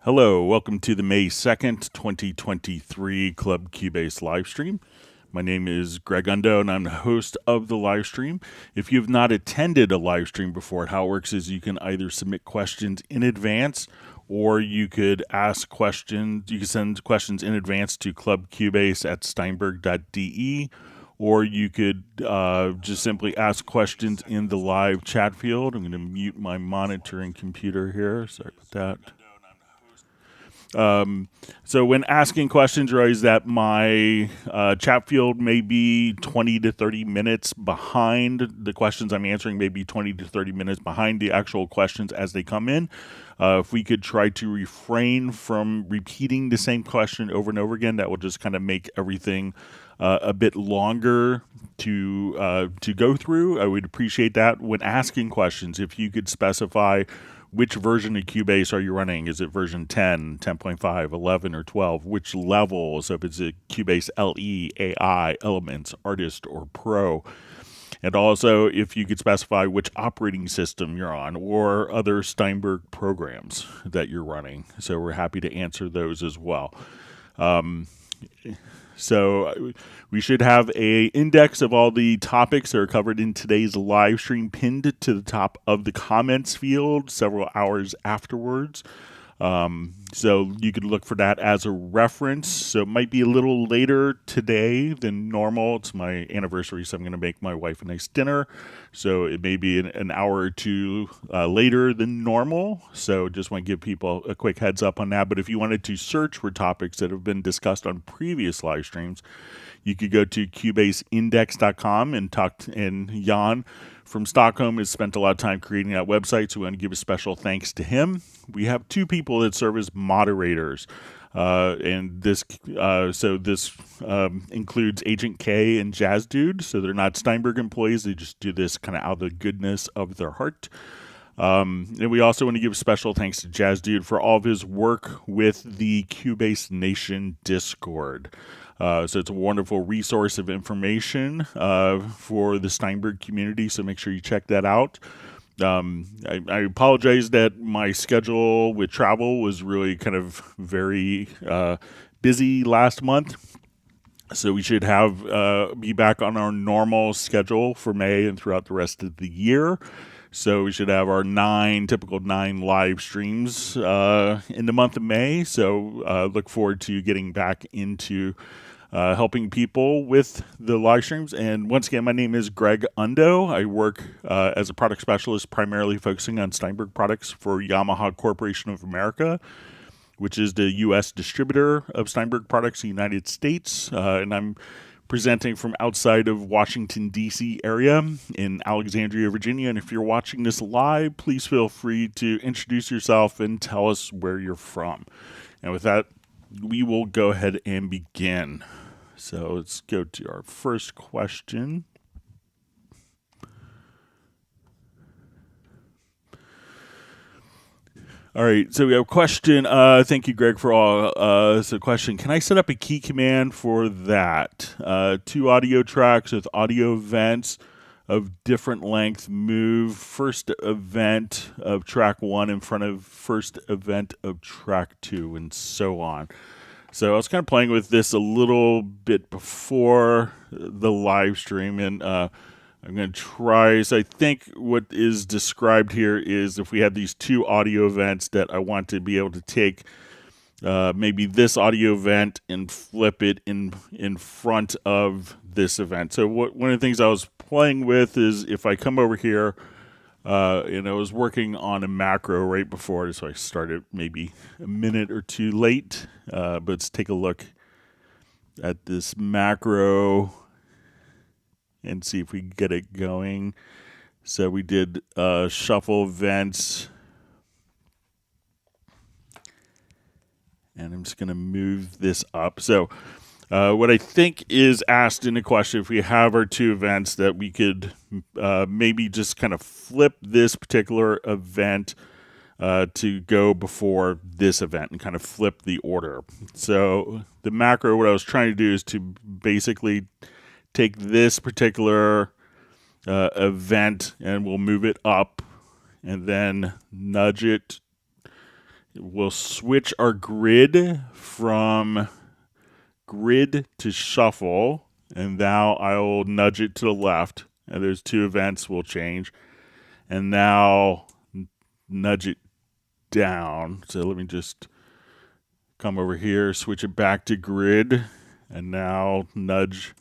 Hello, welcome to the May 2nd, 2023 Club Cubase live stream. My name is Greg Undo, and I'm the host of the live stream. If you've not attended a live stream before, how it works is you can either submit questions in advance, or you could ask questions. You can send questions in advance to clubcubase@steinberg.de, or you could just simply ask questions in the live chat field. I'm going to mute my monitoring computer here. Sorry about that. So when asking questions, realize that my chat field may be 20 to 30 minutes behind the questions I'm answering, maybe 20 to 30 minutes behind the actual questions as they come in. If we could try to refrain from repeating the same question over and over again, that will just kind of make everything a bit longer to go through. I would appreciate that. When asking questions, if you could specify which version of Cubase are you running? Is it version 10, 10.5, 11, or 12? Which level? So if it's a Cubase LE, AI, Elements, Artist, or Pro. And also if you could specify which operating system you're on or other Steinberg programs that you're running. So we're happy to answer those as well. So we should have a index of all the topics that are covered in today's live stream pinned to the top of the comments field several hours afterwards. So you could look for that as a reference. So it might be a little later today than normal. It's my anniversary, so I'm going to make my wife a nice dinner. So it may be an hour or two later than normal. So just want to give people a quick heads up on that. But if you wanted to search for topics that have been discussed on previous live streams, you could go to cubaseindex.com and Jan from Stockholm has spent a lot of time creating that website, so we want to give a special thanks to him. We have two people that serve as moderators, and this includes Agent K and Jazz Dude. So they're not Steinberg employees; they just do this kind of out of the goodness of their heart. And we also want to give special thanks to Jazz Dude for all of his work with the Cubase Nation Discord. So it's a wonderful resource of information for the Steinberg community, so make sure you check that out. I apologize that my schedule with travel was really kind of very busy last month. So we should be back on our normal schedule for May and throughout the rest of the year. So we should have our typical nine live streams in the month of May. So look forward to getting back into helping people with the live streams. And once again, my name is Greg Undo. I work as a product specialist, primarily focusing on Steinberg products for Yamaha Corporation of America, which is the U.S. distributor of Steinberg products in the United States. And I'm presenting from outside of Washington, D.C. area in Alexandria, Virginia. And if you're watching this live, please feel free to introduce yourself and tell us where you're from. And with that, we will go ahead and begin. So let's go to our first question. All right, so we have a question. Thank you, Greg, for all. So question, can I set up a key command for that? 2 audio tracks with audio events of different length move first event of track 1 in front of first event of track 2, and so on. So I was kind of playing with this a little bit before the live stream, and I'm going to try. So I think what is described here is if we have these 2 audio events that I want to be able to take maybe this audio event and flip it in front of this event. So one of the things I was playing with is if I come over here, and I was working on a macro right before, so I started maybe a minute or two late. But let's take a look at this macro and see if we can get it going. So we did shuffle events. And I'm just going to move this up. So what I think is asked in the question, if we have our 2 events, that we could maybe just kind of flip this particular event to go before this event and kind of flip the order. So the macro, what I was trying to do is to basically take this particular event and we'll move it up and then nudge it we'll switch our grid from grid to shuffle, and now I'll nudge it to the left. And there's two events will change. And now nudge it down. So let me just come over here, switch it back to grid, and now nudge.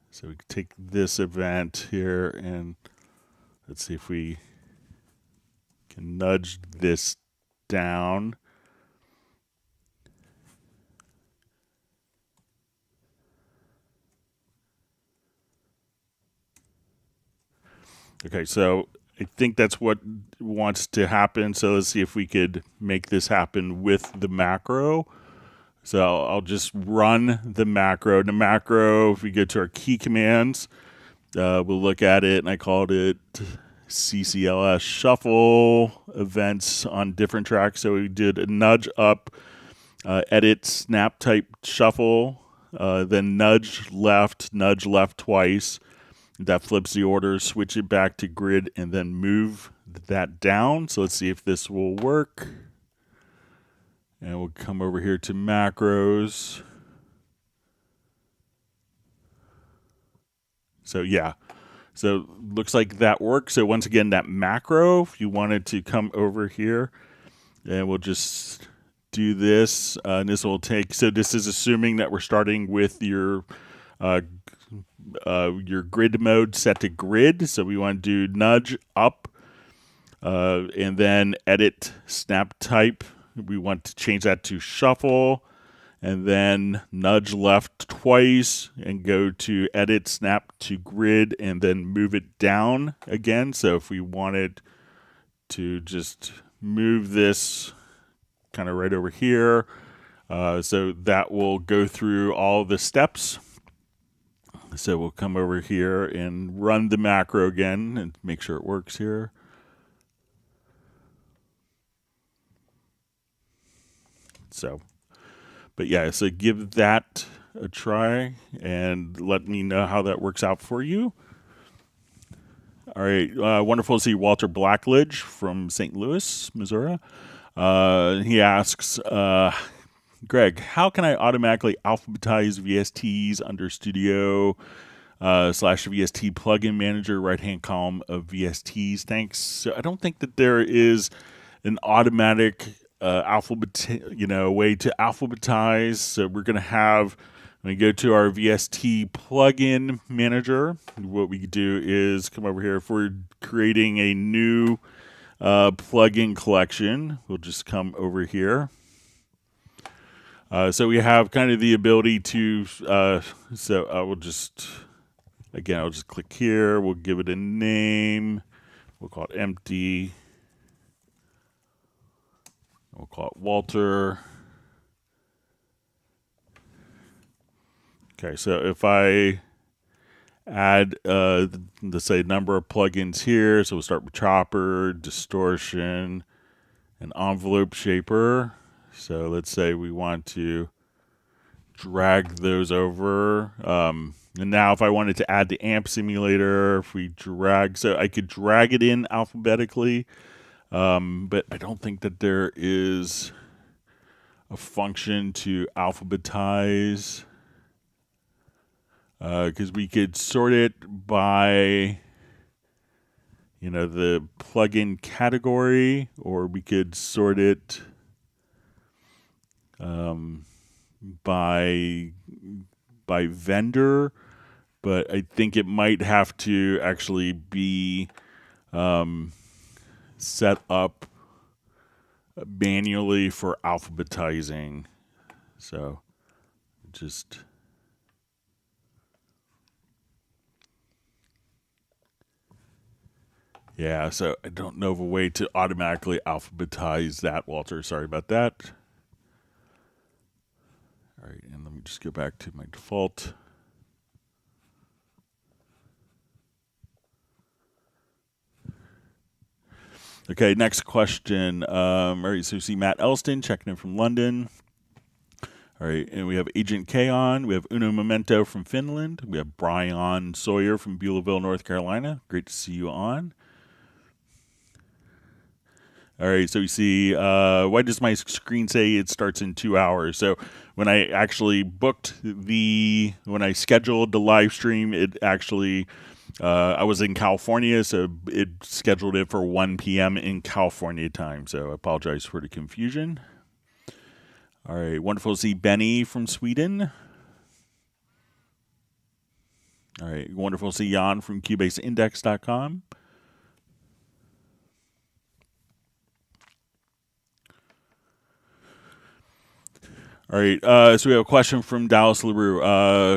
So we can take this event here and let's see if we can nudge this down. Okay, so I think that's what wants to happen. So let's see if we could make this happen with the macro. So I'll just run the macro. The macro, if we go to our key commands, we'll look at it, and I called it CCLS shuffle events on different tracks. So we did a nudge up, edit, snap type shuffle, then nudge left twice. That flips the order, switch it back to grid, and then move that down. So let's see if this will work. And we'll come over here to macros. So yeah, so looks like that works. So once again, that macro, if you wanted to come over here, and we'll just do this. And this will take, so this is assuming that we're starting with your grid mode set to grid. So we want to do nudge up, and then edit snap type. We want to change that to shuffle, and then nudge left twice and go to edit snap to grid, and then move it down again. So if we wanted to just move this kind of right over here, so that will go through all the steps. So we'll come over here and run the macro again and make sure it works here. So, but yeah, so give that a try and let me know how that works out for you. All right, wonderful to see Walter Blackledge from St. Louis, Missouri. He asks, Greg, how can I automatically alphabetize VSTs under Studio / VST plugin manager, right-hand column of VSTs? Thanks. So I don't think that there is an automatic way to alphabetize. So we're going to have, when we go to our VST plugin manager, what we do is come over here. If we're creating a new plugin collection, we'll just come over here. So we have kind of the ability to, so I will just, again, I'll just click here. We'll give it a name. We'll call it empty. We'll call it Walter. Okay, so if I add, let's say, number of plugins here, so we'll start with Chopper, Distortion, and Envelope Shaper. So let's say we want to drag those over. And now if I wanted to add the amp simulator, if we drag, so I could drag it in alphabetically. But I don't think that there is a function to alphabetize, because we could sort it by, the plugin category, or we could sort it by vendor. But I think it might have to actually be set up manually for alphabetizing. So just yeah, so I don't know of a way to automatically alphabetize that, Walter. Sorry about that. All right, and let me just go back to my default. Okay, next question. All right, so we see Matt Elston checking in from London. All right, and we have Agent K on. We have Uno Memento from Finland. We have Brian Sawyer from Beulahville, North Carolina. Great to see you on. All right, so you see, why does my screen say it starts in 2 hours? So when I actually when I scheduled the live stream, it actually, I was in California, so it scheduled it for 1 p.m. in California time. So I apologize for the confusion. All right, wonderful to see Benny from Sweden. All right, wonderful to see Jan from CubaseIndex.com. All right, so we have a question from Dallas LaRue.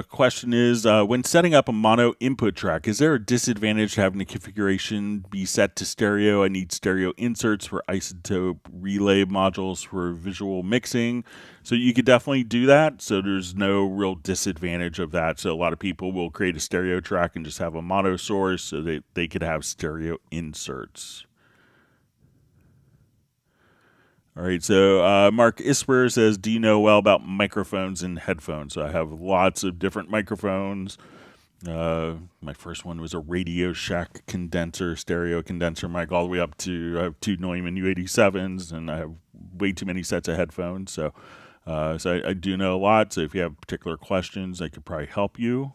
Question is, when setting up a mono input track, is there a disadvantage to having the configuration be set to stereo? I need stereo inserts for isotope relay modules for visual mixing. So you could definitely do that. So there's no real disadvantage of that. So a lot of people will create a stereo track and just have a mono source so that they could have stereo inserts. All right, so Mark Isper says, do you know well about microphones and headphones? So I have lots of different microphones. My first one was a Radio Shack condenser, stereo condenser mic, all the way up to, I have 2 Neumann U87s, and I have way too many sets of headphones. So, I do know a lot. So if you have particular questions, I could probably help you.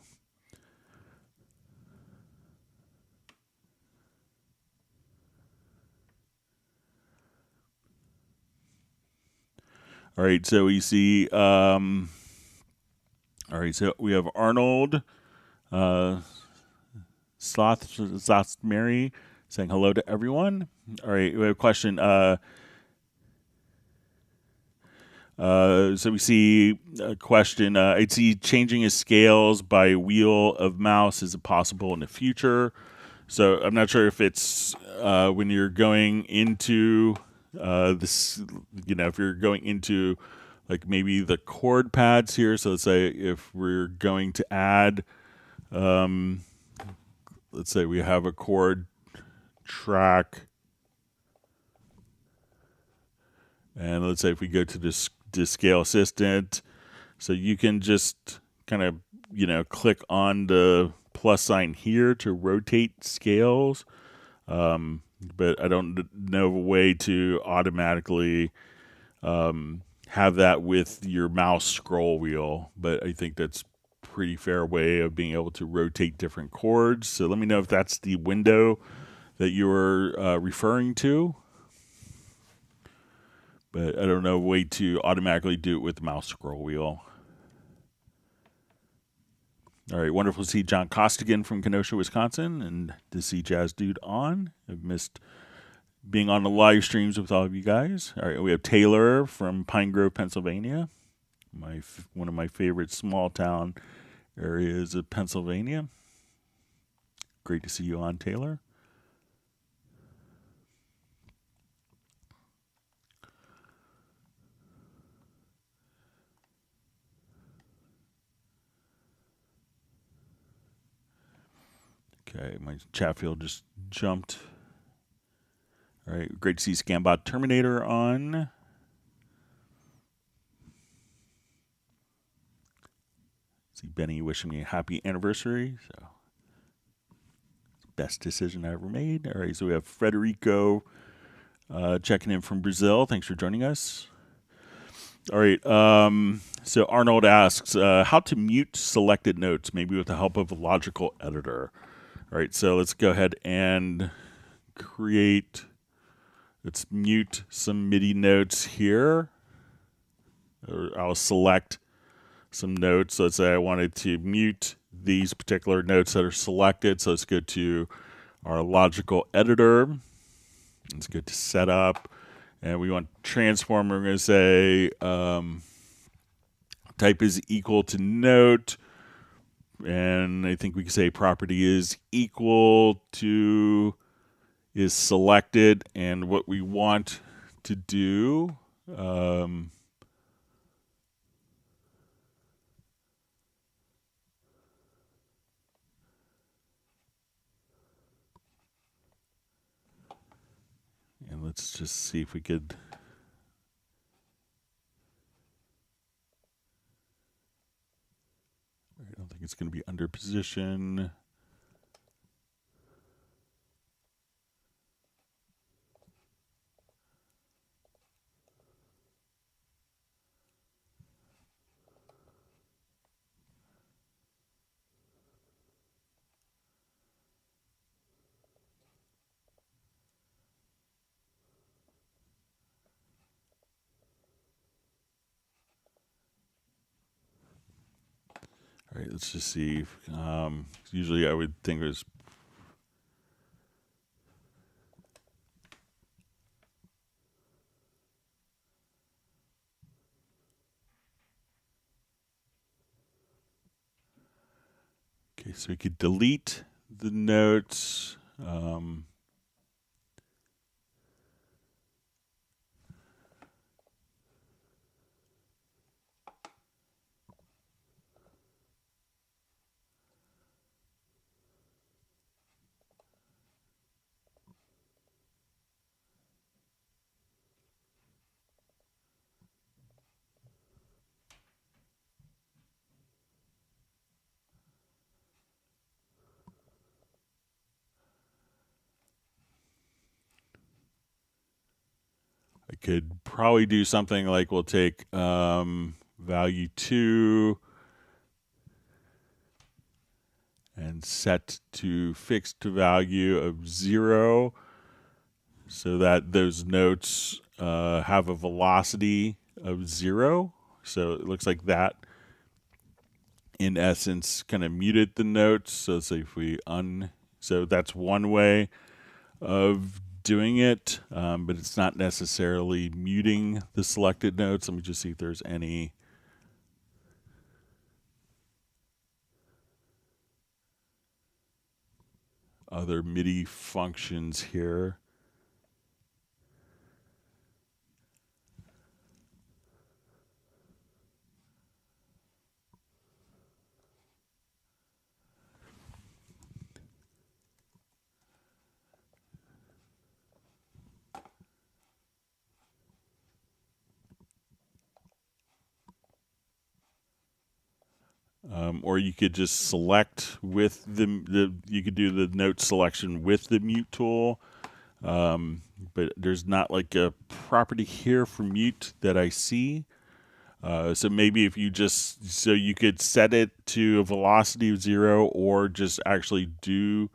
All right, so we see, all right, so we have Arnold Sloth Mary saying hello to everyone. All right, we have a question. So we see a question. I'd see changing his scales by wheel of mouse. Is it possible in the future? So I'm not sure if it's when you're going into this, if you're going into like maybe the chord pads here. So let's say if we're going to add, let's say we have a chord track, and let's say if we go to this scale assistant, so you can just kind of click on the plus sign here to rotate scales, but I don't know of a way to automatically have that with your mouse scroll wheel, but I think that's pretty fair way of being able to rotate different chords. So let me know if that's the window that you were referring to. But I don't know a way to automatically do it with the mouse scroll wheel. All right, wonderful to see John Costigan from Kenosha, Wisconsin, and to see Jazz Dude on. I've missed being on the live streams with all of you guys. All right, we have Taylor from Pine Grove, Pennsylvania, one of my favorite small town areas of Pennsylvania. Great to see you on, Taylor. Okay, my chat field just jumped. All right, great to see Scambot Terminator on. See Benny wishing me a happy anniversary. So, best decision I ever made. All right, so we have Frederico checking in from Brazil. Thanks for joining us. All right, so Arnold asks how to mute selected notes, maybe with the help of a logical editor. All right, so let's go ahead and let's mute some MIDI notes here. I'll select some notes. So let's say I wanted to mute these particular notes that are selected. So let's go to our logical editor. Let's go to setup. And we want transform. We're going to say type is equal to note. And I think we can say property is equal to is selected. And what we want to do, and let's just see if we could. I don't think it's going to be under position. All right, let's just see. Usually I would think it was. Okay, so we could delete the notes. I could probably do something like we'll take value 2 and set to fixed value of 0 so that those notes have a velocity of 0. So it looks like that, in essence, kind of muted the notes. So say if we so that's one way of doing it, but it's not necessarily muting the selected notes. Let me just see if there's any other MIDI functions here. Or you could just select with you could do the note selection with the mute tool. But there's not like a property here for mute that I see. So maybe if you so you could set it to a velocity of 0 or just actually do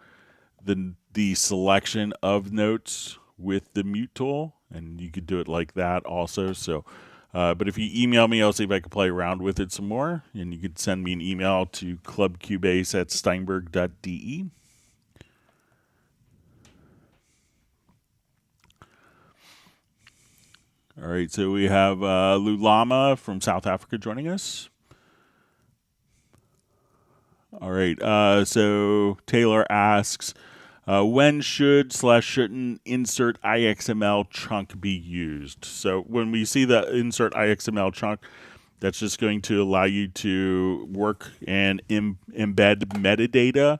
the selection of notes with the mute tool, and you could do it like that also. So but if you email me, I'll see if I can play around with it some more. And you could send me an email to clubcubase@steinberg.de. All right, so we have Lulama from South Africa joining us. All right, so Taylor asks, when should/shouldn't insert ixml chunk be used? So when we see the insert ixml chunk, that's just going to allow you to work and embed metadata.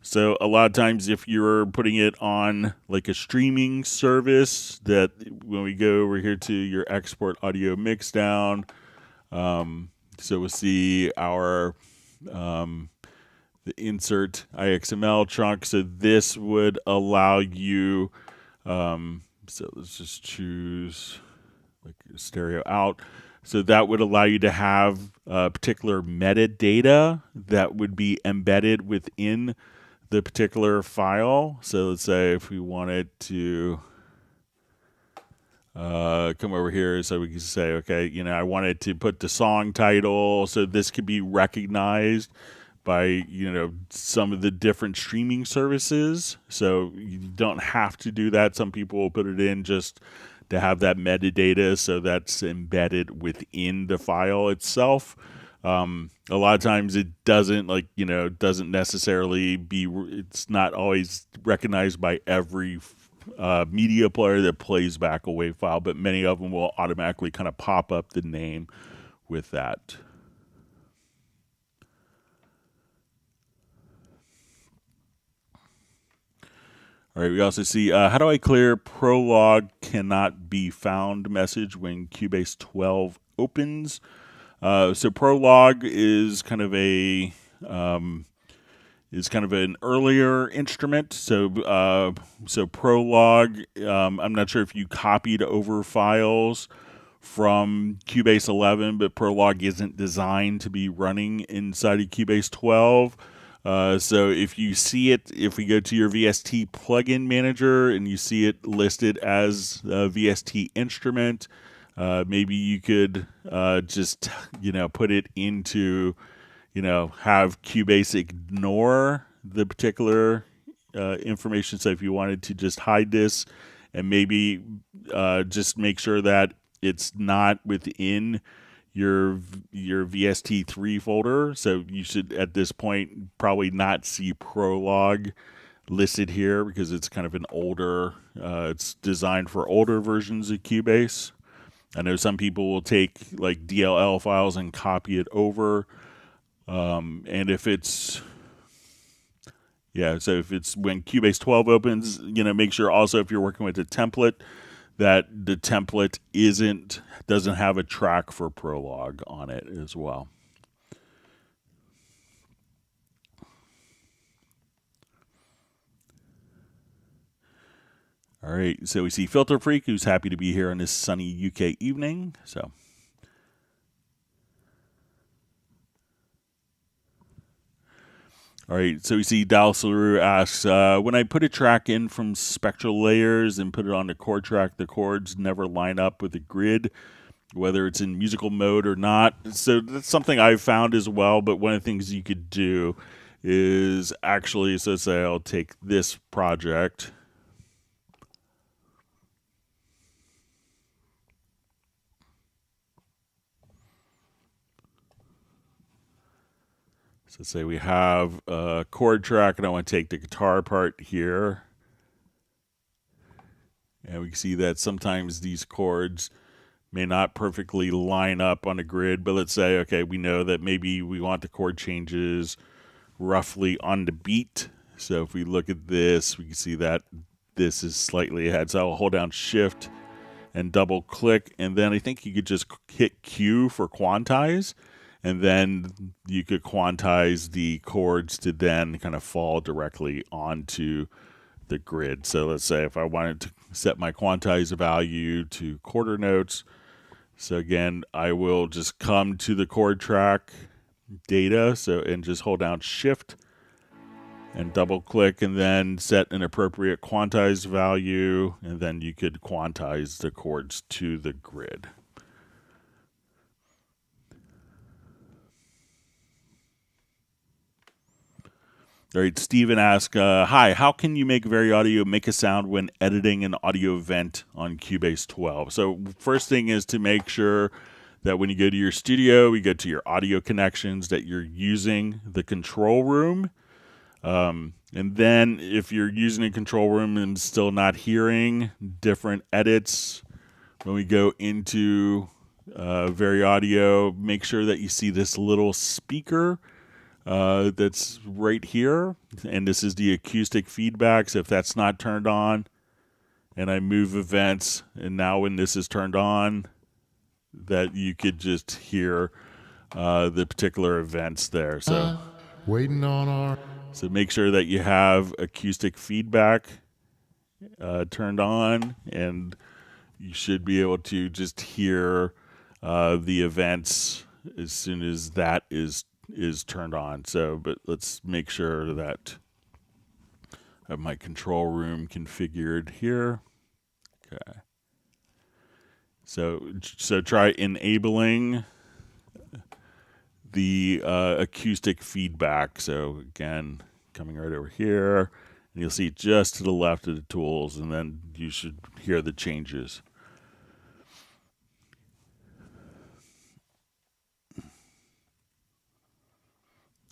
So a lot of times if you're putting it on like a streaming service, that when we go over here to your export audio mixdown, so we'll see our the insert ixml chunk. So this would allow you, so let's just choose like stereo out. So that would allow you to have particular metadata that would be embedded within the particular file. So let's say if we wanted to come over here, so we can say, okay, I wanted to put the song title, so this could be recognized by some of the different streaming services. So you don't have to do that. Some people will put it in just to have that metadata, so that's embedded within the file itself. A lot of times it doesn't doesn't necessarily it's not always recognized by every media player that plays back a WAV file, but many of them will automatically kind of pop up the name with that. All right, we also see, how do I clear prologue cannot be found message when Cubase 12 opens? So prologue is kind of an earlier instrument. So prologue, I'm not sure if you copied over files from Cubase 11, but prologue isn't designed to be running inside of Cubase 12. So if you see it, if we go to your VST plugin manager and you see it listed as a VST instrument, maybe you could just put it into have Cubase ignore the particular information. So if you wanted to just hide this and maybe just make sure that it's not within your VST3 folder. So you should, at this point, probably not see Prologue listed here because it's kind of an older, it's designed for older versions of Cubase. I know some people will take like DLL files and copy it over. And if it's, so if it's when Cubase 12 opens, make sure also if you're working with a template that the template doesn't have a track for Prologue on it as well. All right, so we see Filter Freak, who's happy to be here on this sunny UK evening. So, all right, so we see Dal Saru asks, when I put a track in from spectral layers and put it on the chord track, the chords never line up with the grid, whether it's in musical mode or not. So that's something I've found as well, but one of the things you could do is actually, so say I'll take this project. So say we have a chord track and I want to take the guitar part here. And we can see that sometimes these chords may not perfectly line up on a grid, but let's say, okay, we know that maybe we want the chord changes roughly on the beat. So if we look at this, we can see that this is slightly ahead. So I'll hold down Shift and double click, and then I think you could just hit Q for quantize, and then you could quantize the chords to then kind of fall directly onto the grid. So let's say if I wanted to set my quantize value to quarter notes, so again, I will just come to the chord track data, and just hold down Shift and double click, and then set an appropriate quantize value, and then you could quantize the chords to the grid. All right, Steven asks, hi, how can you make VariAudio make a sound when editing an audio event on Cubase 12? So first thing is to make sure that when you go to your studio, you go to your audio connections, that you're using the control room. And then if you're using a control room and still not hearing different edits, when we go into VariAudio, make sure that you see this little speaker that's right here, and this is the acoustic feedback. So if that's not turned on and I move events, and now when this is turned on, that you could just hear the particular events there. So waiting on our, so make sure that you have acoustic feedback turned on, and you should be able to just hear the events as soon as that is turned on. So, but let's make sure that I have my control room configured here. Okay. So try enabling the acoustic feedback. So again, coming right over here, and you'll see just to the left of the tools, and then you should hear the changes.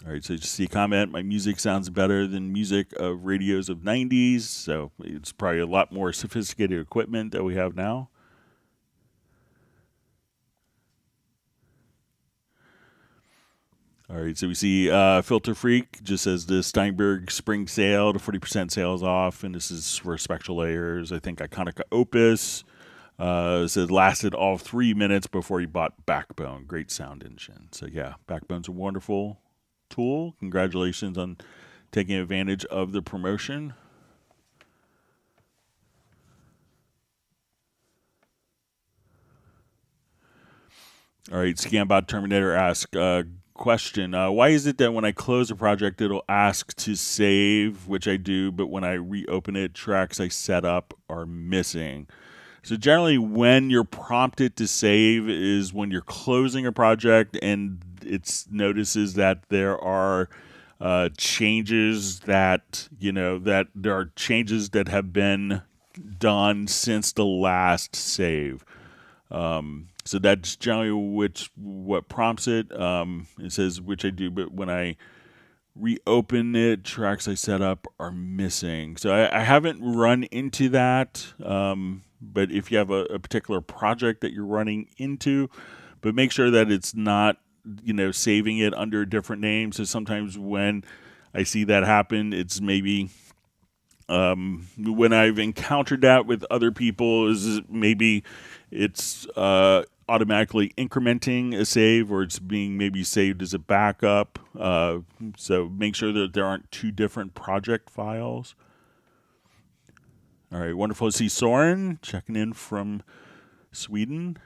All right, so you see comment, my music sounds better than music of radios of 90s. So it's probably a lot more sophisticated equipment that we have now. All right, so we see Filter Freak just says the Steinberg spring sale to 40% sales off, and this is for spectral layers. I think Iconica Opus said lasted all 3 minutes before he bought Backbone. Great sound engine. So yeah, Backbone's a wonderful tool. Congratulations on taking advantage of the promotion. All right, Scambot Terminator asks, question, why is it that when I close a project, it'll ask to save, which I do, but when I reopen it, tracks I set up are missing? So generally when you're prompted to save is when you're closing a project and it notices that there are changes that there are changes that have been done since the last save. So that's generally what prompts it. It says which I do, but when I reopen it, tracks I set up are missing. So I haven't run into that. But if you have a particular project that you're running into, but make sure that it's not, saving it under a different name. So sometimes when I see that happen, it's maybe when I've encountered that with other people, is maybe it's automatically incrementing a save, or it's being maybe saved as a backup. So make sure that there aren't two different project files. All right, wonderful to see Soren checking in from Sweden.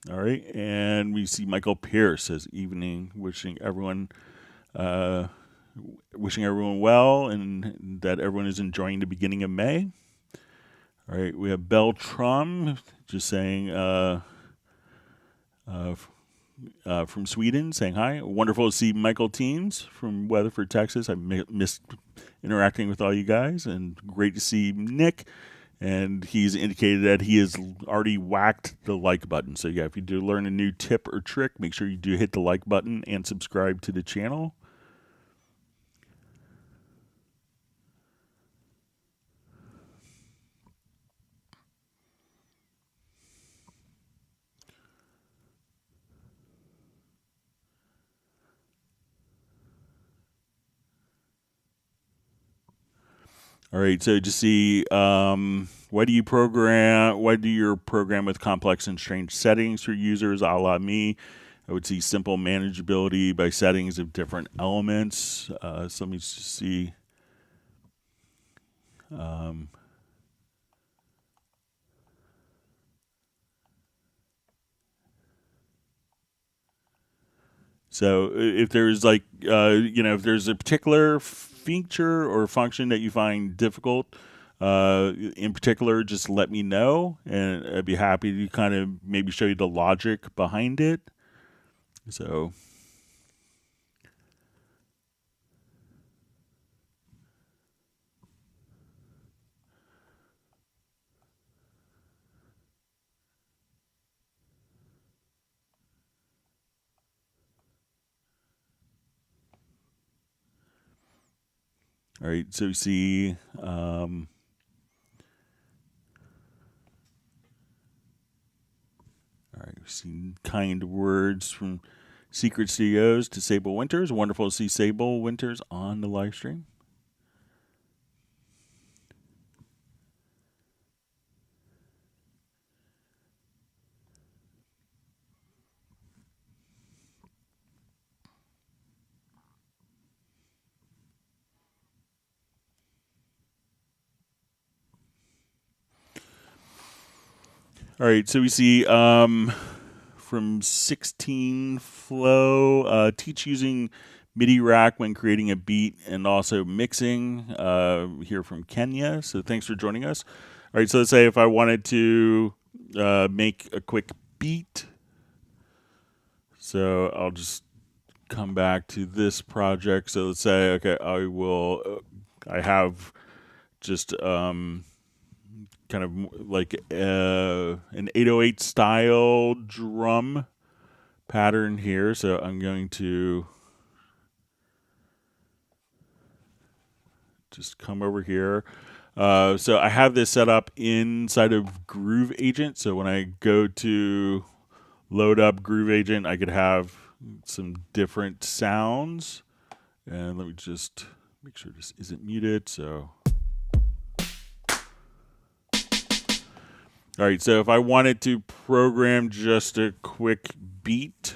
All right, and we see Michael Pierce says evening, wishing everyone well and that everyone is enjoying the beginning of May. All right, we have Beltram just saying from Sweden saying hi. Wonderful to see Michael Teams from Weatherford, Texas. I missed interacting with all you guys, and great to see Nick. And he's indicated that he has already whacked the like button. So yeah, if you do learn a new tip or trick, make sure you do hit the like button and subscribe to the channel. All right, so to see why do your program with complex and strange settings for users, a la me? I would see simple manageability by settings of different elements. So let me just see. So if there's if there's a particular feature or function that you find difficult, in particular, just let me know, and I'd be happy to kind of maybe show you the logic behind it. So. All right, so you see, all right, we've seen kind words from Secret Studios to Sable Winters. Wonderful to see Sable Winters on the live stream. All right, so we see from 16 Flow, teach using MIDI rack when creating a beat and also mixing, here from Kenya. So thanks for joining us. All right, so let's say if I wanted to make a quick beat. So I'll just come back to this project. So let's say, okay, I have just kind of like an 808 style drum pattern here. So I'm going to just come over here. So I have this set up inside of Groove Agent. So when I go to load up Groove Agent, I could have some different sounds. And let me just make sure this isn't muted. So. All right, so if I wanted to program just a quick beat,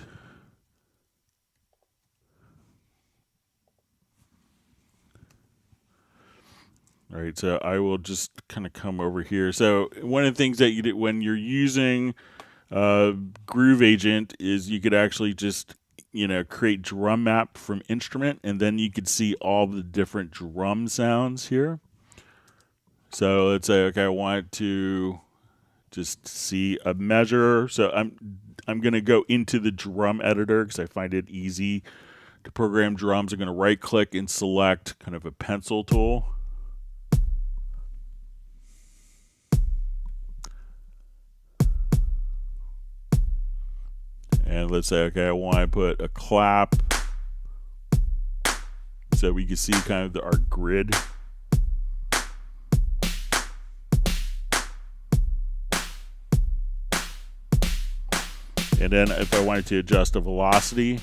all right, so I will just kind of come over here. So one of the things that you do when you're using Groove Agent is you could actually just, create drum map from instrument, and then you could see all the different drum sounds here. So let's say, okay, I want to just see a measure. So I'm going to go into the drum editor because I find it easy to program drums. I'm going to right click and select kind of a pencil tool. And let's say, okay, I want to put a clap so we can see kind of our grid. And then if I wanted to adjust the velocity,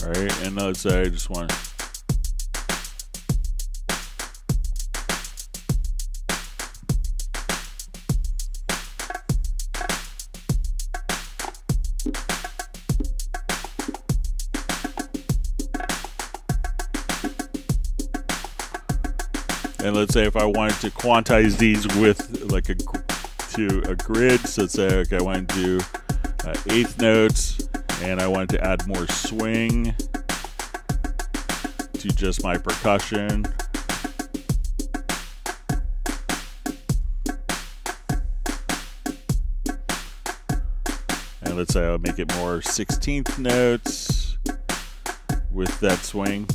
all right, and let's say I just want to and let's say if I wanted to quantize these with like a grid, so let's say, okay, I want to do eighth notes, and I wanted to add more swing to just my percussion. And let's say I'll make it more 16th notes with that swing.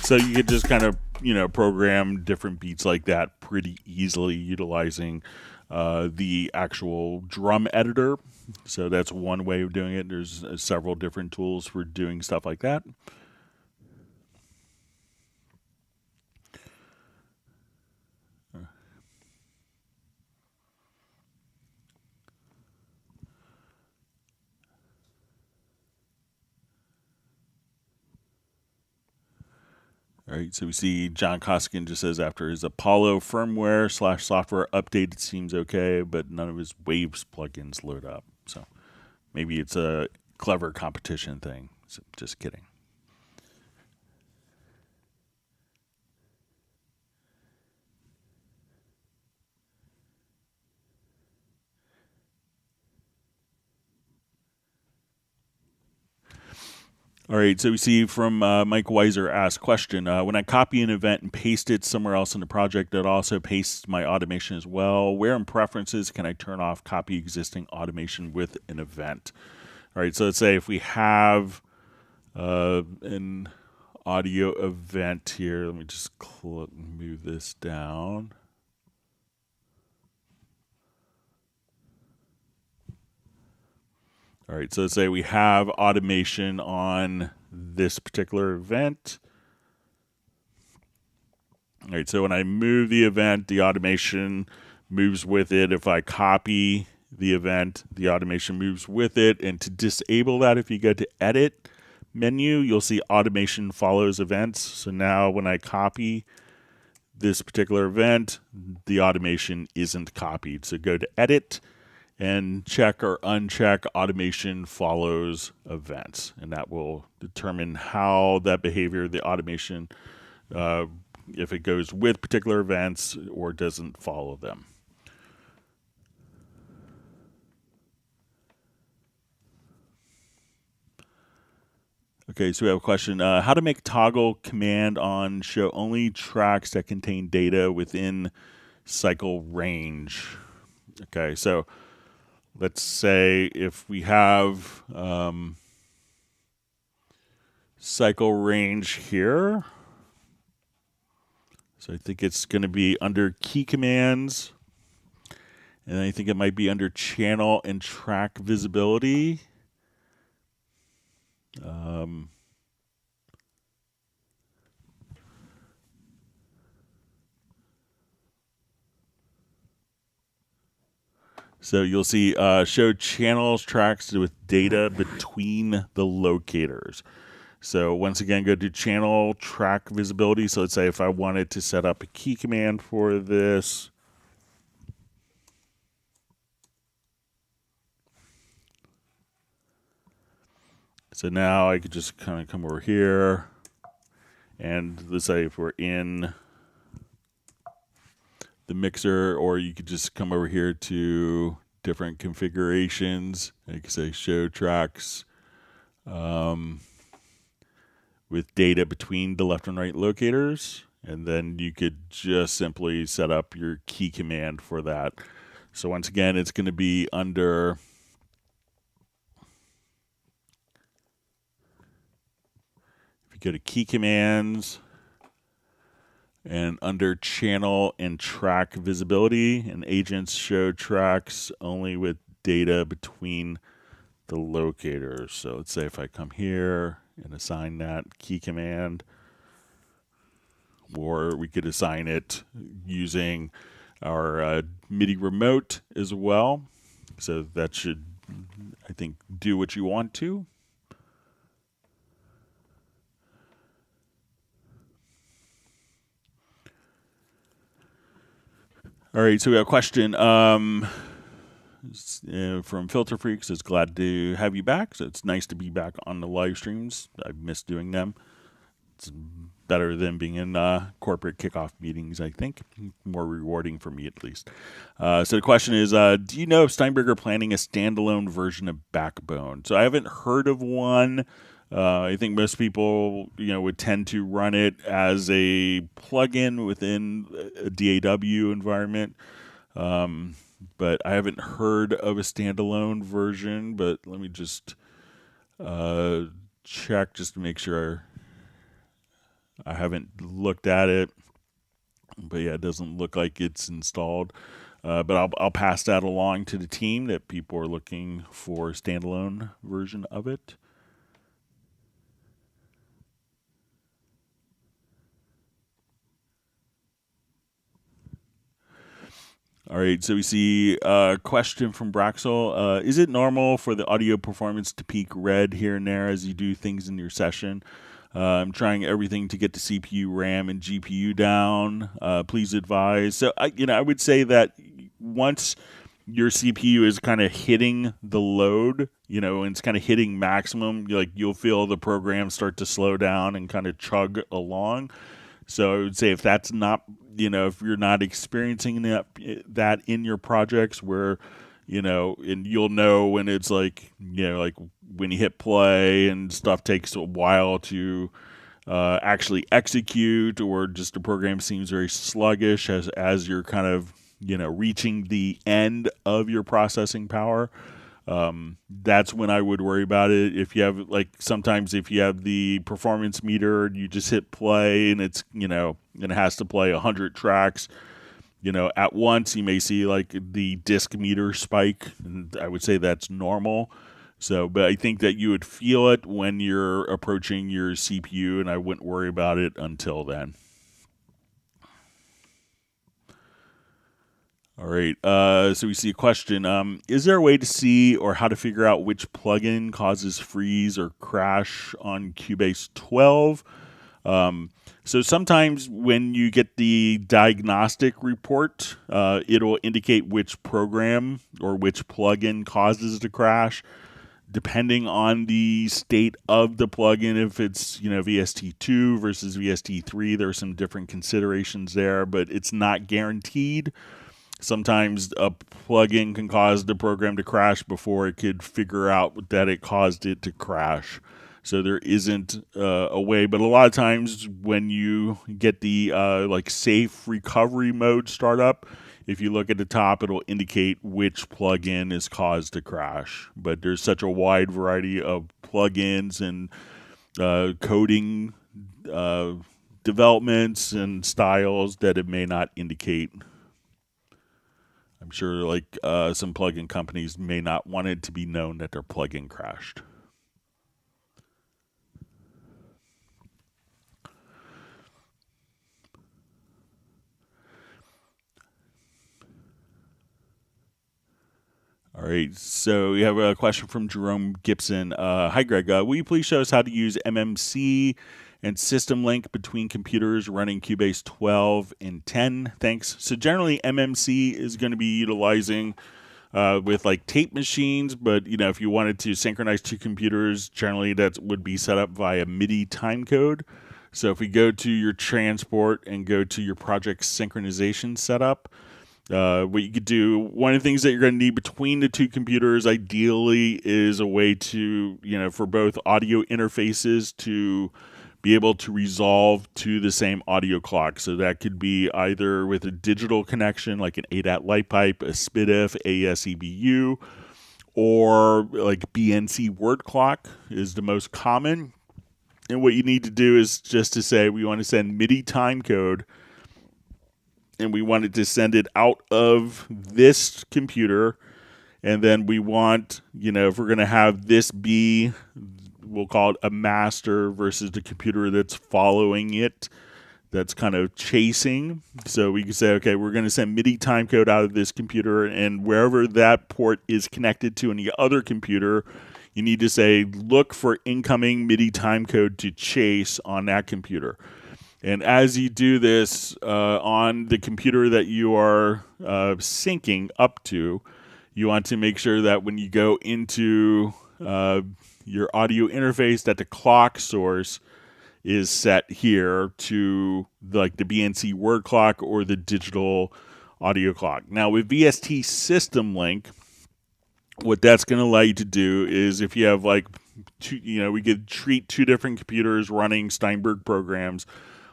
So you could just kind of, program different beats like that pretty easily utilizing the actual drum editor. So that's one way of doing it. There's several different tools for doing stuff like that. All right, so we see John Koskian just says after his Apollo firmware / software update, it seems okay, but none of his Waves plugins load up. So maybe it's a clever competition thing. So just kidding. All right, so we see from Mike Weiser asked question, when I copy an event and paste it somewhere else in the project, it also pastes my automation as well. Where in preferences can I turn off copy existing automation with an event? All right, so let's say if we have an audio event here. Let me just move this down. All right, so let's say we have automation on this particular event. All right, so when I move the event, the automation moves with it. If I copy the event, the automation moves with it. And to disable that, if you go to Edit menu, you'll see Automation Follows Events. So now when I copy this particular event, the automation isn't copied. So go to Edit and check or uncheck Automation Follows Events. And that will determine how that behavior, the automation, if it goes with particular events or doesn't follow them. Okay, so we have a question. How to make toggle command on show only tracks that contain data within cycle range. Okay, so let's say if we have cycle range here. So I think it's going to be under key commands. And I think it might be under channel and track visibility. So you'll see show channels tracks with data between the locators. So once again, go to channel track visibility. So let's say if I wanted to set up a key command for this. So now I could just kind of come over here and let's say if we're in the mixer, or you could just come over here to different configurations. I could say show tracks with data between the left and right locators. And then you could just simply set up your key command for that. So once again, it's going to be under if you go to key commands and under channel and track visibility, and agents show tracks only with data between the locators. So let's say if I come here and assign that key command, or we could assign it using our MIDI remote as well. So that should, I think, do what you want to. All right, so we have a question from Filter Freaks. It's glad to have you back. So it's nice to be back on the live streams. I've missed doing them. It's better than being in corporate kickoff meetings, I think. More rewarding for me, at least. So the question is, do you know if Steinberg are planning a standalone version of Backbone? So I haven't heard of one. I think most people, would tend to run it as a plugin within a DAW environment. But I haven't heard of a standalone version. But let me just check just to make sure I haven't looked at it. But yeah, it doesn't look like it's installed. But I'll pass that along to the team that people are looking for a standalone version of it. All right, so we see a question from Braxel. Is it normal for the audio performance to peak red here and there as you do things in your session? I'm trying everything to get the CPU, RAM, and GPU down. Please advise. So, I would say that once your CPU is kind of hitting the load, and it's kind of hitting maximum, you'll feel the program start to slow down and kind of chug along. So I would say if that's not, if you're not experiencing that in your projects where, and you'll know when it's like when you hit play and stuff takes a while to actually execute, or just the program seems very sluggish as you're kind of, reaching the end of your processing power. That's when I would worry about it. If you have sometimes if you have the performance meter and you just hit play and it's, and it has to play 100 tracks, at once, you may see the disc meter spike, and I would say that's normal. So, but I think that you would feel it when you're approaching your CPU, and I wouldn't worry about it until then. All right, so we see a question. Is there a way to see or how to figure out which plugin causes freeze or crash on Cubase 12? So sometimes when you get the diagnostic report, it'll indicate which program or which plugin causes the crash. Depending on the state of the plugin, if it's VST2 versus VST3, there are some different considerations there, but it's not guaranteed. Sometimes a plugin can cause the program to crash before it could figure out that it caused it to crash. So there isn't a way, but a lot of times when you get the safe recovery mode startup, if you look at the top, it'll indicate which plugin is caused to crash. But there's such a wide variety of plugins and coding developments and styles that it may not indicate I'm sure like some plugin companies may not want it to be known that their plugin crashed. All right, so we have a question from Jerome Gibson. Hi, Greg. Will you please show us how to use MMC and system link between computers running Cubase 12 and 10? Thanks. So generally, MMC is going to be utilizing with like tape machines, but if you wanted to synchronize two computers, generally that would be set up via MIDI timecode. So if we go to your transport and go to your project synchronization setup, what you could do, one of the things that you're going to need between the two computers ideally is a way to, for both audio interfaces to be able to resolve to the same audio clock. So that could be either with a digital connection like an ADAT light pipe, a SPDIF, ASEBU, or like BNC word clock is the most common. And what you need to do is just to say we want to send MIDI timecode, and we wanted to send it out of this computer, and then we want, if we're going to have this be, we'll call it a master versus the computer that's following it, that's kind of chasing. So we can say, okay, we're going to send MIDI timecode out of this computer, and wherever that port is connected to any other computer, you need to say, look for incoming MIDI timecode to chase on that computer. And as you do this on the computer that you are syncing up to, you want to make sure that when you go into your audio interface, that the clock source is set here to like the BNC word clock or the digital audio clock. Now with VST System Link, what that's going to allow you to do is if you have like we could treat two different computers running Steinberg programs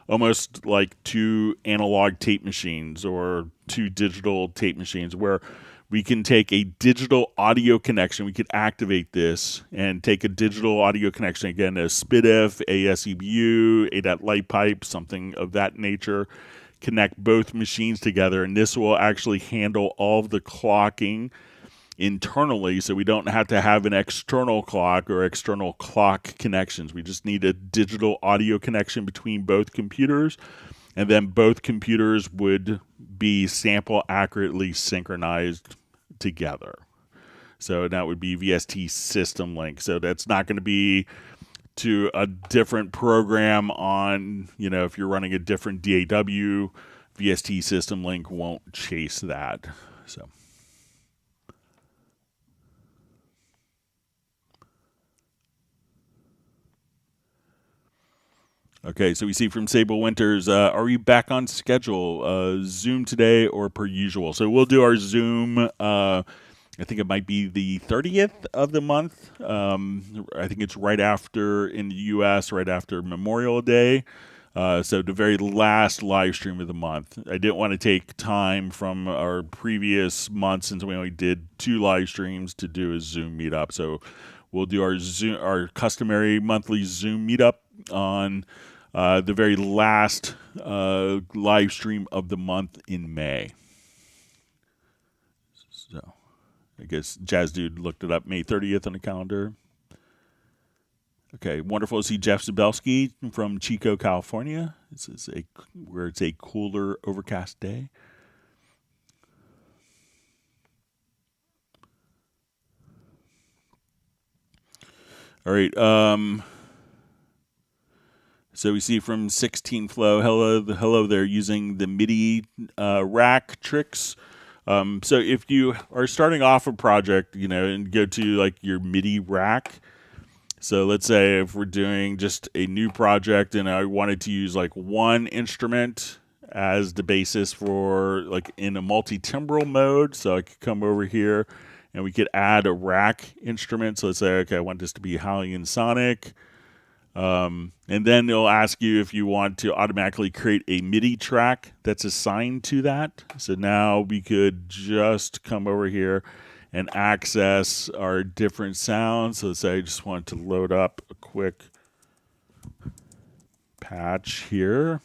almost like two analog tape machines or two digital tape machines, where we can take a digital audio connection. We could activate this and take a digital audio connection, again, a SPDIF, ASEBU, ADAT light pipe, something of that nature, connect both machines together, and this will actually handle all of the clocking internally, so we don't have to have an external clock or external clock connections. We just need a digital audio connection between both computers, and then both computers would be sample accurately synchronized together. So that would be VST System Link. So that's not going to be to a different program on, if you're running a different DAW, VST System Link won't chase that. So okay, so we see from Sable Winters, are we back on schedule? Zoom today or per usual? So we'll do our Zoom, I think it might be the 30th of the month. I think it's right after, in the U.S., right after Memorial Day. So the very last live stream of the month. I didn't want to take time from our previous month, since we only did 2 live streams, to do a Zoom meetup. So we'll do our customary monthly Zoom meetup on the very last live stream of the month in May. So I guess Jazz Dude looked it up, May 30th on the calendar. Okay, wonderful to see Jeff Zabelski from Chico, California. This is where it's a cooler, overcast day. All right. So we see from 16 Flow, hello there, using the MIDI rack tricks. So if you are starting off a project, and go to like your MIDI rack. So let's say if we're doing just a new project and I wanted to use like one instrument as the basis for like in a multi-timbral mode. So I could come over here and we could add a rack instrument. So let's say, okay, I want this to be Hylian Sonic. And then it'll ask you if you want to automatically create a MIDI track that's assigned to that. So now we could just come over here and access our different sounds. So let's say I just want to load up a quick patch here.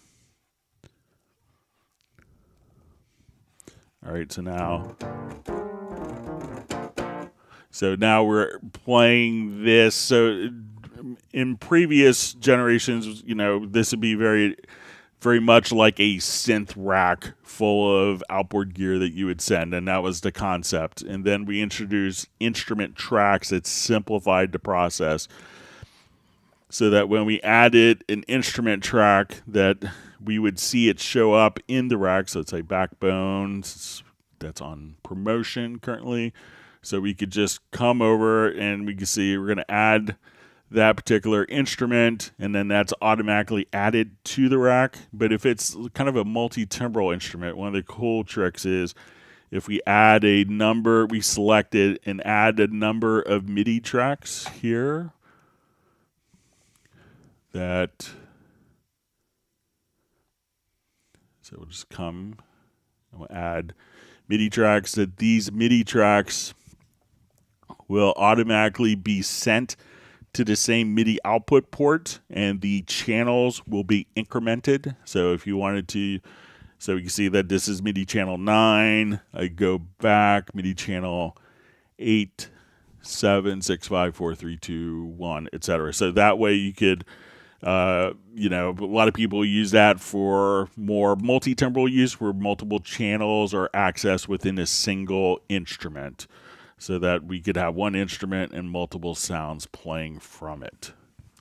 All right, so now we're playing this. So in previous generations, this would be very, very much like a synth rack full of outboard gear that you would send, and that was the concept. And then we introduced instrument tracks that simplified the process, so that when we added an instrument track, that we would see it show up in the rack. So it's like Backbone, that's on promotion currently. So we could just come over and we can see we're going to add that particular instrument, and then that's automatically added to the rack. But if it's kind of a multi-timbral instrument, one of the cool tricks is if we add a number, we select it and add a number of MIDI tracks here, so we'll just come and we'll add MIDI tracks. That these MIDI tracks will automatically be sent to the same MIDI output port, and the channels will be incremented. So if you wanted to, so you can see that this is MIDI channel 9. I go back, MIDI channel 8, 7, 6, 5, 4, 3, 2, 1, etc. So that way you could, a lot of people use that for more multi-timbral use, where multiple channels are accessed within a single instrument, so that we could have one instrument and multiple sounds playing from it.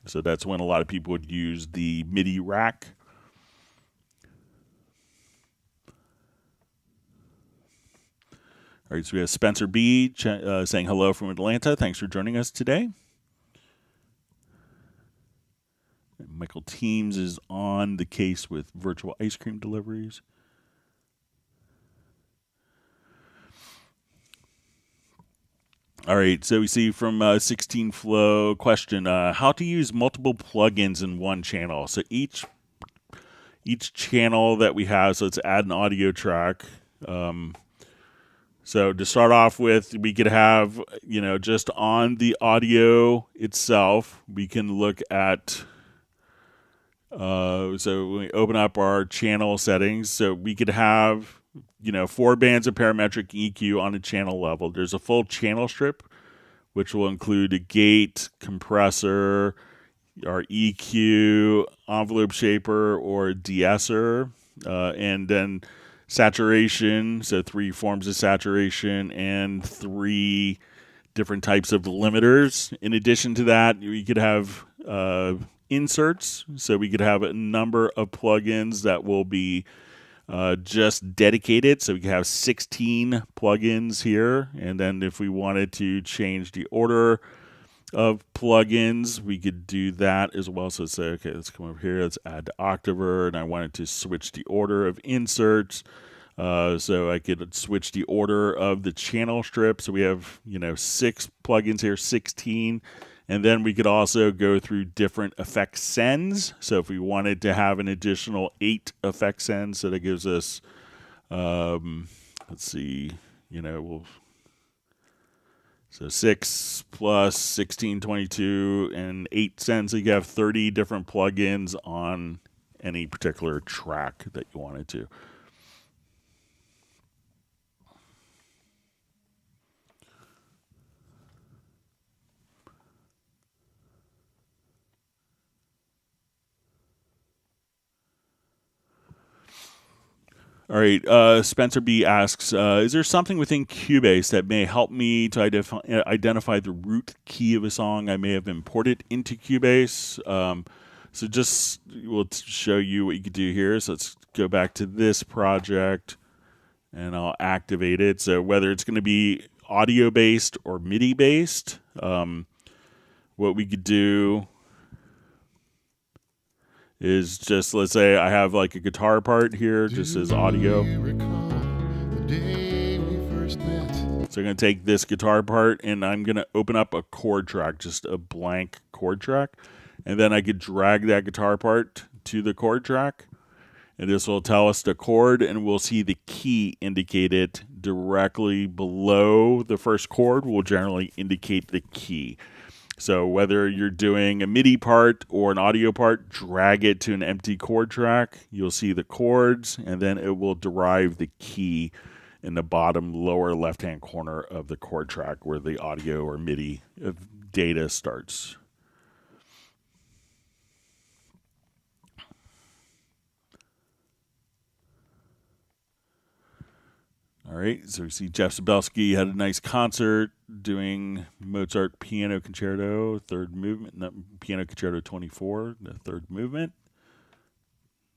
So that's when a lot of people would use the MIDI rack. All right, so we have Spencer B. saying hello from Atlanta. Thanks for joining us today. Michael Teams is on the case with virtual ice cream deliveries. All right, so we see from 16 Flow question, how to use multiple plugins in one channel. So each channel that we have, so let's add an audio track. So to start off with, we could have, just on the audio itself, we can look at, so when we open up our channel settings, so we could have 4 bands of parametric EQ on a channel level. There's a full channel strip, which will include a gate, compressor, our EQ, envelope shaper, or de-esser, and then saturation, so 3 forms of saturation and 3 different types of limiters. In addition to that, we could have inserts, so we could have a number of plugins that will be just dedicated. So we can have 16 plugins here, and then if we wanted to change the order of plugins, we could do that as well. So say, okay, let's come over here, let's add the Octaver, and I wanted to switch the order of inserts. So I could switch the order of the channel strip. So we have 6 plugins here, 16. And then we could also go through different effect sends. So if we wanted to have an additional 8 effect sends, so that gives us, let's see, so 6 plus 16, 22, and 8 sends. So you have 30 different plugins on any particular track that you wanted to. All right, Spencer B asks, is there something within Cubase that may help me to identify the root key of a song I may have imported into Cubase? So just, we'll show you what you could do here. So let's go back to this project, and I'll activate it. So whether it's going to be audio-based or MIDI-based, what we could do is just, let's say I have like a guitar part here, just as audio. So I'm going to take this guitar part and I'm going to open up a chord track, just a blank chord track. And then I could drag that guitar part to the chord track. And this will tell us the chord, and we'll see the key indicated directly below the first chord will generally indicate the key. So whether you're doing a MIDI part or an audio part, drag it to an empty chord track. You'll see the chords, and then it will derive the key in the bottom lower left-hand corner of the chord track where the audio or MIDI data starts. All right, so we see Jeff Zabelski had a nice concert doing Mozart Piano Concerto, third movement, Piano Concerto 24, the third movement.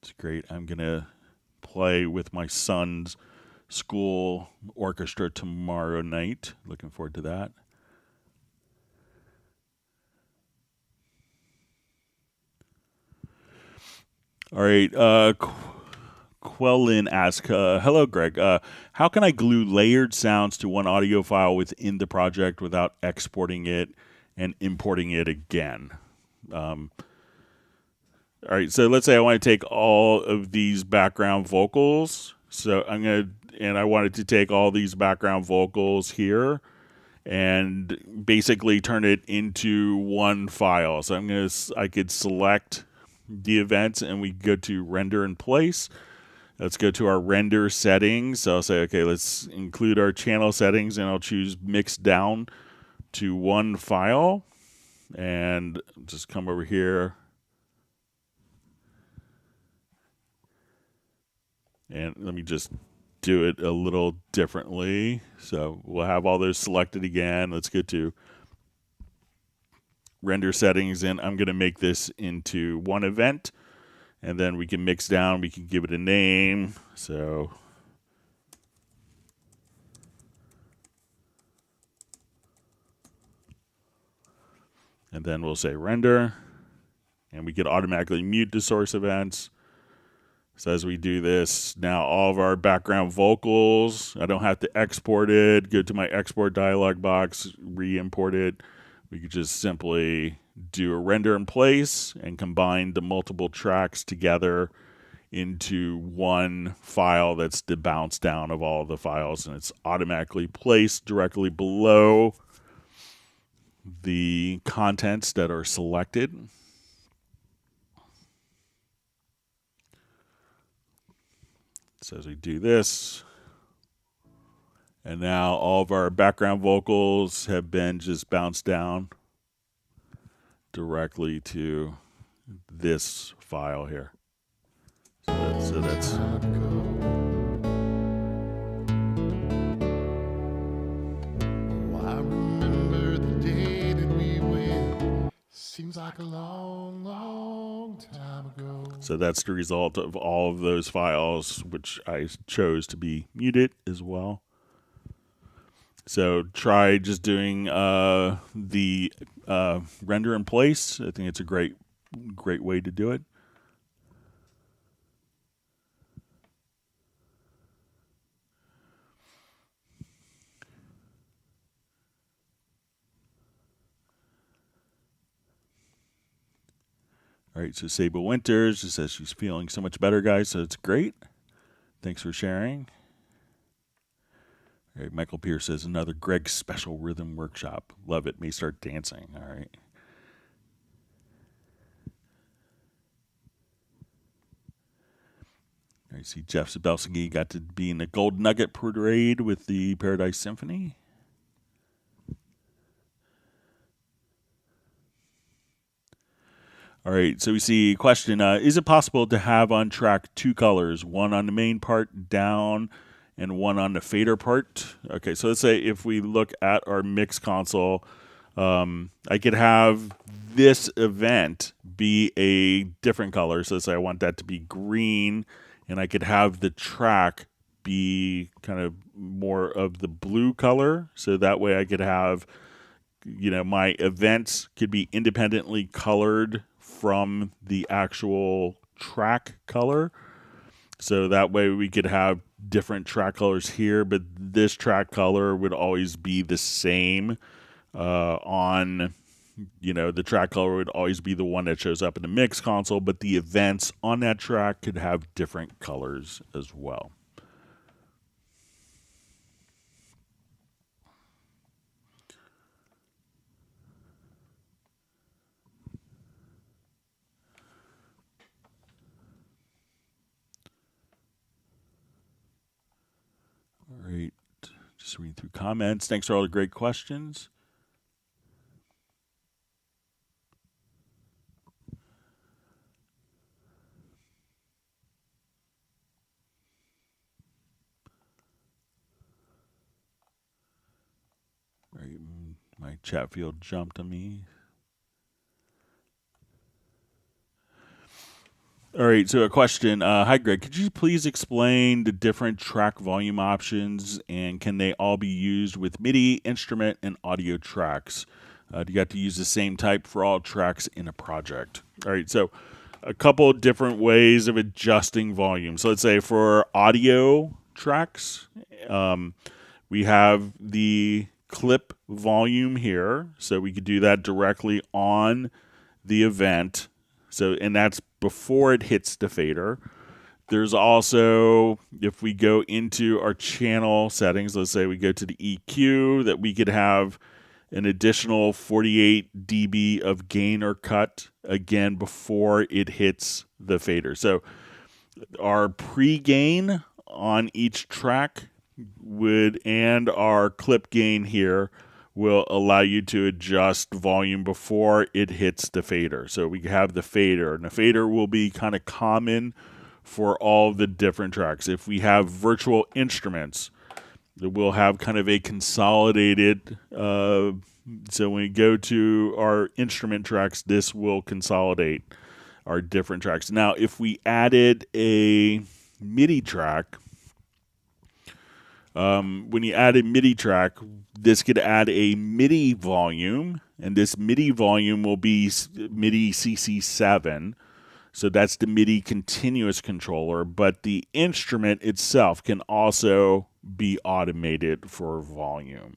It's great. I'm going to play with my son's school orchestra tomorrow night. Looking forward to that. All right, Quellin asks, hello, Greg. How can I glue layered sounds to one audio file within the project without exporting it and importing it again? All right, so let's say I want to take all of these background vocals. So I wanted to take all these background vocals here and basically turn it into one file. So I could select the events and we go to render in place. Let's go to our render settings. So I'll say, okay, let's include our channel settings, and I'll choose mix down to one file. And just come over here. And let me just do it a little differently. So we'll have all those selected again. Let's go to render settings, and I'm going to make this into one event. And then we can mix down, we can give it a name. So and then we'll say render. And we can automatically mute the source events. So as we do this, now all of our background vocals, I don't have to export it, go to my export dialog box, re-import it. We could just simply do a render in place and combine the multiple tracks together into one file that's the bounce down of all of the files, and it's automatically placed directly below the contents that are selected. So as we do this, and now all of our background vocals have been just bounced down directly to this file here. So that's Oh, I remember the day that we went. Seems like a long, long time ago. so that's the result of all of those files, which I chose to be muted as well. So try just doing the render in place. I think it's a great way to do it. All right, so Sable Winters just says she's feeling so much better, guys, so it's great. Thanks for sharing. All right, Michael Pierce says another Greg special rhythm workshop. Love it. May start dancing. All right. I see Jeff Zabelski got to be in the Gold Nugget Parade with the Paradise Symphony. All right, so we see a question. Is it possible to have on track two colors, one on the main part down and one on the fader part? Okay, so let's say if we look at our mix console, I could have this event be a different color. So let's say I want that to be green, and I could have the track be kind of more of the blue color. So that way I could have, my events could be independently colored from the actual track color. So that way we could have different track colors here, but this track color would always be the same on, the track color would always be the one that shows up in the mix console, but the events on that track could have different colors as well. All Just reading through comments. Thanks for all the great questions. All right, my chat field jumped on me. All right, so a question. Hi, Greg. Could you please explain the different track volume options, and can they all be used with MIDI, instrument, and audio tracks? Do you have to use the same type for all tracks in a project? All right, so a couple different ways of adjusting volume. So let's say for audio tracks, we have the clip volume here. So we could do that directly on the event. So, and that's before it hits the fader. There's also, if we go into our channel settings, let's say we go to the EQ, that we could have an additional 48 dB of gain or cut, again, before it hits the fader. So our pre-gain on each track and our clip gain here will allow you to adjust volume before it hits the fader. So we have the fader, and the fader will be kind of common for all the different tracks. If we have virtual instruments, we'll have kind of a consolidated, so when we go to our instrument tracks, this will consolidate our different tracks. Now, if we added a MIDI track, when you add a MIDI track, this could add a MIDI volume, and this MIDI volume will be MIDI CC7. So that's the MIDI continuous controller, but the instrument itself can also be automated for volume.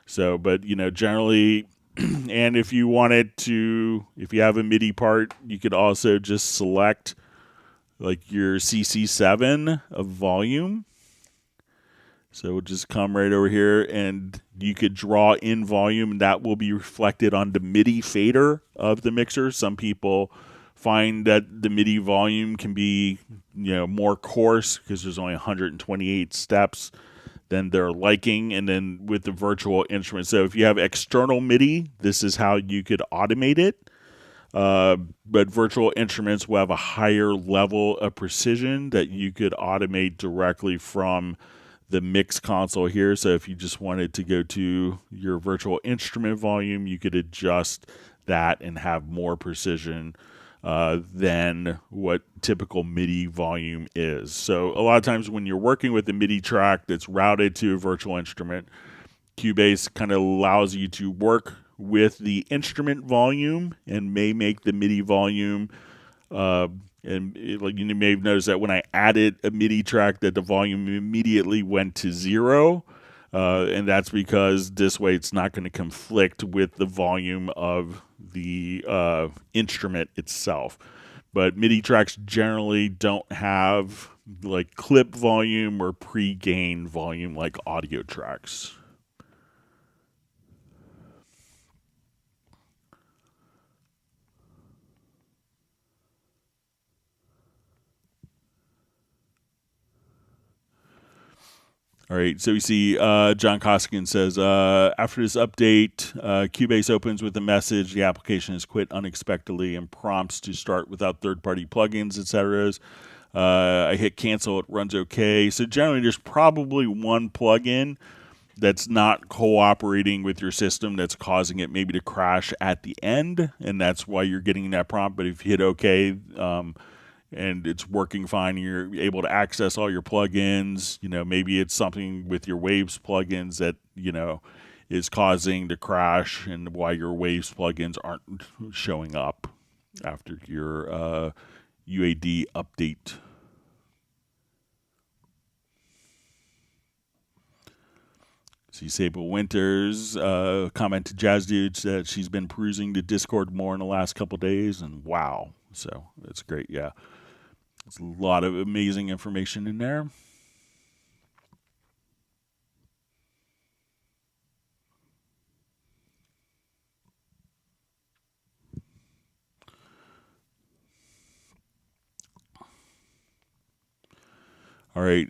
So, but generally, and if you wanted to, if you have a MIDI part, you could also just select like your CC7 of volume. So we'll just come right over here, and you could draw in volume, and that will be reflected on the MIDI fader of the mixer. Some people find that the MIDI volume can be, more coarse because there's only 128 steps than they're liking. And then with the virtual instrument, so if you have external MIDI, this is how you could automate it. But virtual instruments will have a higher level of precision that you could automate directly from the mix console here. So if you just wanted to go to your virtual instrument volume, you could adjust that and have more precision than what typical MIDI volume is. So a lot of times when you're working with a MIDI track that's routed to a virtual instrument, Cubase kind of allows you to work with the instrument volume and may make the MIDI volume like you may have noticed that when I added a MIDI track that the volume immediately went to 0. And that's because this way it's not going to conflict with the volume of the instrument itself. But MIDI tracks generally don't have like clip volume or pre-gain volume like audio tracks. All right, so we see John Koskian says, after this update, Cubase opens with a message, the application has quit unexpectedly, and prompts to start without third-party plugins, etc. I hit cancel, it runs okay. So generally there's probably one plugin that's not cooperating with your system that's causing it maybe to crash at the end, and that's why you're getting that prompt. But if you hit okay, and it's working fine, and you're able to access all your plugins, maybe it's something with your Waves plugins that, is causing the crash and why your Waves plugins aren't showing up after your UAD update. See, Sable Winters comment to Jazz Dudes that she's been perusing the Discord more in the last couple days, and wow. So that's great, yeah. There's a lot of amazing information in there. All right,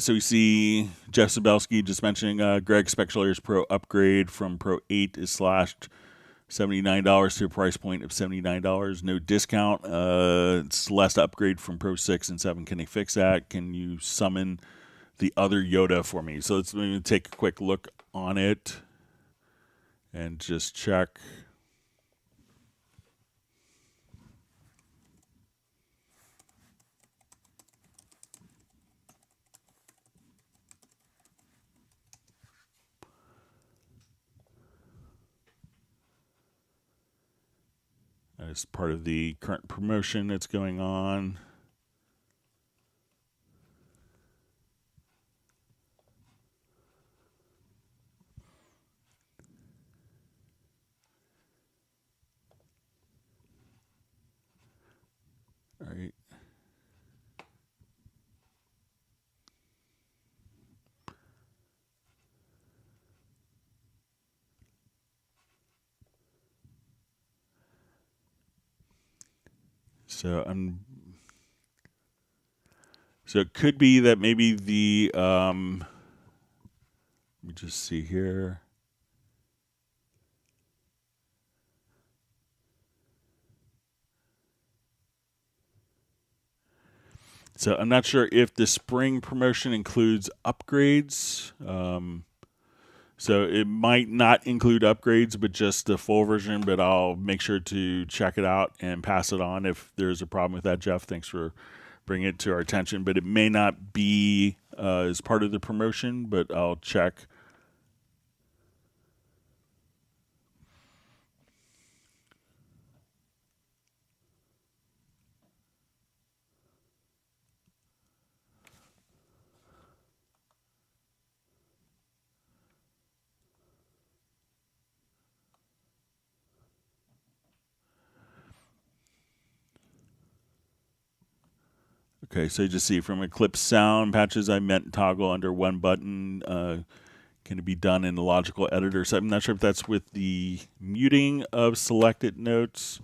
so we see Jeff Sabelski just mentioning Greg Speculator's Pro upgrade from Pro 8 is slashed $79 to a price point of $79. No discount. It's less upgrade from Pro 6 and 7. Can they fix that? Can you summon the other Yoda for me? So let's take a quick look on it and just check. As part of the current promotion that's going on. All right. So it could be that maybe the let me just see here. So I'm not sure if the spring promotion includes upgrades. So it might not include upgrades, but just the full version. But I'll make sure to check it out and pass it on if there's a problem with that, Jeff. Thanks for bringing it to our attention. But it may not be as part of the promotion, but I'll check. Okay, so you just see from Eclipse Sound patches, I meant toggle under one button. Can it be done in the logical editor? So I'm not sure if that's with the muting of selected notes.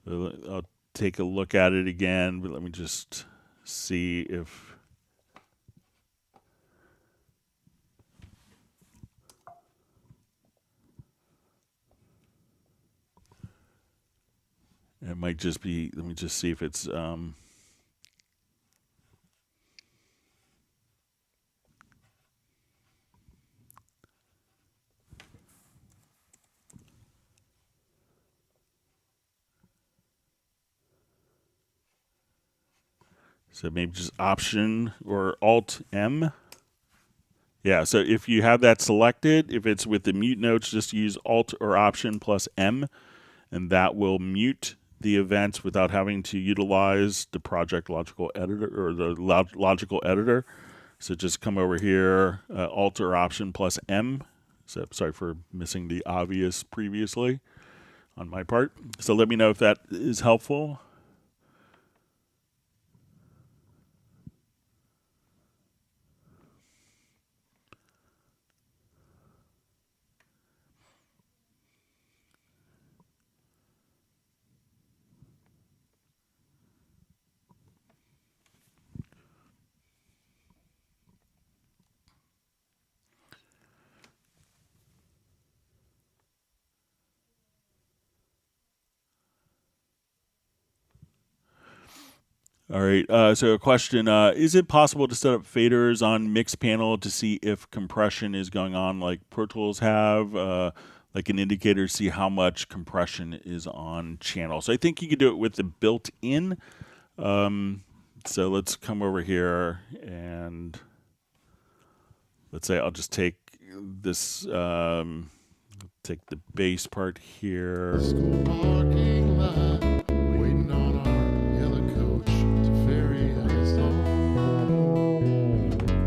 I'll take a look at it again, but let me just see if... It might just be, let me just see if it's... So maybe just Option or Alt M. Yeah, so if you have that selected, if it's with the mute notes, just use Alt or Option plus M, and that will mute the events without having to utilize the project logical editor or the logical editor. So just come over here, Alt or Option plus M. So sorry for missing the obvious previously on my part. So let me know if that is helpful. All right, so a question, is it possible to set up faders on mix panel to see if compression is going on like Pro Tools have, like an indicator to see how much compression is on channel? So I think you could do it with the built-in. So let's come over here and let's say I'll just take this, take the bass part here. School parking lot, waiting on our yellow coach to ferry us home.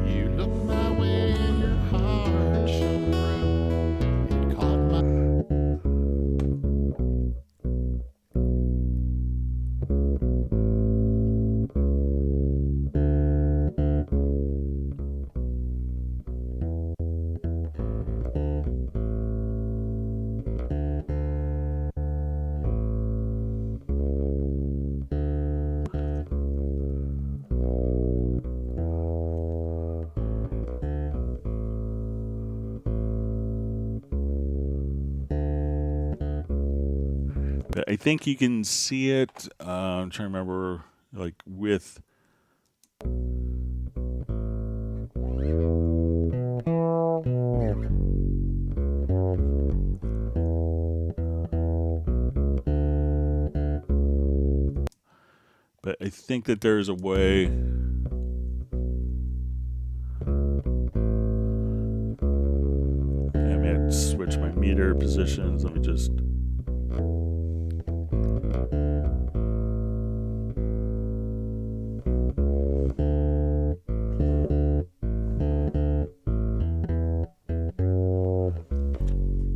You look my way and your heart shone through. It caught my... think you can see it. I'm trying to remember, like with. But I think that there's a way. I may have to switch my meter positions. Let me just.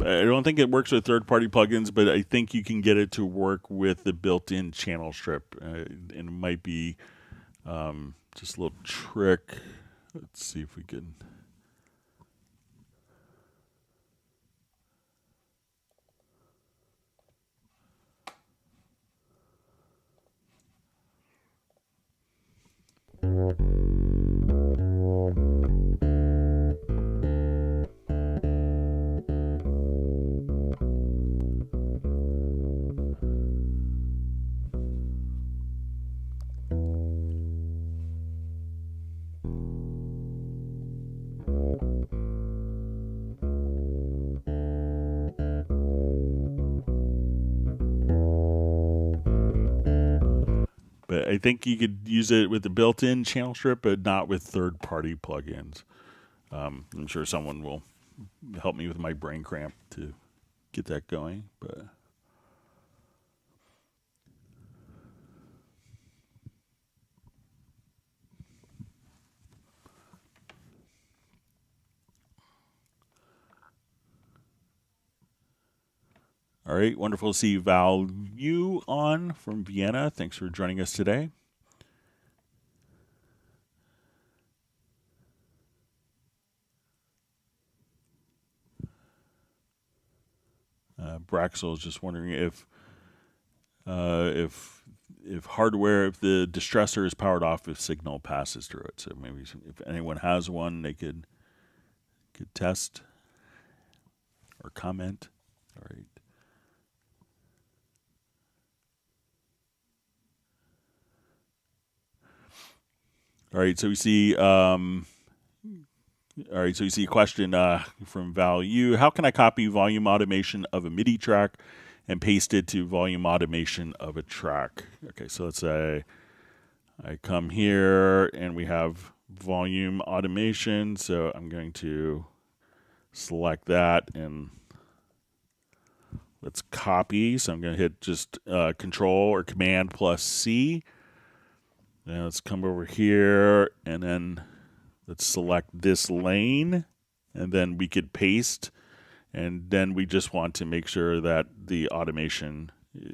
I don't think it works with third-party plugins, but I think you can get it to work with the built-in channel strip. And it might be just a little trick. Let's see if we can. But I think you could use it with the built-in channel strip, but not with third-party plugins. I'm sure someone will help me with my brain cramp to get that going. But all right, wonderful to see Val Yu on from Vienna. Thanks for joining us today. Braxel is just wondering if hardware, if the distressor is powered off, if signal passes through it. So maybe if anyone has one, they could test or comment. All right. All right, so we see. All right, so you see a question from Val Yu. How can I copy volume automation of a MIDI track and paste it to volume automation of a track? Okay, so let's say I come here and we have volume automation. So I'm going to select that and let's copy. So I'm going to hit just Control or Command plus C. Now let's come over here and then let's select this lane, and then we could paste, and then we just want to make sure that the automation,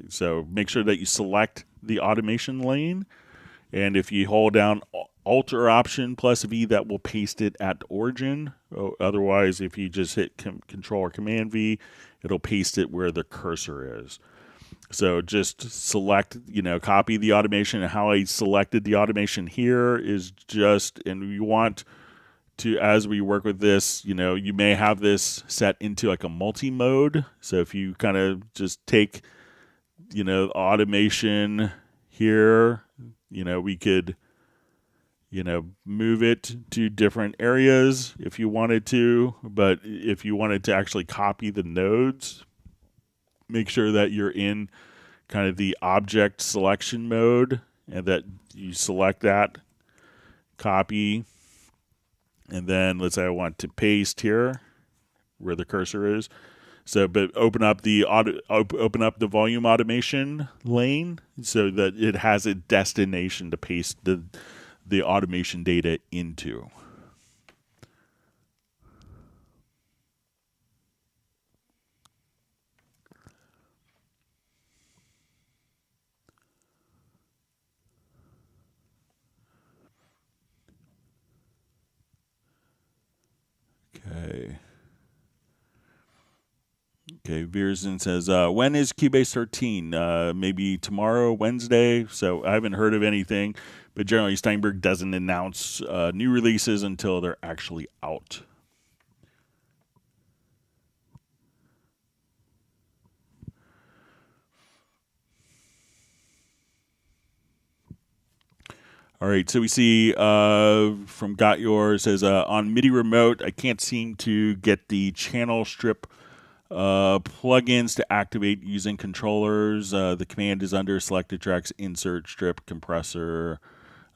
so make sure that you select the automation lane, and if you hold down Alt or Option plus V, that will paste it at origin. Otherwise, if you just hit Control or Command V, it'll paste it where the cursor is. So just select, copy the automation. And how I selected the automation here is just, and you want to, as we work with this, you may have this set into like a multi-mode. So if you kind of just take, automation here, we could, move it to different areas if you wanted to. But if you wanted to actually copy the nodes, make sure that you're in kind of the object selection mode and that you select that, copy, and then let's say I want to paste here where the cursor is. So, but open up the volume automation lane so that it has a destination to paste the automation data into. Okay, Viersen says, when is Cubase 13? Maybe tomorrow, Wednesday. So I haven't heard of anything, but generally Steinberg doesn't announce new releases until they're actually out. All right, so we see from Got Yours says on MIDI remote, I can't seem to get the channel strip plugins to activate using controllers. The command is under selected tracks, insert, strip, compressor,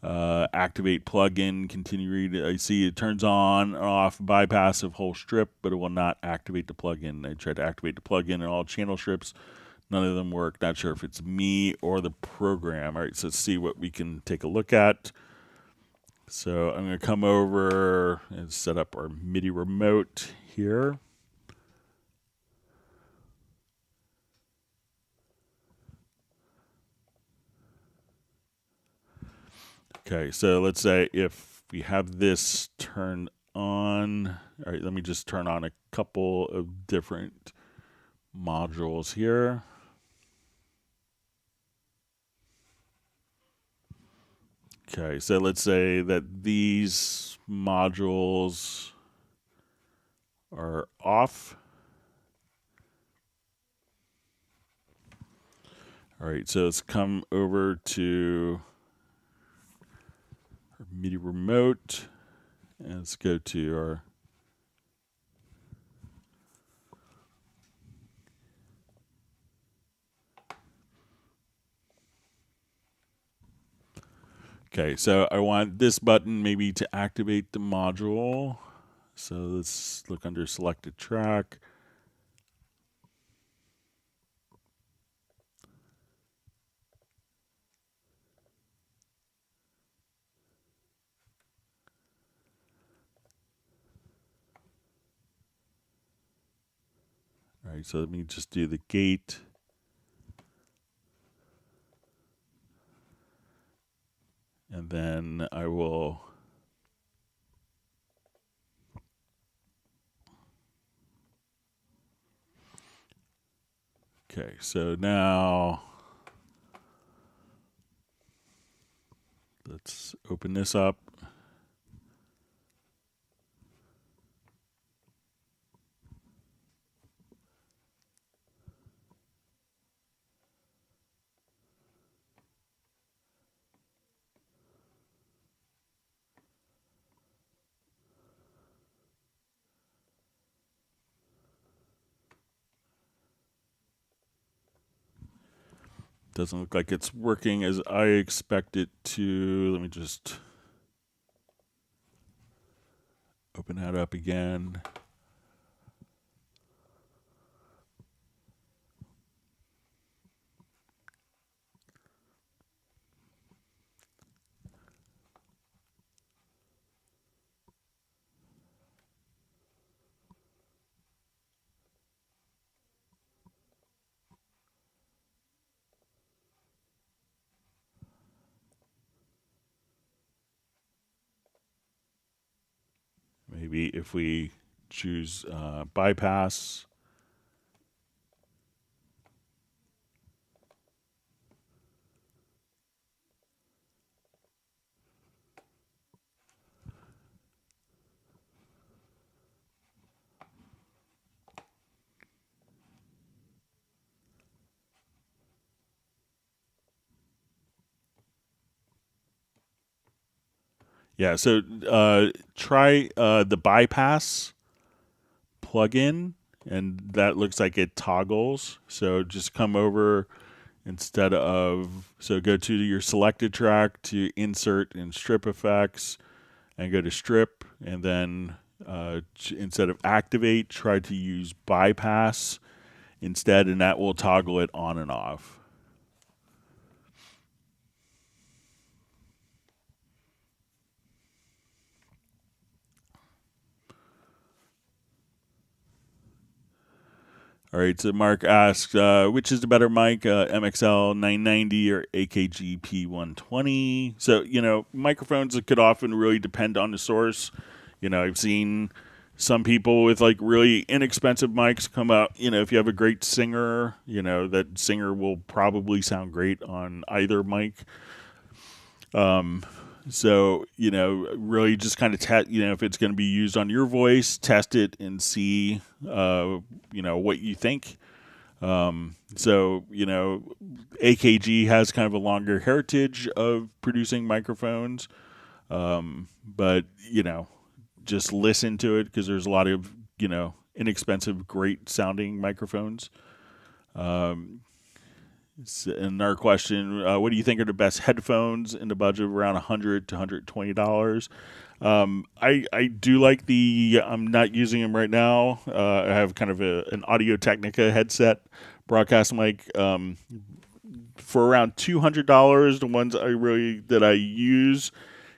activate plugin, continue read. I see it turns on and off bypass of whole strip, but it will not activate the plugin. I tried to activate the plugin in all channel strips. None of them work. Not sure if it's me or the program. All right, so let's see what we can take a look at. So I'm going to come over and set up our MIDI remote here. Okay, so let's say if we have this turned on. All right, let me just turn on a couple of different modules here. Okay, so let's say that these modules are off. All right, so let's come over to our MIDI remote and let's go to our Okay, so I want this button maybe to activate the module. So let's look under selected track. All right, so let me just do the gate. And then I will Okay, so now let's open this up. Doesn't look like it's working as I expect it to. Let me just open that up again. Maybe if we choose bypass. Yeah, so try the bypass plugin, and that looks like it toggles. So just come over instead of, so go to your selected track to insert and strip effects and go to strip, and then instead of activate, try to use bypass instead, and that will toggle it on and off. All right, so Mark asks, which is the better mic, MXL 990 or AKG P120? So, microphones could often really depend on the source. I've seen some people with like really inexpensive mics come out. If you have a great singer, that singer will probably sound great on either mic. So, really just kind of test, if it's going to be used on your voice, test it and see, what you think. So, AKG has kind of a longer heritage of producing microphones. But, just listen to it because there's a lot of, inexpensive, great sounding microphones. Another question, what do you think are the best headphones in the budget of around $100 to $120? I do like I'm not using them right now. I have kind of an Audio-Technica headset broadcast mic. For around $200, the ones that I use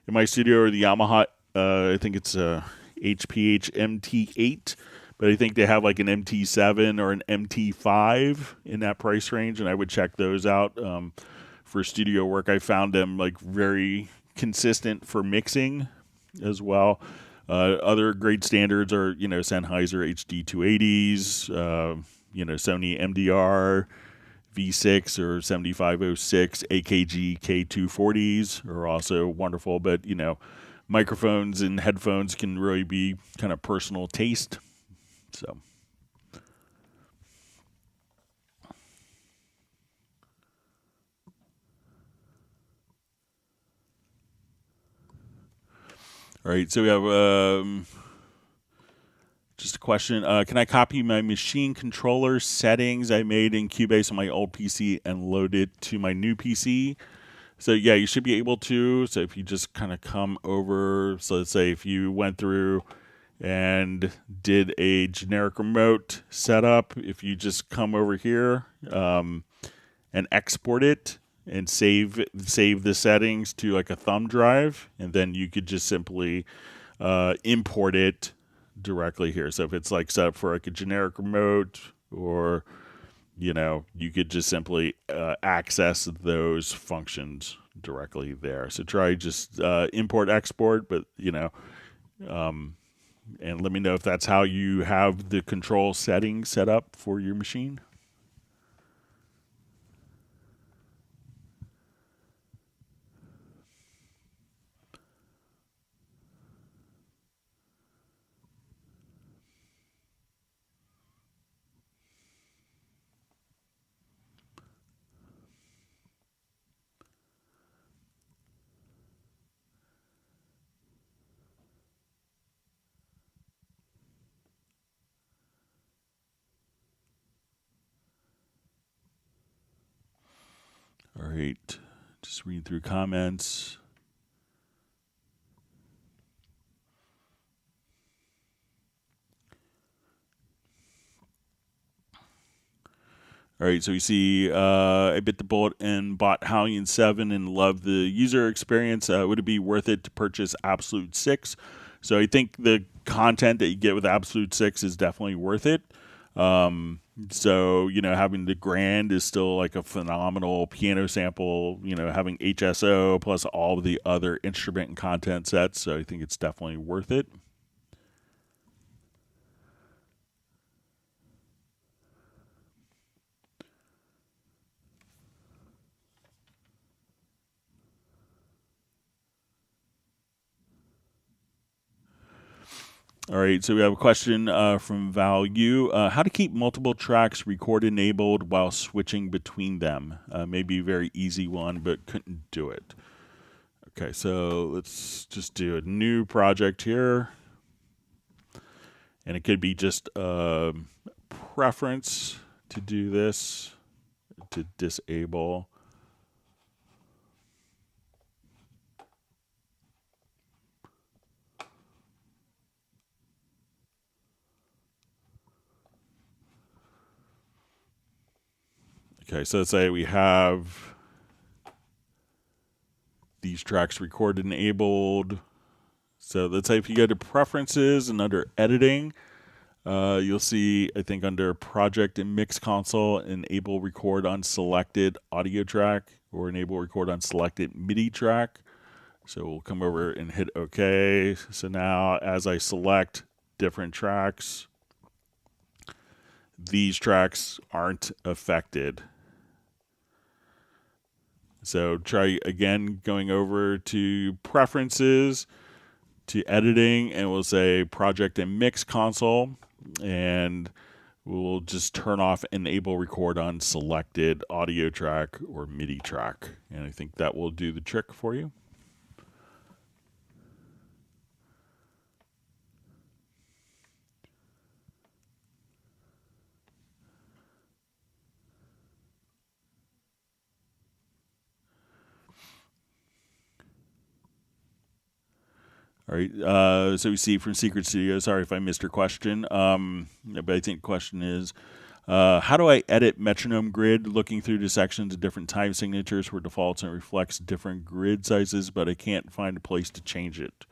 in my studio are the Yamaha. I think it's a HPH MT8, but I think they have like an MT7 or an MT5 in that price range, and I would check those out for studio work. I found them like very consistent for mixing as well. Other great standards are, Sennheiser HD280s, Sony MDR V6 or 7506, AKG K240s are also wonderful, but, microphones and headphones can really be kind of personal taste. So. All right, so we have just a question. Can I copy my machine controller settings I made in Cubase on my old PC and load it to my new PC? So yeah, you should be able to. So if you just kind of come over, so let's say if you went through and did a generic remote setup, if you just come over here and export it and save the settings to like a thumb drive, and then you could just simply import it directly here. So if it's like set up for like a generic remote, or you could just simply access those functions directly there. So try just import export, but and let me know if that's how you have the control settings set up for your machine. All right, just read through comments. All right, so we see I bit the bullet and bought Halion 7 and loved the user experience. Would it be worth it to purchase Absolute 6? So I think the content that you get with Absolute 6 is definitely worth it. So, having the Grand is still like a phenomenal piano sample, having HSO plus all of the other instrument and content sets. So I think it's definitely worth it. All right, so we have a question from Value. How to keep multiple tracks record enabled while switching between them? Maybe a very easy one, but couldn't do it. Okay, so let's just do a new project here. And it could be just a preference to do this, to disable. Okay, so let's say we have these tracks recorded enabled. So let's say if you go to preferences and under editing, you'll see, I think under project and mix console, enable record on selected audio track or enable record on selected MIDI track. So we'll come over and hit OK. So now as I select different tracks, these tracks aren't affected. So try again going over to preferences, to editing, and we'll say project and mix console, and we'll just turn off enable record on selected audio track or MIDI track. And I think that will do the trick for you. All right, so we see from Secret Studio, sorry if I missed your question, but I think the question is, how do I edit metronome grid looking through the sections of different time signatures where defaults and reflects different grid sizes, but I can't find a place to change it.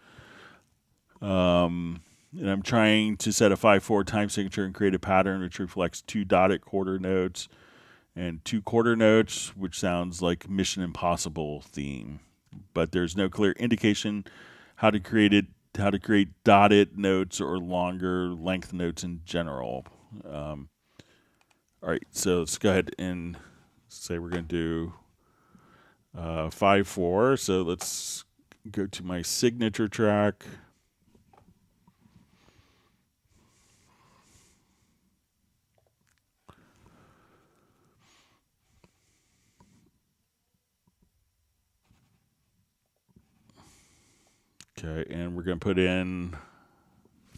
And I'm trying to set a 5/4 time signature and create a pattern which reflects 2 dotted quarter notes and 2 quarter notes, which sounds like Mission Impossible theme, but there's no clear indication how to create dotted notes or longer length notes in general. All right, so let's go ahead and say we're going to do 5/4. So let's go to my signature track. Okay, and we're going to put in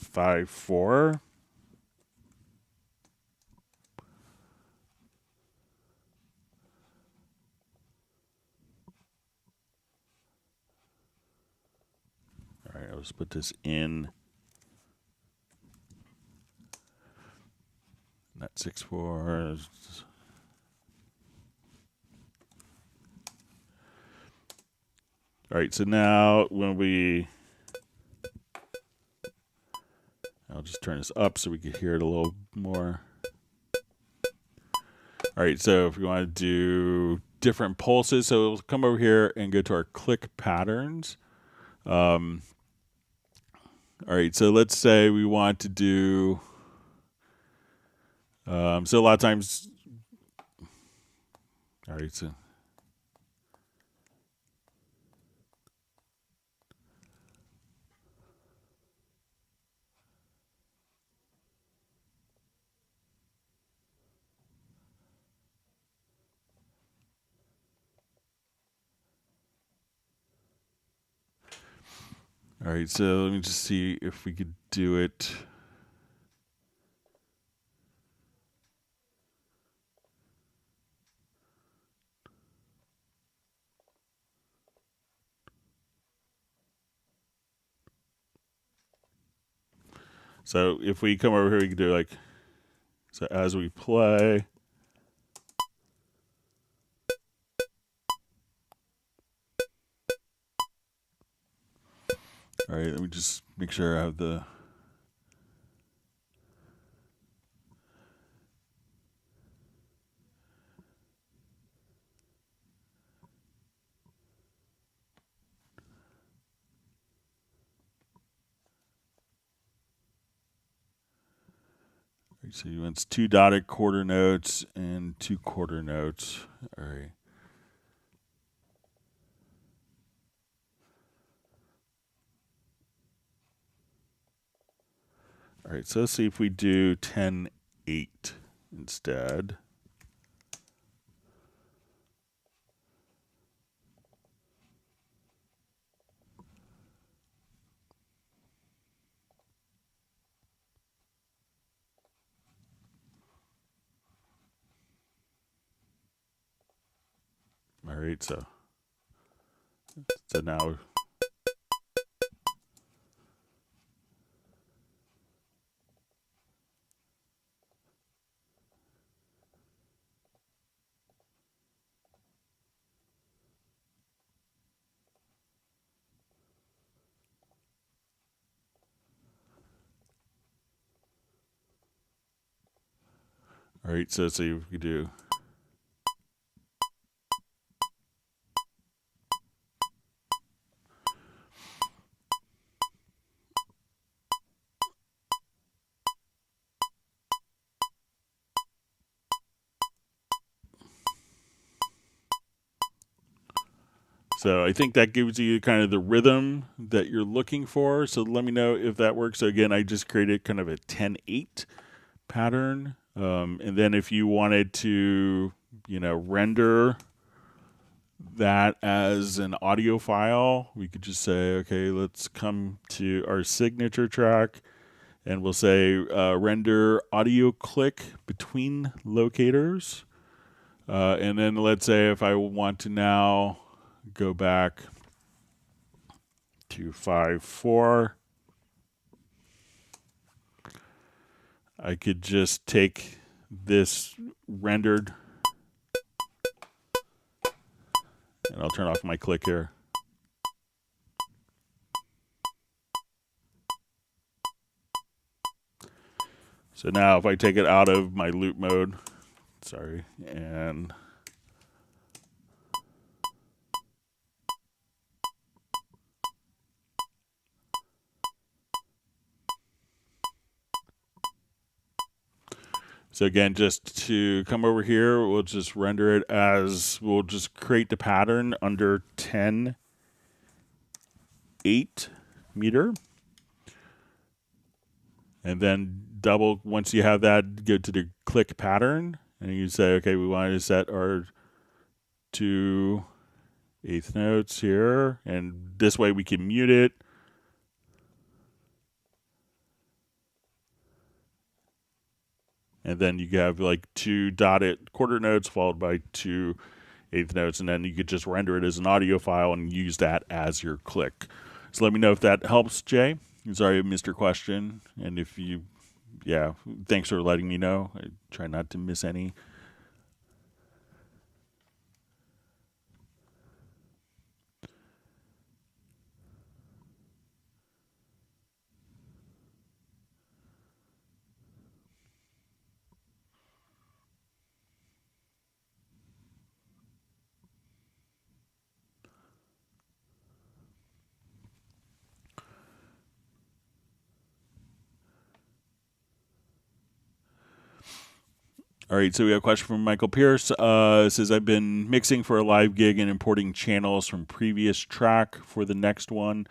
5/4. All right, let's put this in. Not 6/4. All right, so now when I'll just turn this up so we can hear it a little more. All right, so if we want to do different pulses, so we'll come over here and go to our click patterns. All right, so let's say we want to do, so a lot of times, all right, so. All right, so let me just see if we could do it. So if we come over here, we can do like, so as we play. All right, let me just make sure I have the. So he wants 2 dotted quarter notes and 2 quarter notes. All right. All right, so let's see if we do 10/8 instead. All right, so now. All right, so let's see if we do. So I think that gives you kind of the rhythm that you're looking for. So let me know if that works. So again, I just created kind of a 10/8 pattern. And then if you wanted to, render that as an audio file, we could just say, okay, let's come to our signature track, and we'll say render audio click between locators. And then let's say if I want to now go back to 5/4, I could just take this rendered, and I'll turn off my click here. So now if I take it out of my loop mode, and so again, just to come over here, we'll just render it as, we'll just create the pattern under 10/8 meter. And then once you have that, go to the click pattern, and you say, okay, we want to set our 2/8 notes here, and this way we can mute it. And then you have like 2 dotted quarter notes followed by 2/8 notes, and then you could just render it as an audio file and use that as your click. So let me know if that helps, Jay. Sorry I missed your question, and if you, thanks for letting me know. I try not to miss any. All right, so we have a question from Michael Pierce. It says, I've been mixing for a live gig and importing channels from previous track for the next one.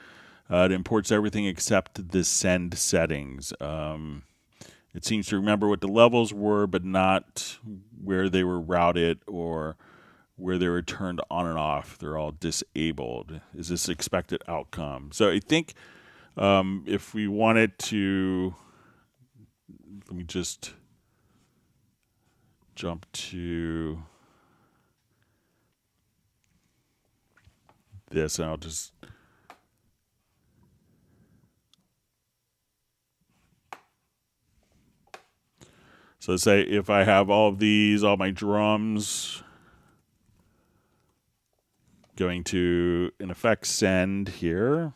It imports everything except the send settings. It seems to remember what the levels were, but not where they were routed or where they were turned on and off. They're all disabled. Is this expected outcome? So I think if we wanted to, let me just jump to this, and I'll just so say if I have all of these, all my drums going to, in effect, send here.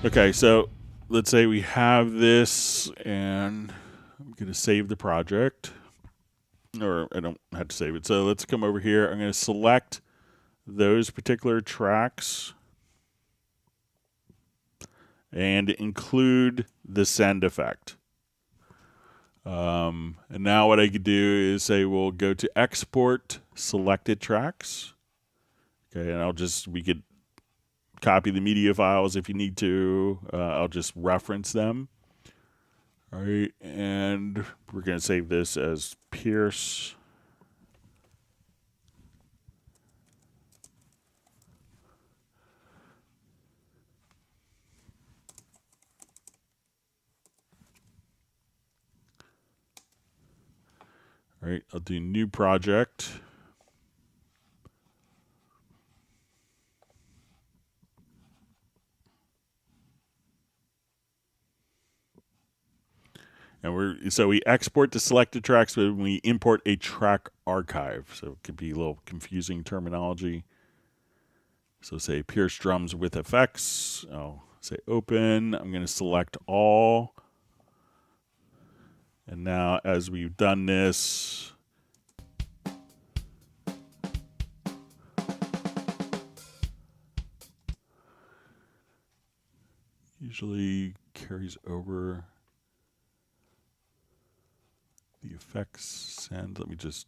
Okay, so let's say we have this, and I'm going to save the project. Or I don't have to save it. So let's come over here. I'm going to select those particular tracks and include the send effect. And now what I could do is say we'll go to export selected tracks. Okay, and we could copy the media files if you need to. I'll just reference them. All right, and we're going to save this as Pierce. All right, I'll do new project. And so we export the selected tracks when we import a track archive. So it could be a little confusing terminology. So say Pierce drums with effects. I'll say open. I'm going to select all. And now as we've done this, usually carries over. effects, send. Let me just.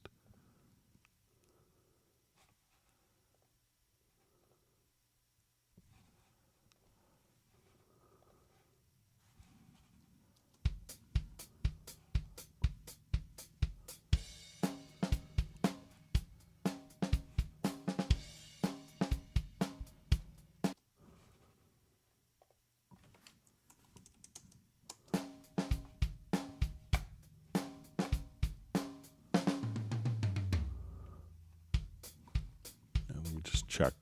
Let me just check.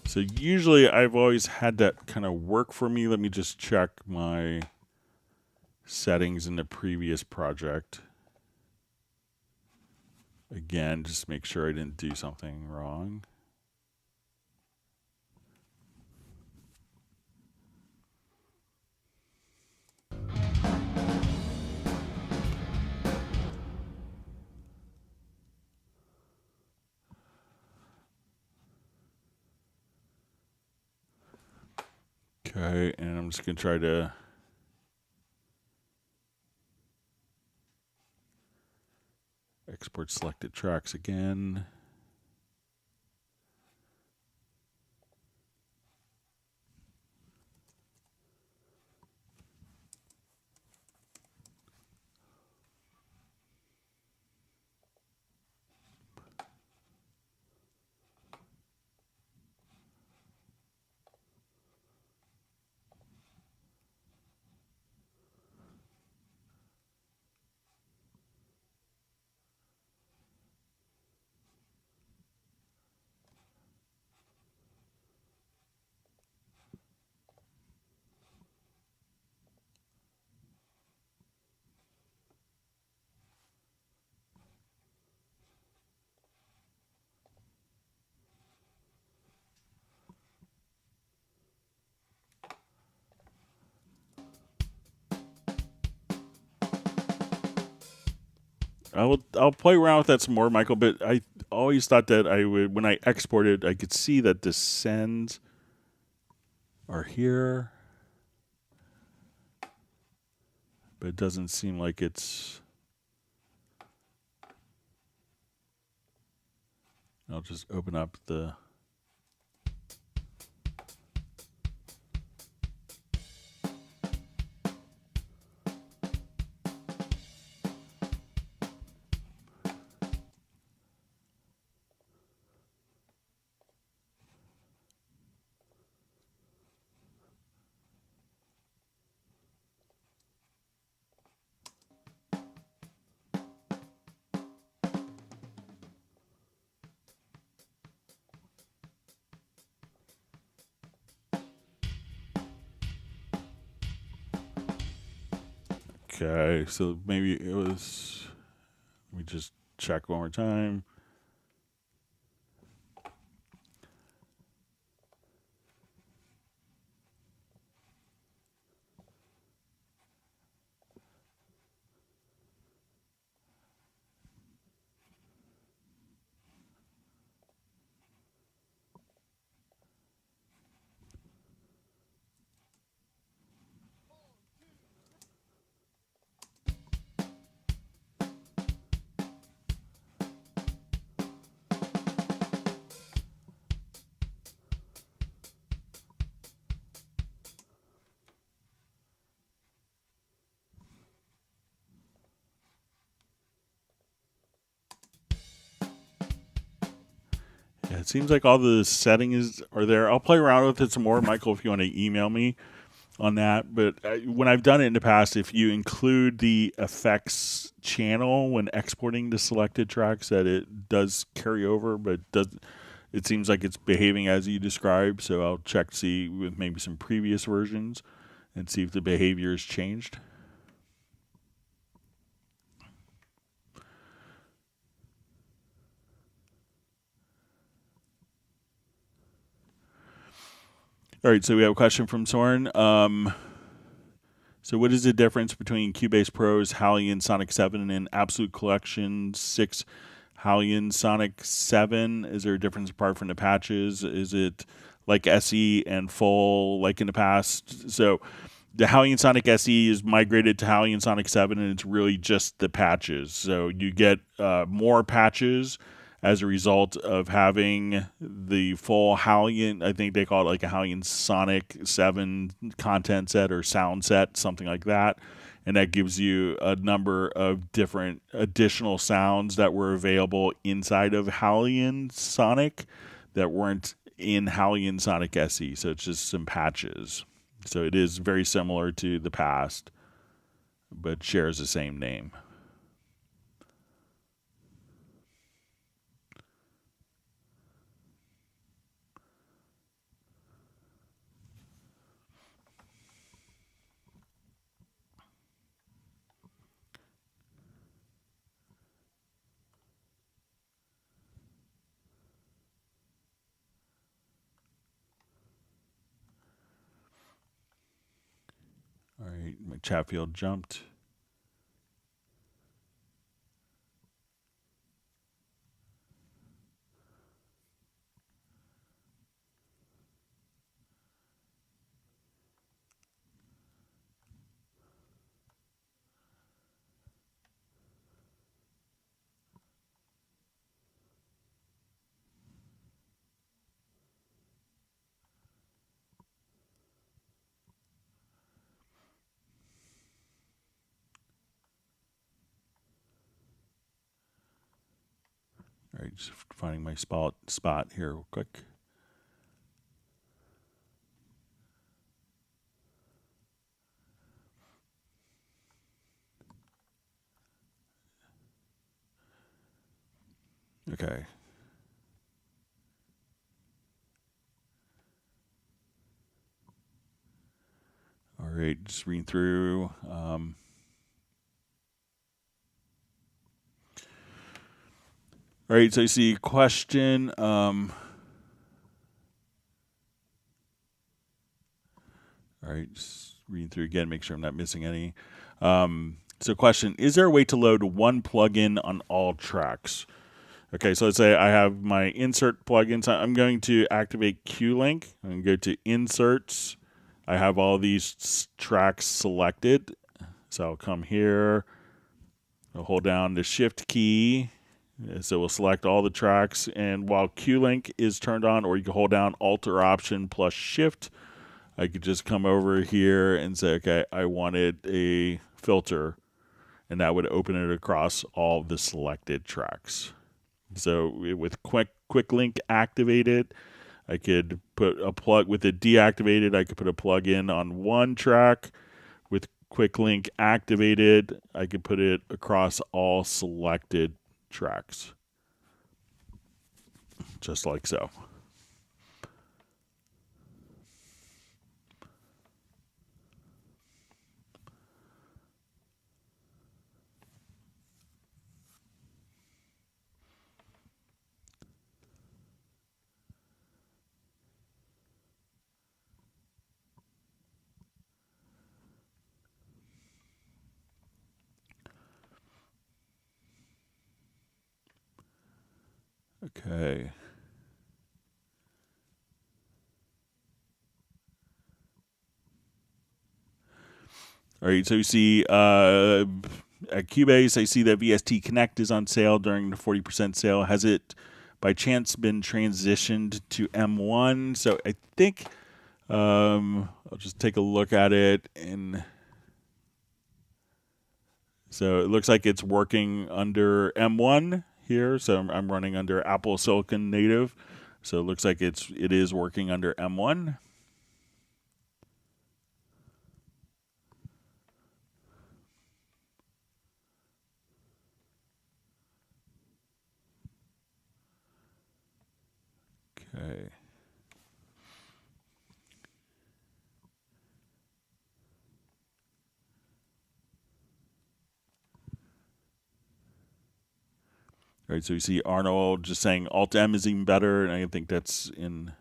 So usually I've always had that kind of work for me. Let me just check my settings in the previous project. Again, just make sure I didn't do something wrong. Okay, and I'm just going to try to export selected tracks again. I'll play around with that some more, Michael. But I always thought that I would, when I exported, I could see that the sends are here, but it doesn't seem like it's. I'll just open up the. Okay, so maybe it was. Let me just check one more time. Yeah, it seems like all the settings are there. I'll play around with it some more, Michael, if you want to email me on that. But when I've done it in the past, if you include the effects channel when exporting the selected tracks, that it does carry over, but it seems like it's behaving as you described. So I'll check to see with maybe some previous versions and see if the behavior has changed. All right, so we have a question from Soren. So what is the difference between Cubase Pro's Halion Sonic 7 and Absolute Collection 6 Halion Sonic 7? Is there a difference apart from the patches? Is it like SE and full like in the past? So the Halion Sonic SE is migrated to Halion Sonic 7, and it's really just the patches. So you get more patches as a result of having the full Halion, I think they call it like a Halion Sonic 7 content set or sound set, something like that. And that gives you a number of different additional sounds that were available inside of Halion Sonic that weren't in Halion Sonic SE. So it's just some patches. So it is very similar to the past, but shares the same name. All right, my chat field jumped. All right, just finding my spot here real quick. Okay. All right, just reading through. All right, so I see a question. All right, just reading through again, make sure I'm not missing any. So question, is there a way to load one plugin on all tracks? Okay, so let's say I have my insert plugins. I'm going to activate QLink. I'm going to go to inserts. I have all these tracks selected. So I'll come here. I'll hold down the shift key. So we'll select all the tracks. And while QLink is turned on, or you can hold down Alt or Option plus Shift, I could just come over here and say, okay, I wanted a filter. And that would open it across all the selected tracks. So with Quick Link activated, I could put a plug with it deactivated. I could put a plug in on one track. With Quick Link activated, I could put it across all selected tracks, just like so. Okay. All right, so you see at Cubase, I see that VST Connect is on sale during the 40% sale. Has it by chance been transitioned to M1? So I think I'll just take a look at it. And so it looks like it's working under M1 here. So I'm running under Apple Silicon Native. So it looks like it is working under M1. Okay. All right, so you see Arnold just saying Alt-M is even better, and I think that's in...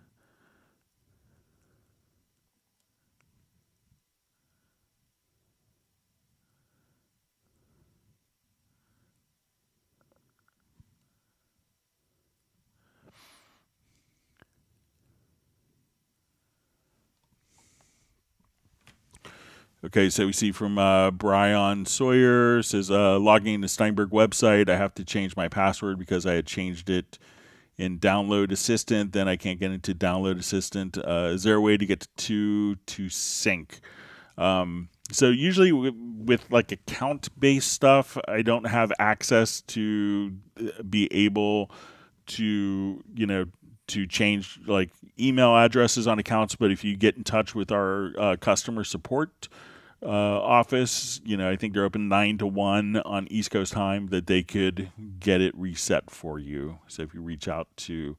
Okay, so we see from Brian Sawyer, says logging into Steinberg website, I have to change my password because I had changed it in Download Assistant. Then I can't get into Download Assistant. Is there a way to get to sync? So usually with like account-based stuff, I don't have access to be able to, to change like email addresses on accounts. But if you get in touch with our customer support office, I think they're open 9 to 1 on East Coast time, that they could get it reset for you. So if you reach out to,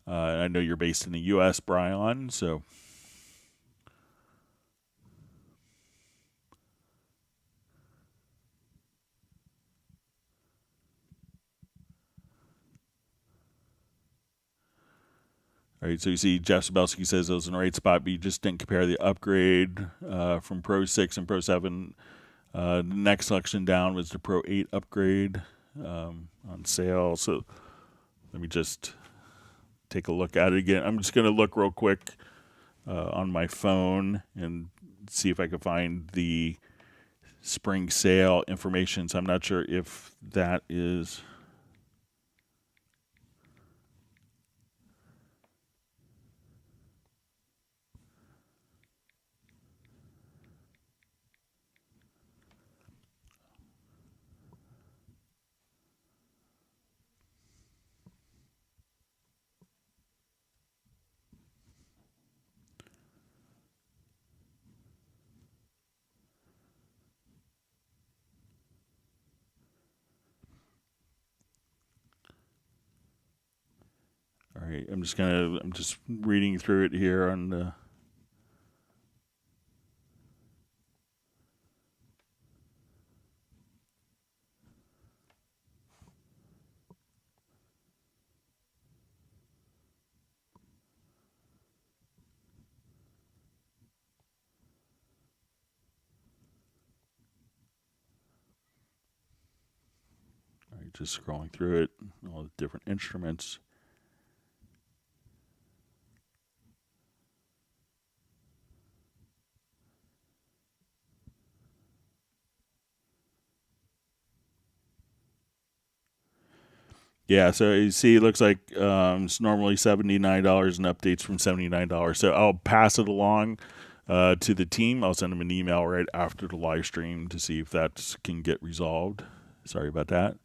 I know you're based in the U.S., Brian, so. All right, so you see Jeff Sabelski says it was in the right spot, but you just didn't compare the upgrade from Pro 6 and Pro 7. The next selection down was the Pro 8 upgrade on sale. So let me just take a look at it again. I'm just going to look real quick on my phone and see if I can find the spring sale information. So I'm not sure if that is... All right, I'm just reading through it here on the... All right, just scrolling through it, all the different instruments. Yeah, so you see, it looks like it's normally $79 and updates from $79. So I'll pass it along to the team. I'll send them an email right after the live stream to see if that can get resolved. Sorry about that.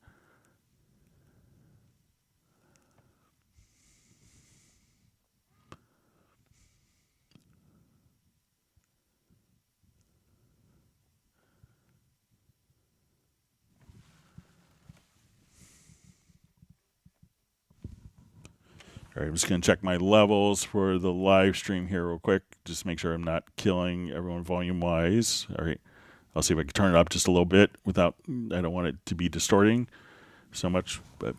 All right, I'm just going to check my levels for the live stream here real quick. Just make sure I'm not killing everyone volume-wise. All right, I'll see if I can turn it up just a little bit without, I don't want it to be distorting so much, but...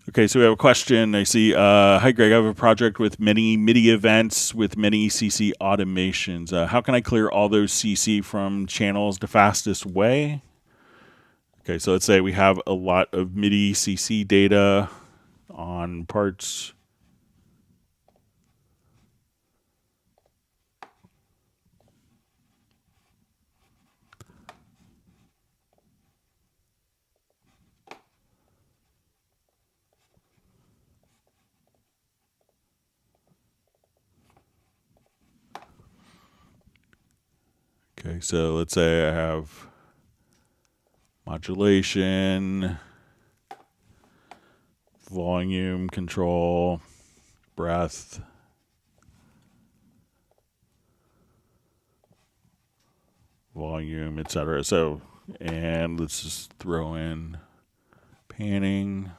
Okay, so we have a question. I see, hi Greg, I have a project with many MIDI events with many CC automations. How can I clear all those CC from channels the fastest way? Okay, so let's say we have a lot of MIDI CC data on parts. Okay, so let's say I have modulation, volume control, breath, volume, etc. So, and let's just throw in panning.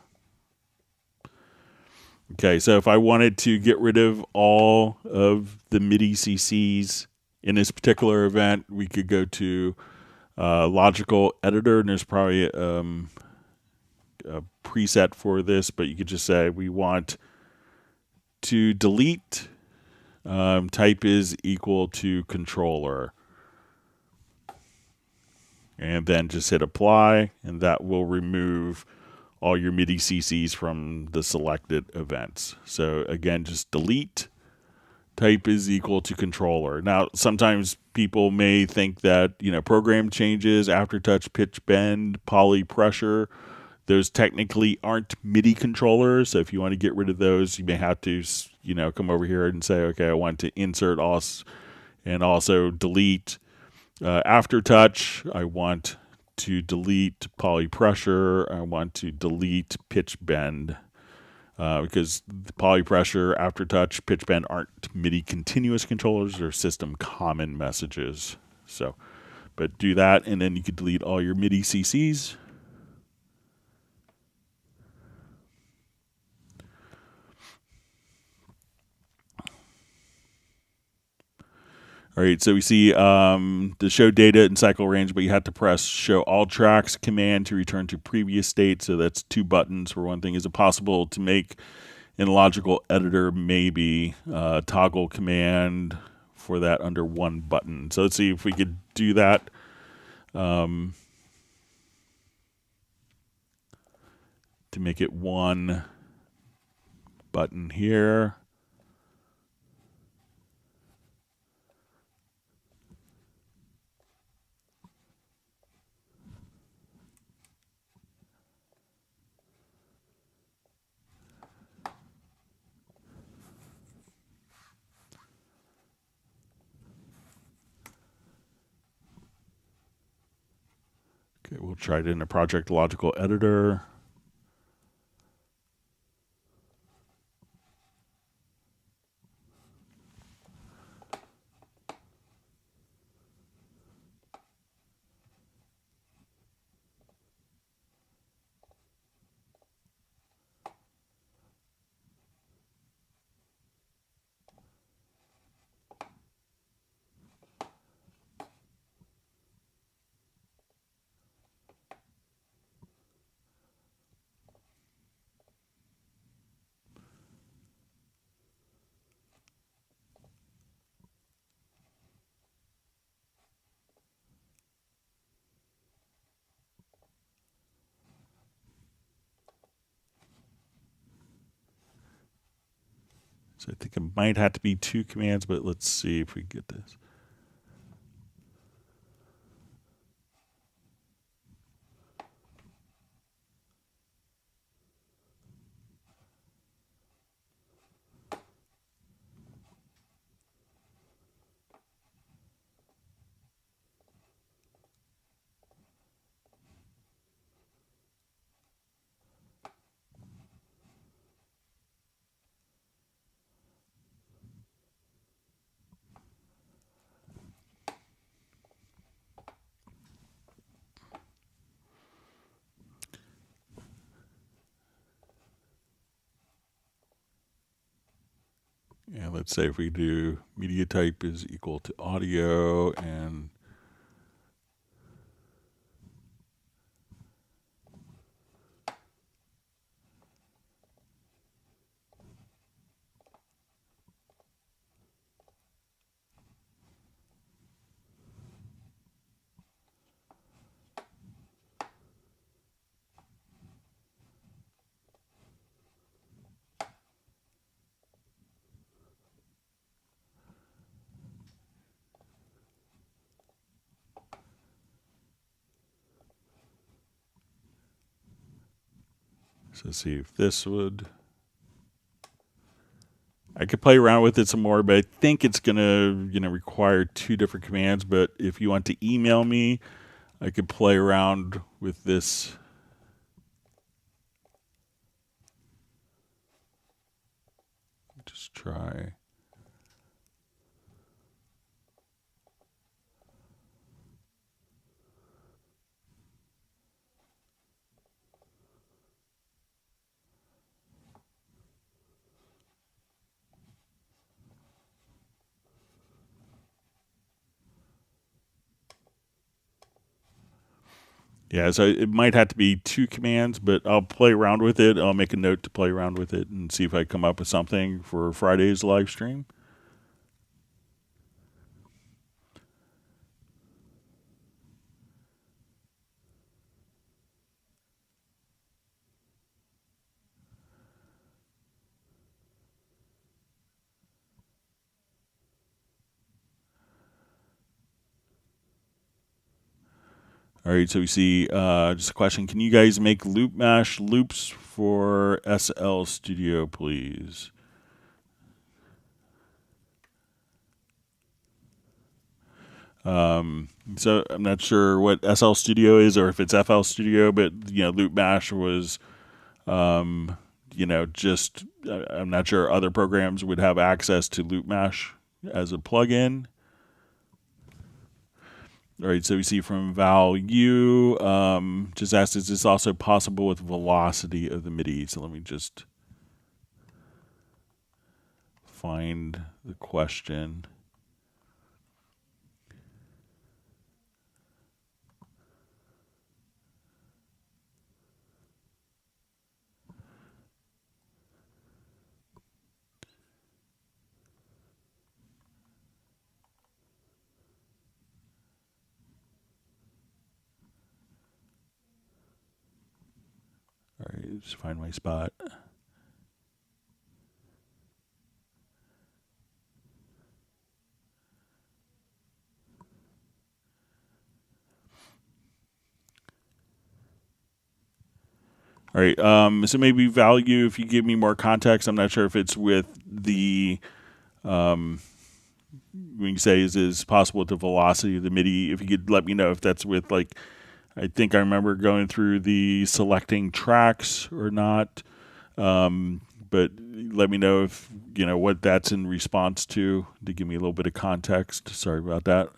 Okay, so if I wanted to get rid of all of the MIDI CCs in this particular event, we could go to Logical Editor, and there's probably a preset for this, but you could just say we want to delete, type is equal to controller. and then just hit apply, and that will remove all your MIDI CCs from the selected events. So again, just delete. Type is equal to controller. Now, sometimes people may think that, program changes, aftertouch, pitch bend, poly pressure, those technically aren't MIDI controllers. So if you want to get rid of those, you may have to, come over here and say, okay, I want to insert us and also delete aftertouch. I want to delete poly pressure. I want to delete pitch bend. Because the poly pressure, aftertouch, pitch bend aren't MIDI continuous controllers, they're system common messages. So, but do that, and then you can delete all your MIDI CCs. All right, so we see the show data and cycle range, but you have to press show all tracks command to return to previous state. So that's 2 buttons for one thing. Is it possible to make in a logical editor maybe toggle command for that under 1 button? So let's see if we could do that. To make it 1 button here. Okay, we'll try it in a project logical editor. So I think it might have to be 2 commands, but let's see if we get this. And let's say if we do media type is equal to audio and so see if this would. I could play around with it some more, but I think it's gonna, require 2 different commands. But if you want to email me, I could play around with this. Just try. Yeah, so it might have to be 2 commands, but I'll play around with it. I'll make a note to play around with it and see if I come up with something for Friday's live stream. All right, so we see just a question. Can you guys make loop mash loops for SL Studio, please? So I'm not sure what SL Studio is or if it's FL Studio, but loop mash was, just I'm not sure other programs would have access to loop mash as a plugin. All right, so we see from Value, just asked, is this also possible with velocity of the MIDI? So let me just find the question. All right, just find my spot. All right, so maybe Value, if you give me more context, I'm not sure if it's with the, when you say is possible with the velocity of the MIDI, if you could let me know if that's with I think I remember going through the selecting tracks or not, but let me know if, what that's in response to give me a little bit of context. Sorry about that.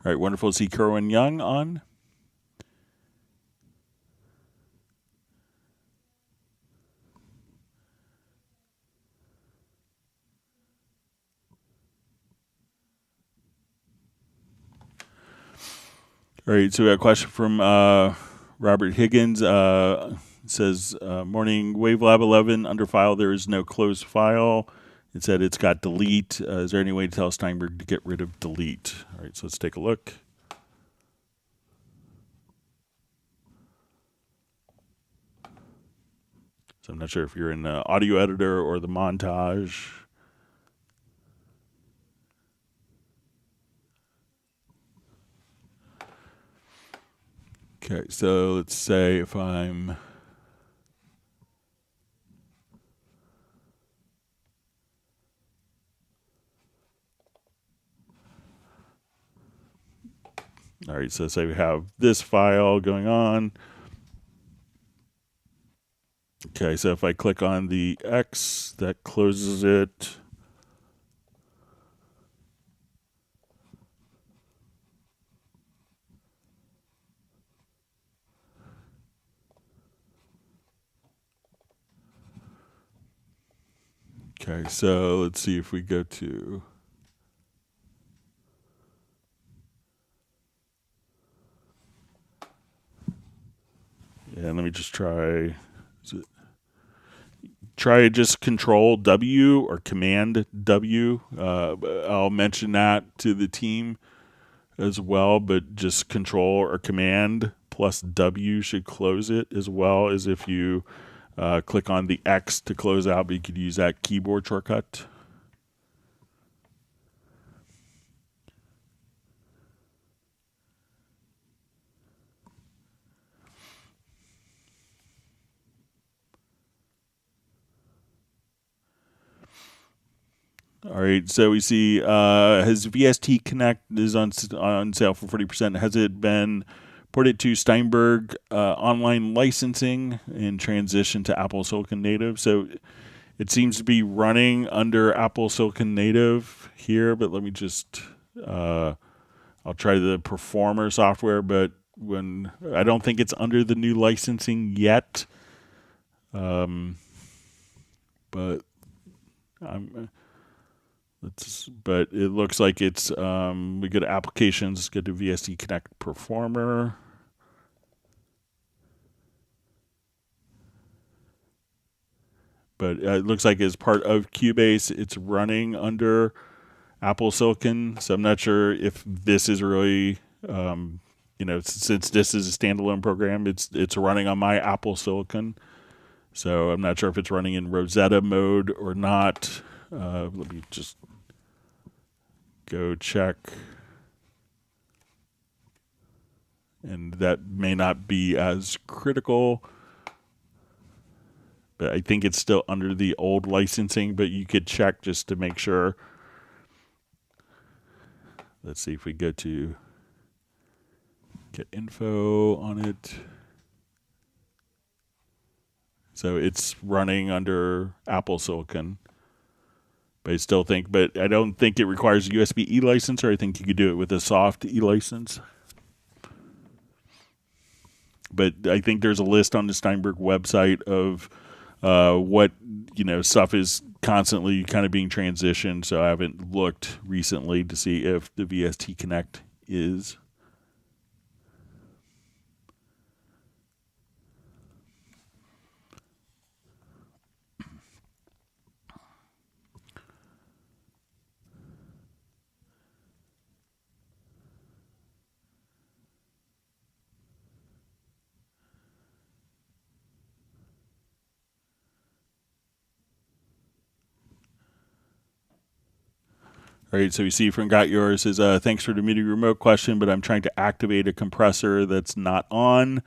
All right, wonderful to see Kerwin Young on. All right, so we got a question from Robert Higgins. Says, morning, Wavelab 11 under file, there is no closed file. It said it's got delete. Is there any way to tell Steinberg to get rid of delete? All right, so let's take a look. So I'm not sure if you're in the audio editor or the montage. Okay, so let's say if I'm... All right, so say we have this file going on. Okay, so if I click on the X, that closes it. Okay, so let's see if we go to... Yeah, let me just try... Try just Control W or Command W. I'll mention that to the team as well, but just Control or Command plus W should close it, as well as if you click on the X to close out, but you could use that keyboard shortcut. All right, so we see his VST Connect is on sale for 40%. Has it been ported to Steinberg online licensing and transition to Apple Silicon Native? So it seems to be running under Apple Silicon Native here, but let me just I'll try the Performer software, but when I don't think it's under the new licensing yet. But but it looks like it's we go to applications, go to VST Connect Performer. But it looks like as part of Cubase, it's running under Apple Silicon. So I'm not sure if this is really, since this is a standalone program, it's running on my Apple Silicon. So I'm not sure if it's running in Rosetta mode or not. Let me just go check. And that may not be as critical. But I think it's still under the old licensing, but you could check just to make sure. Let's see if we go to get info on it. So it's running under Apple Silicon. But I don't think it requires a USB E license, or I think you could do it with a soft E license. But I think there's a list on the Steinberg website of what stuff is constantly kind of being transitioned. So I haven't looked recently to see if the VST Connect is. All right, so we see from Got Yours is thanks for the MIDI remote question, but I'm trying to activate a compressor that's not on.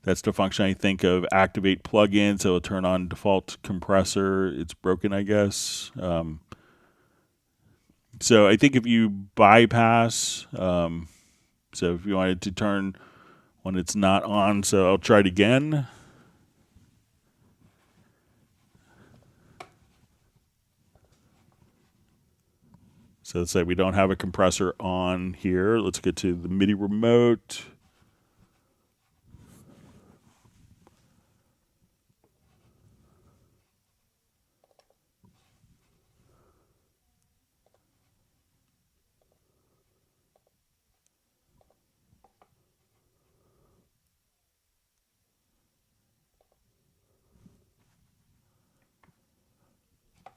That's the function I think of activate plugin, so it'll turn on default compressor. It's broken, I guess. So I think if you bypass, so if you wanted to turn when it's not on, so I'll try it again. So let's say we don't have a compressor on here. Let's get to the MIDI remote.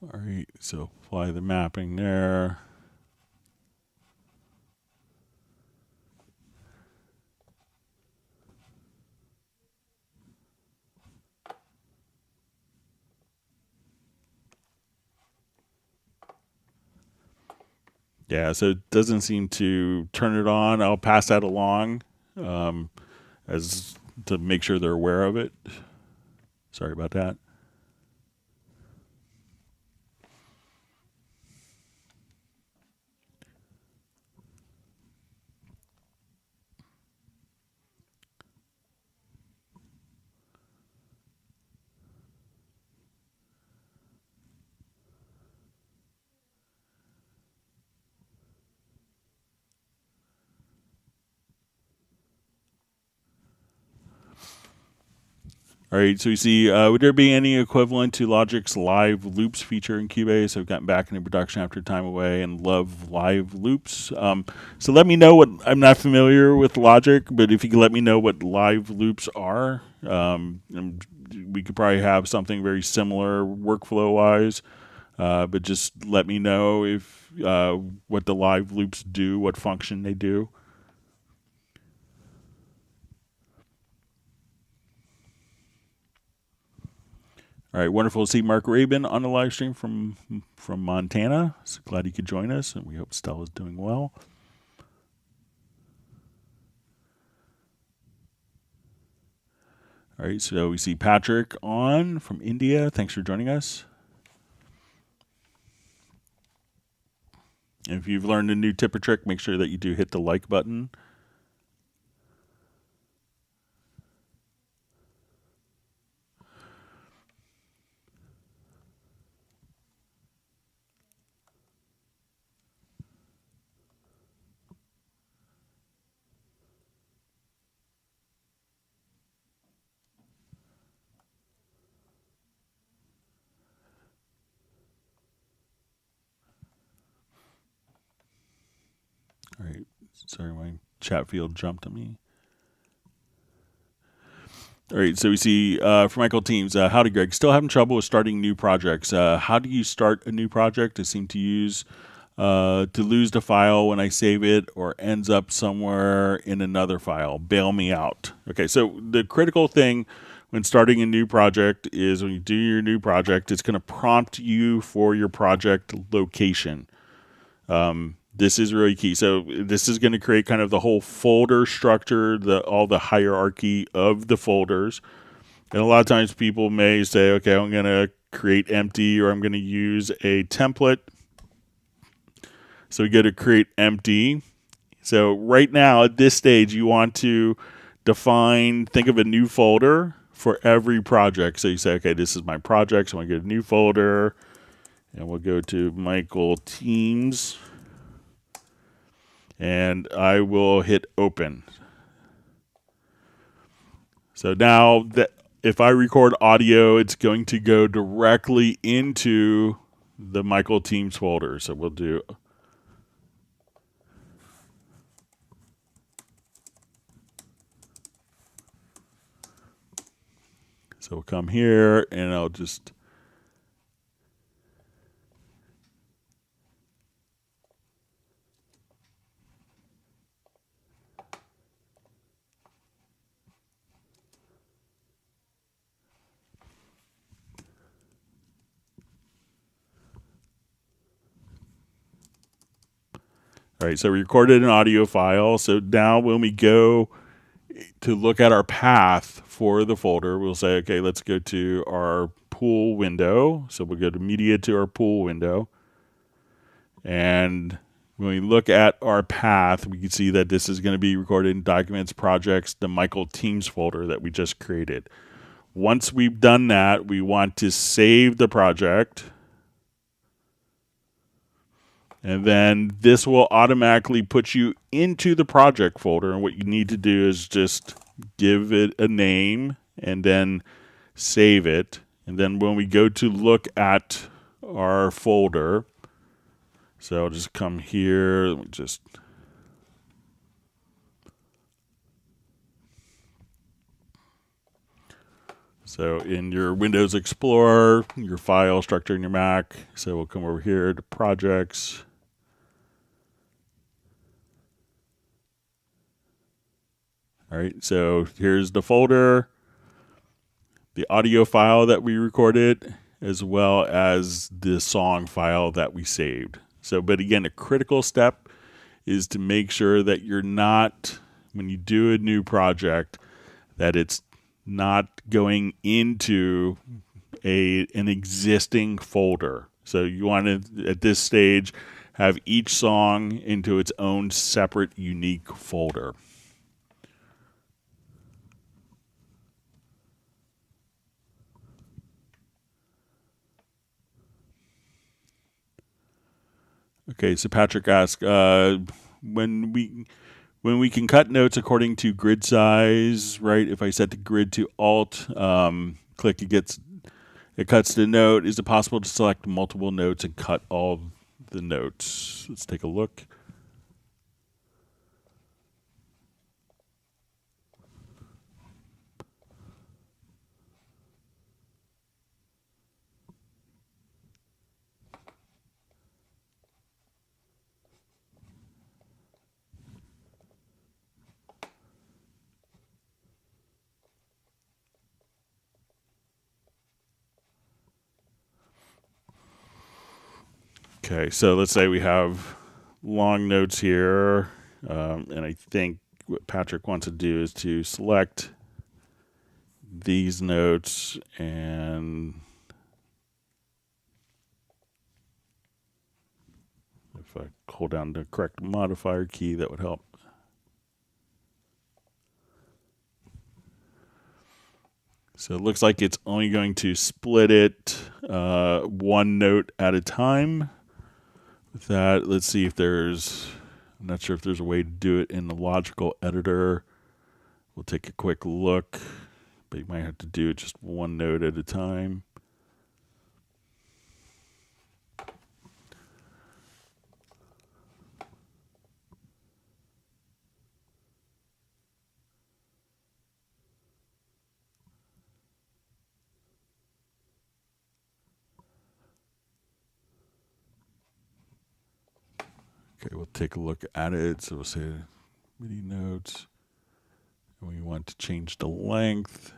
All right, so apply the mapping there. Yeah, so it doesn't seem to turn it on. I'll pass that along as to make sure they're aware of it. Sorry about that. All right, so you see, would there be any equivalent to Logic's live loops feature in Cubase? I've gotten back into production after time away and love live loops. So let me know what, I'm not familiar with Logic, but if you could let me know what live loops are, and we could probably have something very similar workflow-wise, but just let me know if what the live loops do, what function they do. All right, wonderful to see Mark Rabin on the live stream from Montana. So glad he could join us, and we hope Stella's doing well. All right, so we see Patrick on from India. Thanks for joining us. And if you've learned a new tip or trick, make sure that you do hit the like button. All right, sorry, my chat field jumped on me. All right, so we see for Michael Teams, howdy Greg, still having trouble with starting new projects. How do you start a new project? I seem to lose the file when I save it or ends up somewhere in another file. Bail me out. Okay, so the critical thing when starting a new project is when you do your new project, it's going to prompt you for your project location. This is really key. So this is going to create kind of the whole folder structure, all the hierarchy of the folders. And a lot of times people may say, okay, I'm going to create empty or I'm going to use a template. So we go to create empty. So right now at this stage, you want to think of a new folder for every project. So you say, okay, this is my project. So I'm going to get a new folder and we'll go to Michael Teams. And I will hit open. So now that if I record audio, it's going to go directly into the Michael Teams folder. So we'll do. So we'll come here and I'll just. All right, so we recorded an audio file. So now when we go to look at our path for the folder, we'll say, okay, let's go to our pool window. So we'll go to media to our pool window. And when we look at our path, we can see that this is going to be recorded in Documents, Projects, the Michael Teams folder that we just created. Once we've done that, we want to save the project. And then this will automatically put you into the project folder. And what you need to do is just give it a name and then save it. And then when we go to look at our folder, so I'll just come here, let me just. So in your Windows Explorer, your file structure in your Mac, so we'll come over here to projects. All right, so here's the folder, the audio file that we recorded, as well as the song file that we saved. So, but again, a critical step is to make sure that you're not, when you do a new project, that it's not going into an existing folder. So you want to, at this stage, have each song into its own separate, unique folder. Okay, so Patrick asks, when we can cut notes according to grid size, right? If I set the grid to Alt, click, it cuts the note. Is it possible to select multiple notes and cut all the notes? Let's take a look. Okay, so let's say we have long notes here, and I think what Patrick wants to do is to select these notes, and if I hold down the correct modifier key, that would help. So it looks like it's only going to split it one note at a time. With that, let's see if I'm not sure if there's a way to do it in the logical editor. We'll take a quick look, but you might have to do it just one note at a time. Okay, we'll take a look at it. So we'll say MIDI notes, and we want to change the length.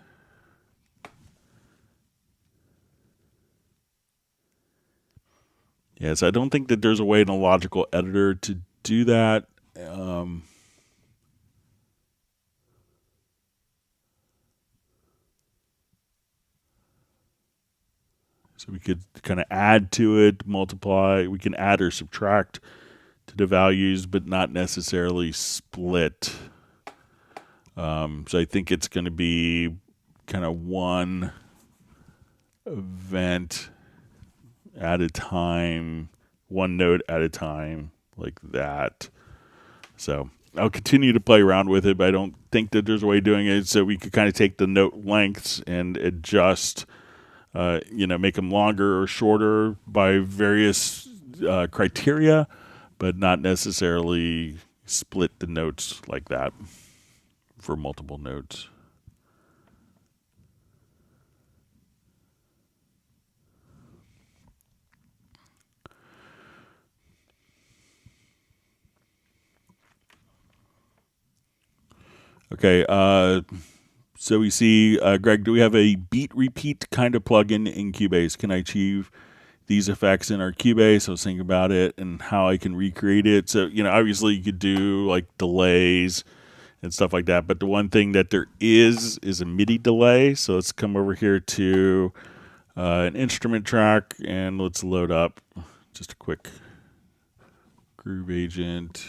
Yes, I don't think that there's a way in a logical editor to do that. So we could kind of add to it, multiply. We can add or subtract to the values, but not necessarily split. So I think it's going to be kind of one event at a time, one note at a time, like that. So I'll continue to play around with it, but I don't think that there's a way of doing it. So we could kind of take the note lengths and adjust, make them longer or shorter by various criteria, but not necessarily split the notes like that for multiple notes. Okay, so we see, Greg, do we have a beat repeat kind of plugin in Cubase? Can I achieve these effects in our Cubase? I was thinking about it and how I can recreate it. So, obviously you could do like delays and stuff like that. But the one thing that there is a MIDI delay. So let's come over here to an instrument track and let's load up just a quick Groove Agent.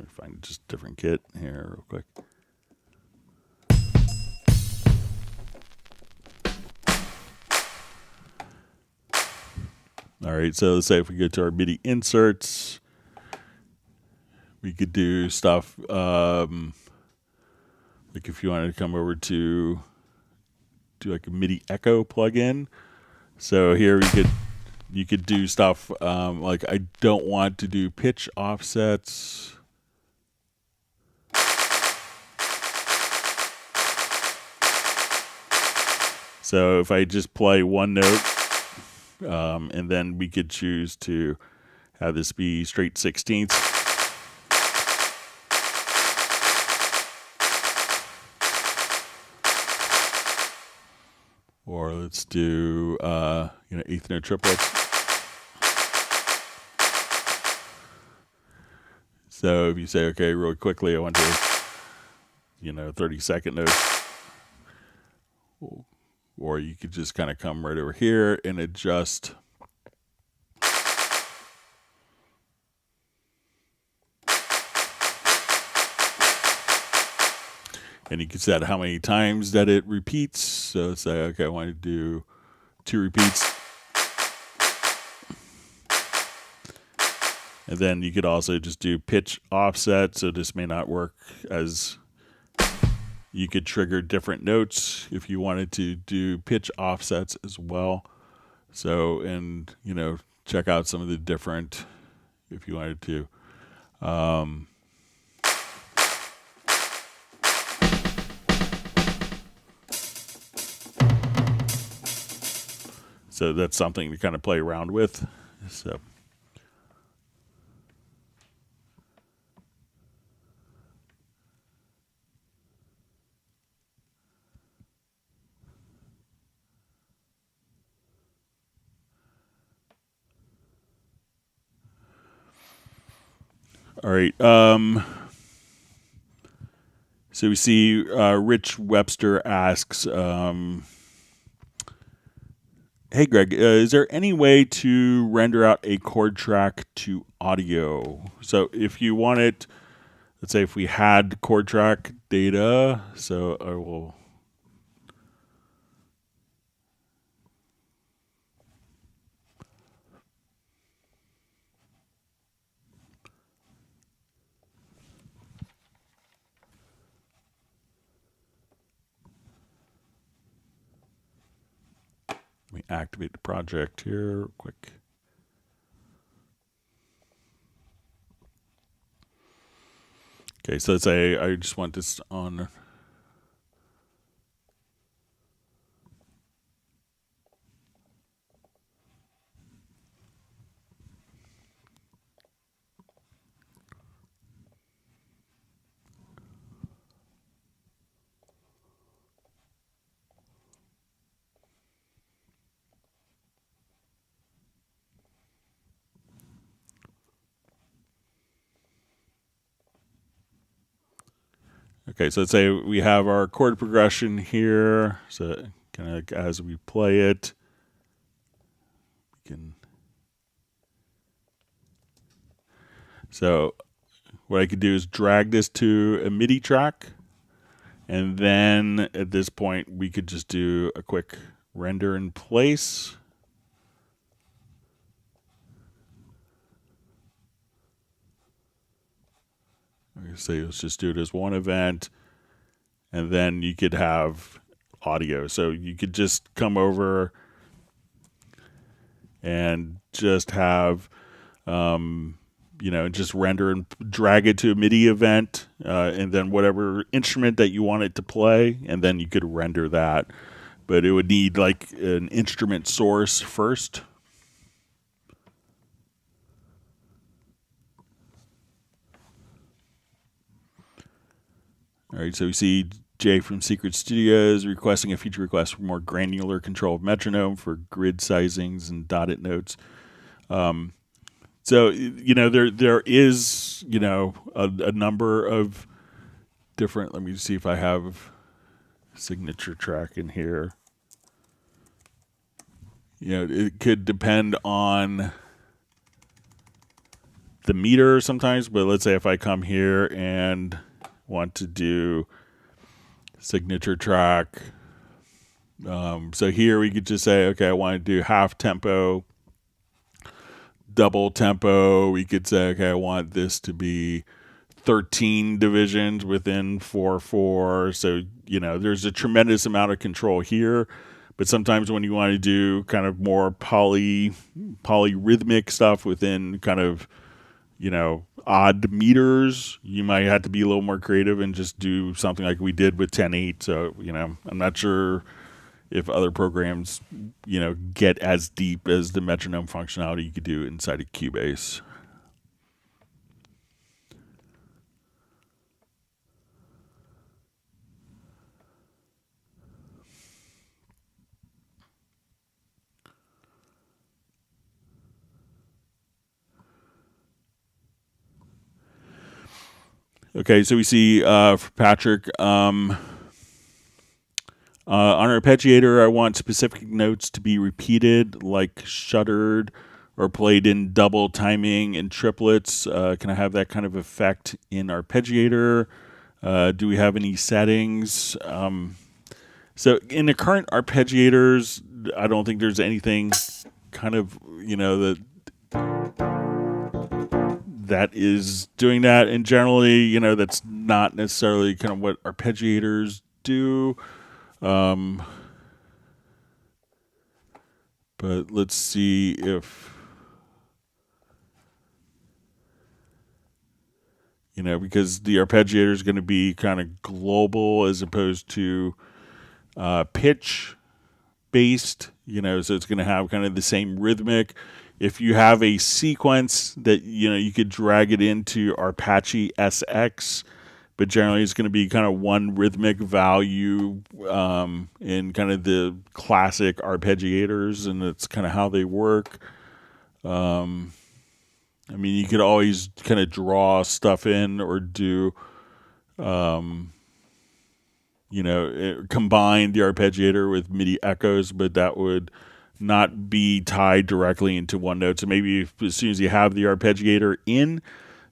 Find just a different kit here real quick. All right, so let's say if we go to our MIDI inserts, we could do stuff like if you wanted to come over to do like a MIDI echo plugin. So here you could do stuff like I don't want to do pitch offsets. So if I just play one note, and then we could choose to have this be straight 16ths. Or let's do, eighth note triplets. So if you say, okay, really quickly, I want to, 30-second notes. Or you could just kind of come right over here and adjust. And you can set how many times that it repeats. So say, okay, I want to do 2 repeats. And then you could also just do pitch offset. So this may not work as you could trigger different notes if you wanted to do pitch offsets as well. So, and, check out some of the different, if you wanted to. So that's something to kind of play around with. So. All right. So we see Rich Webster asks, hey, Greg, is there any way to render out a chord track to audio? So if you want it, let's say if we had chord track data, so I will... Let me activate the project here real quick. Okay, so let's say I just want this on. Okay, so let's say we have our chord progression here. So kind of as we play it, we can. So what I could do is drag this to a MIDI track, and then at this point we could just do a quick render in place. Say let's just do it as one event, and then you could have audio. So you could just come over and just have, just render and drag it to a MIDI event, and then whatever instrument that you want it to play, and then you could render that. But it would need like an instrument source first. All right, so we see Jay from Secret Studios requesting a feature request for more granular control of metronome for grid sizings and dotted notes. So there is a number of different. Let me see if I have signature track in here. It could depend on the meter sometimes, but let's say if I come here and want to do signature track. So here we could just say, okay, I want to do half tempo, double tempo. We could say, okay, I want this to be 13 divisions within 4/4. So, there's a tremendous amount of control here. But sometimes when you want to do kind of more polyrhythmic stuff within kind of, odd meters, you might have to be a little more creative and just do something like we did with 10/8. So, I'm not sure if other programs, get as deep as the metronome functionality you could do inside of Cubase. Okay, so we see for Patrick, on our arpeggiator, I want specific notes to be repeated, like shuddered or played in double timing and triplets. Can I have that kind of effect in arpeggiator? Do we have any settings? So in the current arpeggiators, I don't think there's anything kind of, that is doing that. And generally, that's not necessarily kind of what arpeggiators do. But let's see if, because the arpeggiator is going to be kind of global as opposed to pitch based, so it's going to have kind of the same rhythmic. If you have a sequence that, you could drag it into Apache SX, but generally it's going to be kind of one rhythmic value in kind of the classic arpeggiators, and that's kind of how they work. You could always kind of draw stuff in or do, combine the arpeggiator with MIDI echoes, but that would not be tied directly into one note. So maybe as soon as you have the arpeggiator in,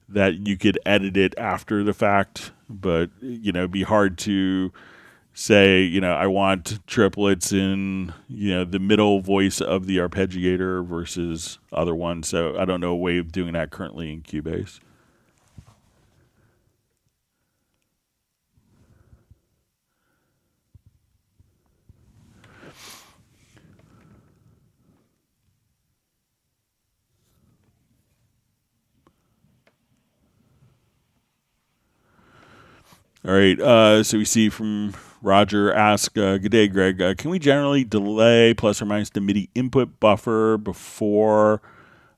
that you could edit it after the fact, but it'd be hard to say, I want triplets in, the middle voice of the arpeggiator versus other ones. So I don't know a way of doing that currently in Cubase. All right. So we see from Roger ask, "Good day, Greg. Can we generally delay plus or minus the MIDI input buffer before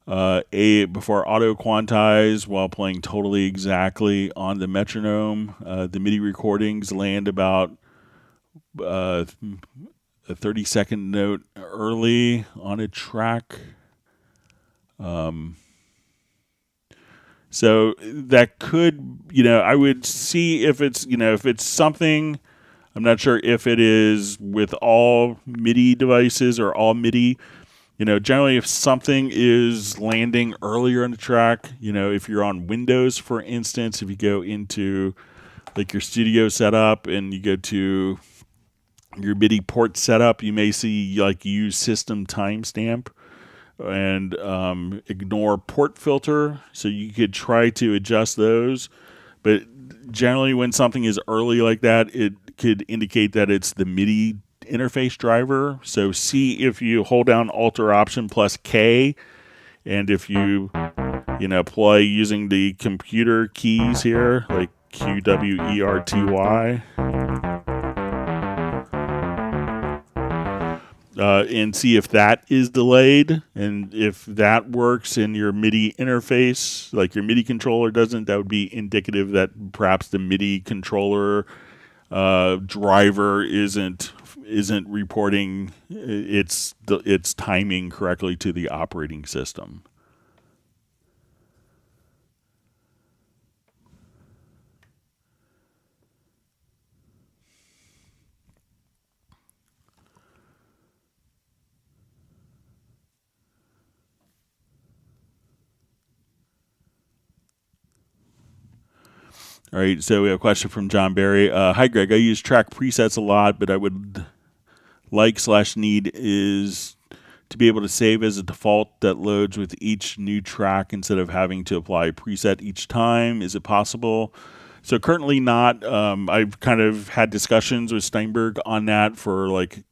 before auto quantize while playing totally exactly on the metronome? The MIDI recordings land about a 30-second note early on a track." So that could, I would see if it's, if it's something. I'm not sure if it is with all MIDI devices or all MIDI. Generally, if something is landing earlier in the track, if you're on Windows, for instance, if you go into like your studio setup and you go to your MIDI port setup, you may see like use system timestamp and ignore port filter. So you could try to adjust those. But generally, when something is early like that, it could indicate that it's the MIDI interface driver. So see if you hold down Alt or Option plus K, and if you play using the computer keys here, like QWERTY, and see if that is delayed. And if that works in your MIDI interface, like your MIDI controller doesn't, that would be indicative that perhaps the MIDI controller driver isn't reporting its timing correctly to the operating system. All right, so we have a question from John Barry. Hi, Greg. I use track presets a lot, but I would like/need is to be able to save as a default that loads with each new track instead of having to apply a preset each time. Is it possible? So currently not. I've kind of had discussions with Steinberg on that for like,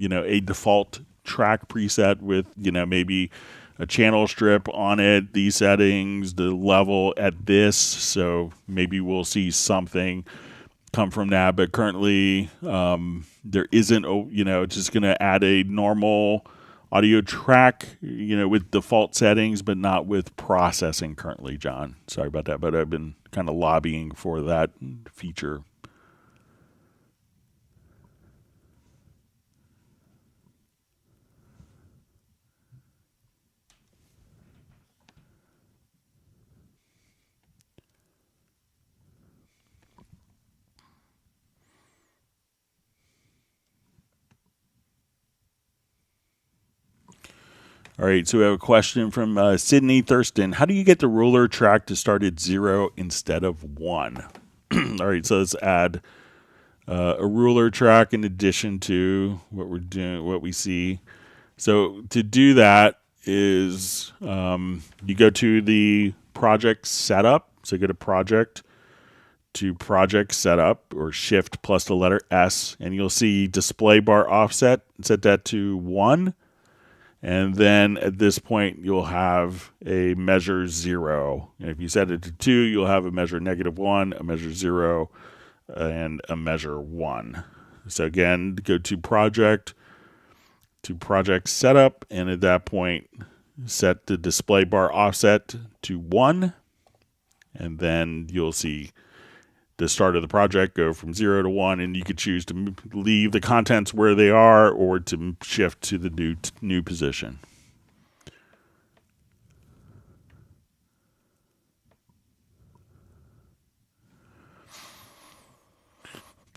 a default track preset with, maybe a channel strip on it, these settings, the level at this. So maybe we'll see something come from that. But currently there isn't, just going to add a normal audio track, with default settings, but not with processing currently, John. Sorry about that, but I've been kind of lobbying for that feature. All right, so we have a question from Sydney Thurston. How do you get the ruler track to start at 0 instead of 1? All right, so let's add a ruler track in addition to what we're doing, what we see. So to do that is you go to the project setup. So go to project setup, or shift plus the letter S, and you'll see display bar offset. Set that to 1. And then at this point, you'll have a measure 0. And if you set it to 2, you'll have a measure -1, a measure 0, and a measure 1. So again, go to project setup, and at that point, set the display bar offset to 1. And then you'll see the start of the project go from 0 to 1, and you could choose to leave the contents where they are or to shift to the new position.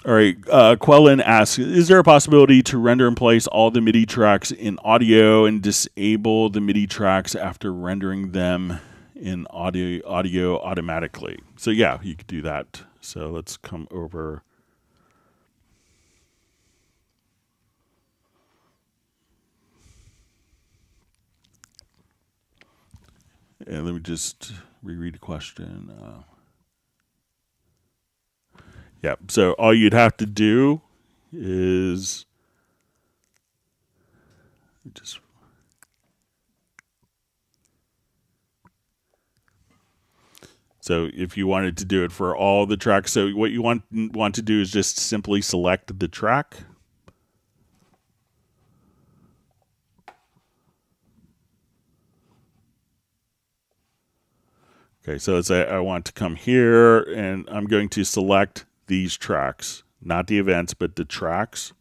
All right, Quellen asks, is there a possibility to render in place all the MIDI tracks in audio and disable the MIDI tracks after rendering them in audio automatically? So yeah, you could do that. So let's come over. And let me just reread the question. Yeah, so all you'd have to do is just So if you wanted to do it for all the tracks, so what you want to do is just simply select the track. Okay, so let's say I want to come here and I'm going to select these tracks, not the events, but the tracks.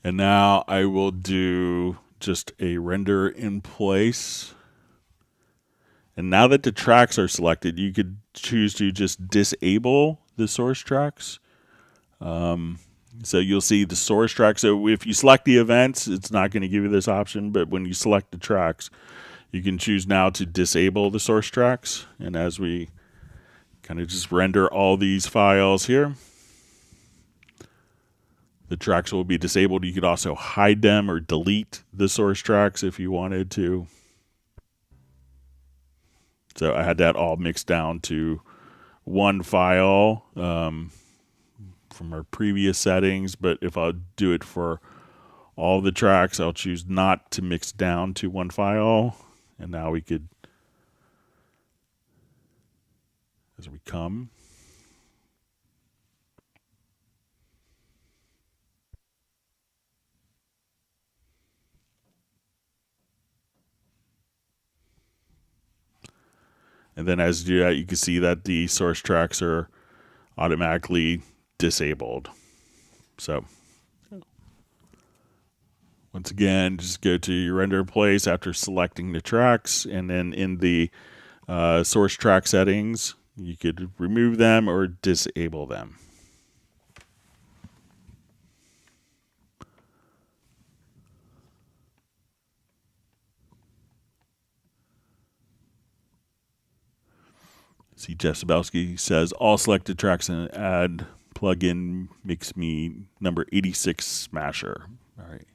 And now I will do just a render in place. And now that the tracks are selected, you could choose to just disable the source tracks. So you'll see the source track. So if you select the events, it's not going to give you this option. But when you select the tracks, you can choose now to disable the source tracks. And as we kind of just render all these files here, the tracks will be disabled. You could also hide them or delete the source tracks if you wanted to. So I had that all mixed down to one file from our previous settings. But if I do it for all the tracks, I'll choose not to mix down to one file. And now we could, as we come, and then as you do that, you can see that the source tracks are automatically disabled. So once again, just go to your render place after selecting the tracks, and then in the source track settings, you could remove them or disable them. See, Jeff Sabowski says all selected tracks and add plugin makes me number 86 smasher. All right.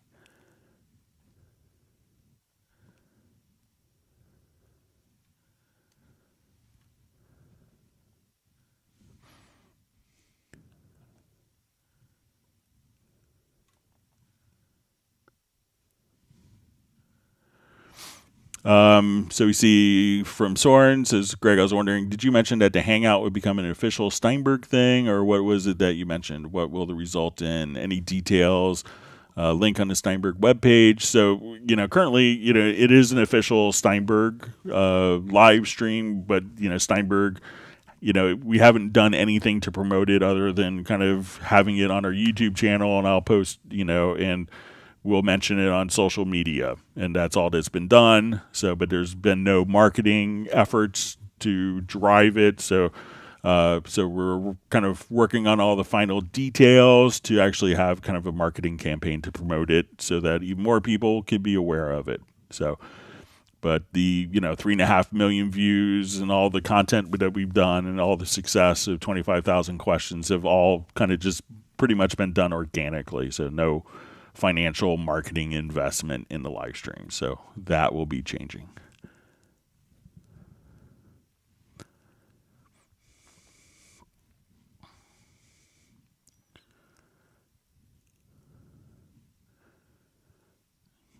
So we see from Soren says, Greg, I was wondering, did you mention that the Hangout would become an official Steinberg thing, or what was it that you mentioned? What will the result in? Any details? Link on the Steinberg webpage. So, currently, it is an official Steinberg live stream, but, Steinberg, we haven't done anything to promote it other than kind of having it on our YouTube channel, and I'll post, and we'll mention it on social media, and that's all that's been done. So, but there's been no marketing efforts to drive it. So we're kind of working on all the final details to actually have kind of a marketing campaign to promote it so that even more people can be aware of it. So, but the 3.5 million views and all the content that we've done and all the success of 25,000 questions have all kind of just pretty much been done organically. So no financial marketing investment in the live stream. So that will be changing.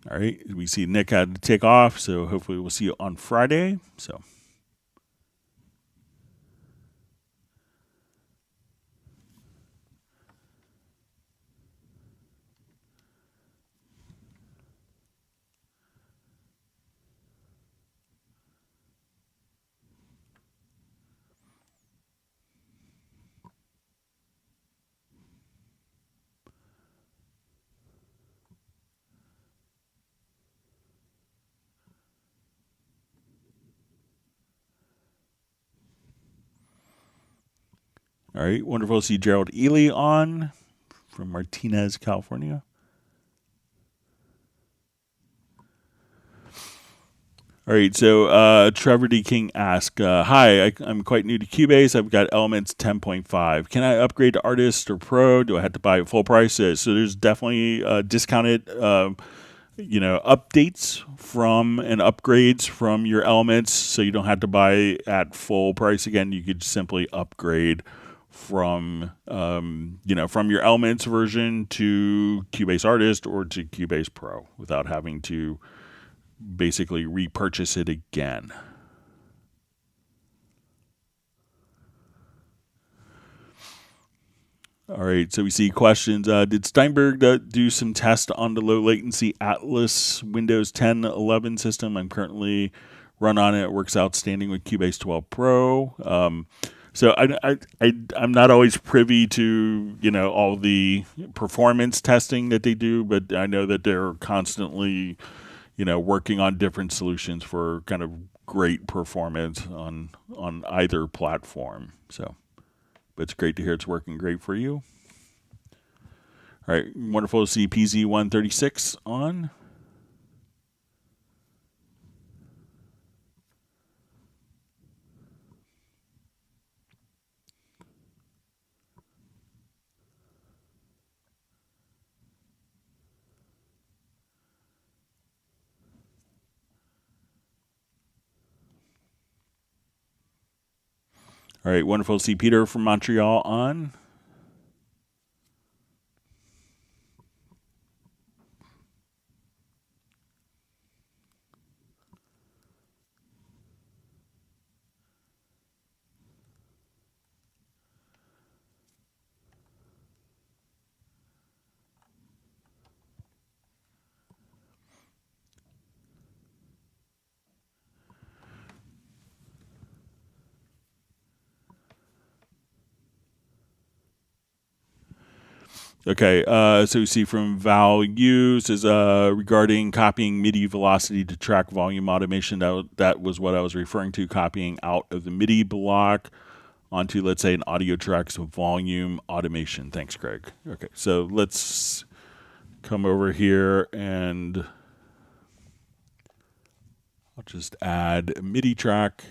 All right, we see Nick had to take off, so hopefully we'll see you on Friday. So all right, wonderful to see Gerald Ely on from Martinez, California. All right, so Trevor D. King asked, hi, I'm quite new to Cubase. I've got Elements 10.5. Can I upgrade to Artist or Pro? Do I have to buy it full price? So there's definitely discounted updates from and upgrades from your Elements, so you don't have to buy at full price again. You could simply upgrade from from your Elements version to Cubase Artist or to Cubase Pro without having to basically repurchase it again. All right, so we see questions. Did Steinberg do some tests on the low latency Atlas Windows 10 11 system? I'm currently run on it. It works outstanding with Cubase 12 Pro. So I'm not always privy to all the performance testing that they do, but I know that they're constantly working on different solutions for kind of great performance on either platform. So. But it's great to hear it's working great for you. All right, wonderful to see PZ136 on. All right, wonderful to see Peter from Montreal on. Okay, so we see from values is regarding copying MIDI velocity to track volume automation. That was what I was referring to, copying out of the MIDI block onto, let's say, an audio track, so volume automation. Thanks, Greg. Okay, so let's come over here and I'll just add a MIDI track.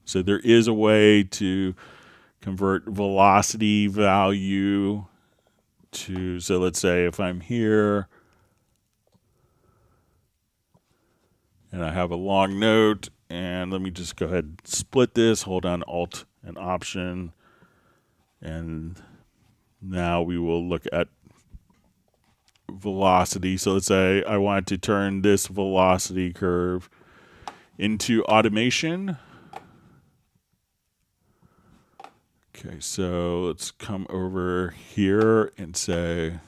So there is a way to convert velocity value to, so let's say if I'm here and I have a long note, and let me just go ahead and split this, hold down Alt and Option, and now we will look at velocity. So let's say I want to turn this velocity curve into automation. Okay, so let's come over here and say,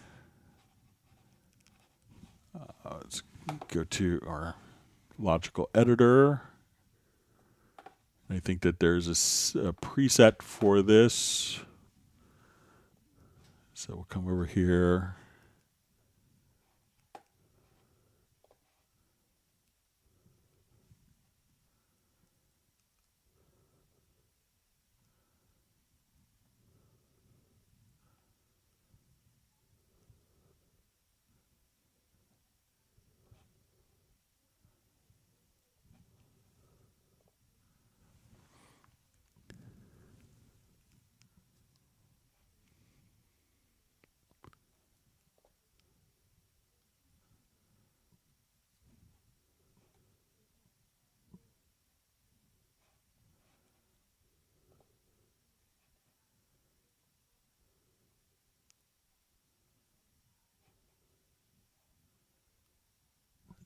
let's go to our logical editor. I think that there's a preset for this. So we'll come over here.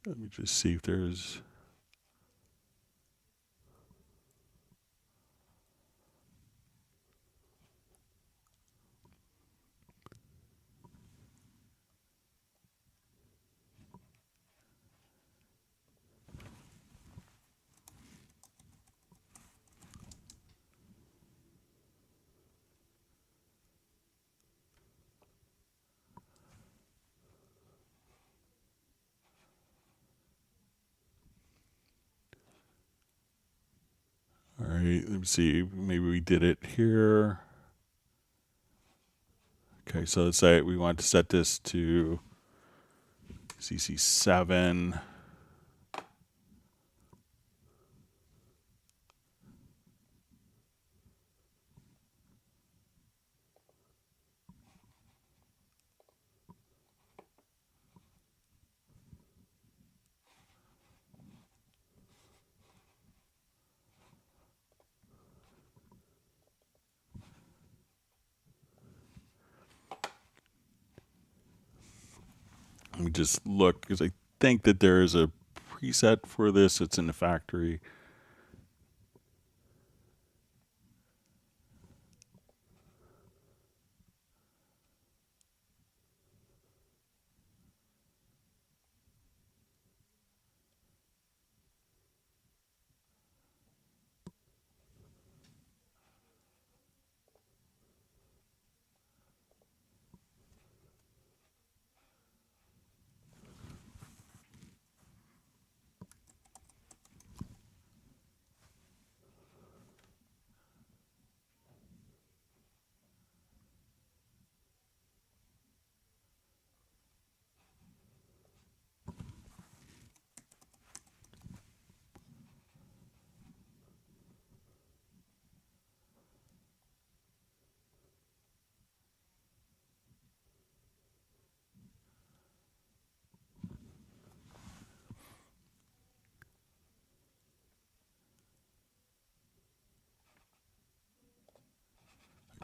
Let me just see if there's... All right, let me see. Maybe we did it here. Okay, so let's say we want to set this to CC7. Let me just look, because I think that there is a preset for this. It's in the factory.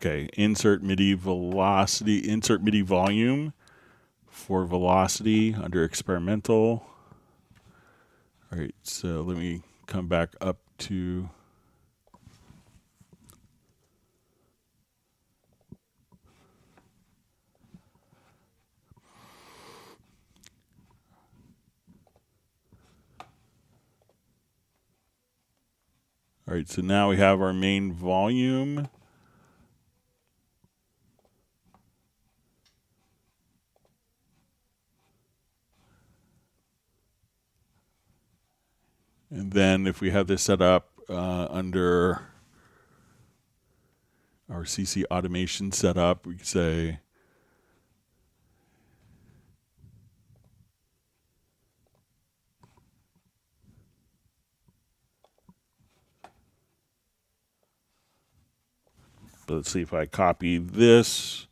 Okay, insert MIDI velocity, insert MIDI volume for velocity under experimental. All right, so let me come back up to all right, so now we have our main volume. And then if we have this set up under our CC automation setup, we could say let's see if I copy this.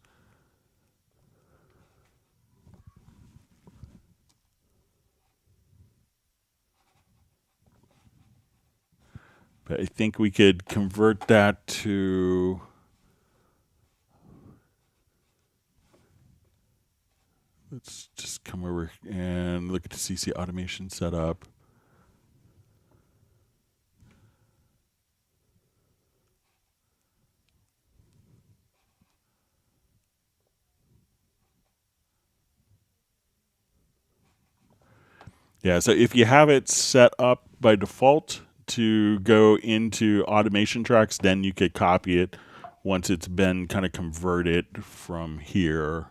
But I think we could convert that to let's just come over and look at the CC automation setup. Yeah, so if you have it set up by default to go into automation tracks, then you could copy it once it's been kind of converted from here.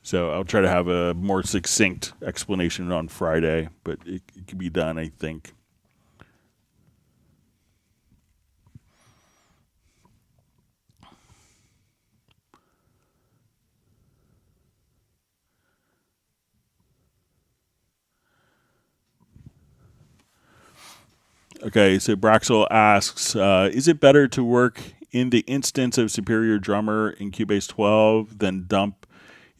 So I'll try to have a more succinct explanation on Friday, but it can be done, I think. Okay, so Braxel asks, is it better to work in the instance of Superior Drummer in Cubase 12 than dump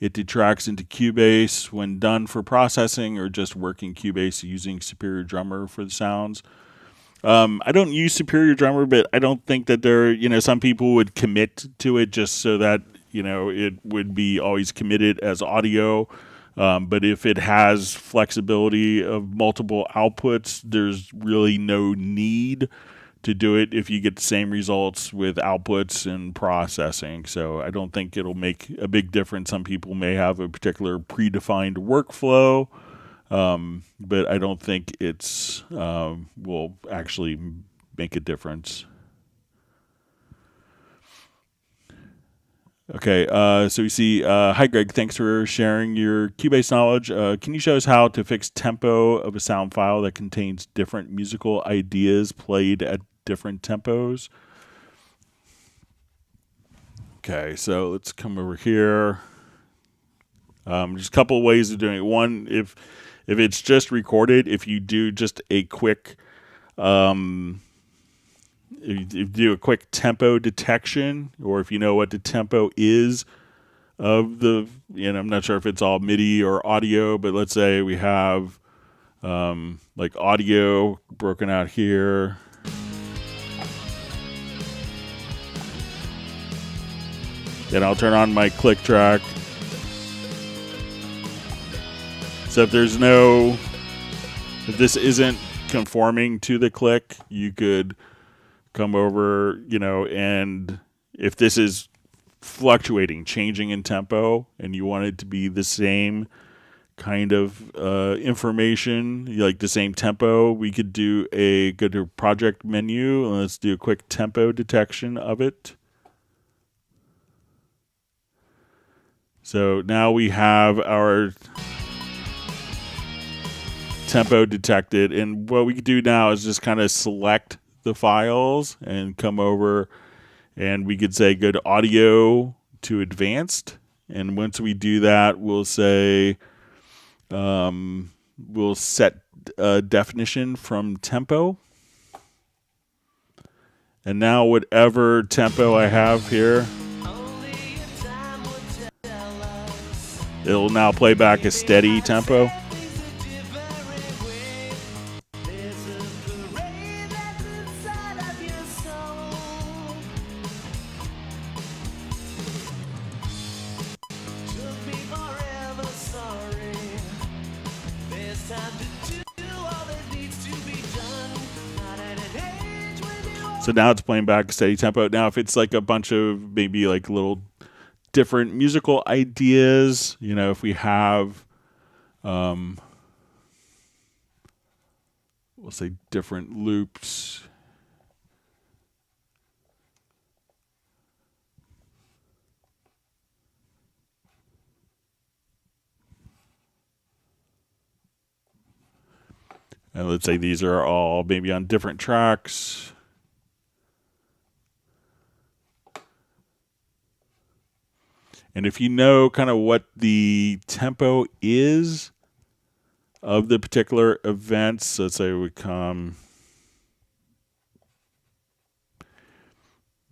it to tracks into Cubase when done for processing, or just working Cubase using Superior Drummer for the sounds? I don't use Superior Drummer, but I don't think that some people would commit to it just so that, it would be always committed as audio. But if it has flexibility of multiple outputs, there's really no need to do it if you get the same results with outputs and processing. So I don't think it'll make a big difference. Some people may have a particular predefined workflow, but I don't think it's will actually make a difference. Okay, so we see, hi Greg, thanks for sharing your Cubase knowledge. Can you show us how to fix tempo of a sound file that contains different musical ideas played at different tempos? Okay, so let's come over here. There's a couple of ways of doing it. One, if it's just recorded, if you do just a quick if you do a quick tempo detection, or if you know what the tempo is of the, I'm not sure if it's all MIDI or audio, but let's say we have like audio broken out here. Then I'll turn on my click track. So if this isn't conforming to the click, you could come over, and if this is fluctuating, changing in tempo, and you want it to be the same kind of information, like the same tempo, we could go to project menu, and let's do a quick tempo detection of it. So now we have our tempo detected, and what we can do now is just kind of select the files and come over, and we could say go to audio to advanced, and once we do that, we'll say we'll set definition from tempo, and now whatever tempo I have here, it'll now play back a steady tempo. So now it's playing back steady tempo. Now if it's like a bunch of maybe like little different musical ideas, if we have, we'll say different loops. And let's say these are all maybe on different tracks. And if you know kind of what the tempo is of the particular events, let's say we come,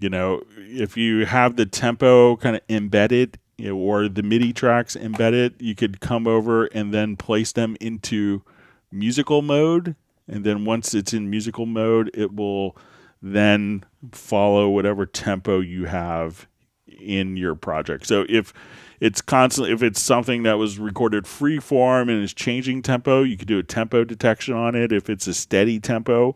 if you have the tempo kind of embedded or the MIDI tracks embedded, you could come over and then place them into musical mode, and then once it's in musical mode, it will then follow whatever tempo you have in your project. So if it's something that was recorded free form and is changing tempo, you could do a tempo detection on it. If it's a steady tempo,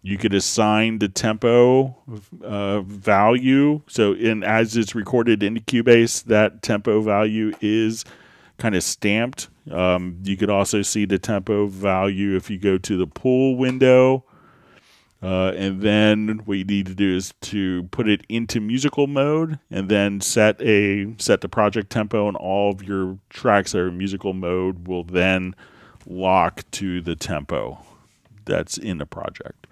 you could assign the tempo value. So as it's recorded into Cubase, that tempo value is kind of stamped. You could also see the tempo value if you go to the pool window. And then what you need to do is to put it into musical mode and then set the project tempo, and all of your tracks that are in musical mode will then lock to the tempo that's in the project.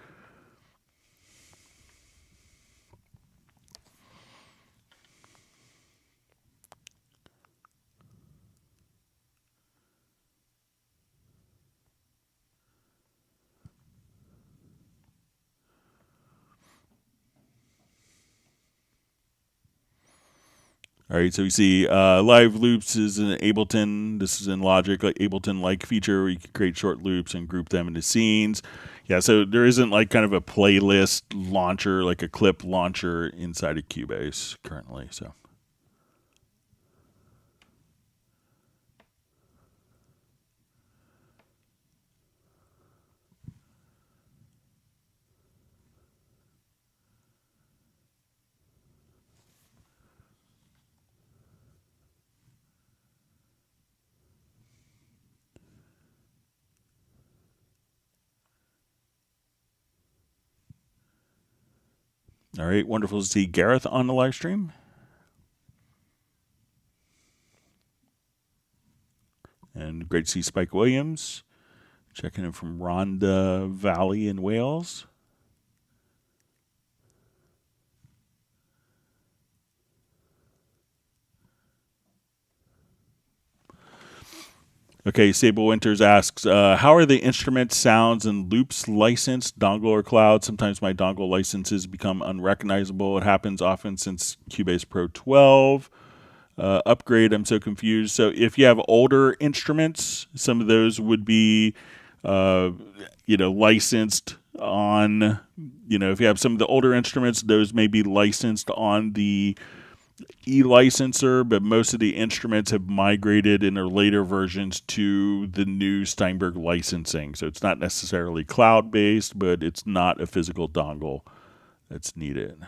All right, so we see live loops is in Ableton. This is in Logic, like Ableton-like feature where you can create short loops and group them into scenes. Yeah, so there isn't like kind of a playlist launcher, like a clip launcher inside of Cubase currently. So. All right, wonderful to see Gareth on the live stream. And great to see Spike Williams checking in from Rhondda Valley in Wales. Okay, Sable Winters asks, how are the instruments, sounds, and loops licensed, dongle or cloud? Sometimes my dongle licenses become unrecognizable. It happens often since Cubase Pro 12. Upgrade, I'm so confused. So if you have older instruments, some of those would be, licensed on, if you have some of the older instruments, those may be licensed on the e-licenser, but most of the instruments have migrated in their later versions to the new Steinberg licensing. So it's not necessarily cloud-based, but it's not a physical dongle that's needed.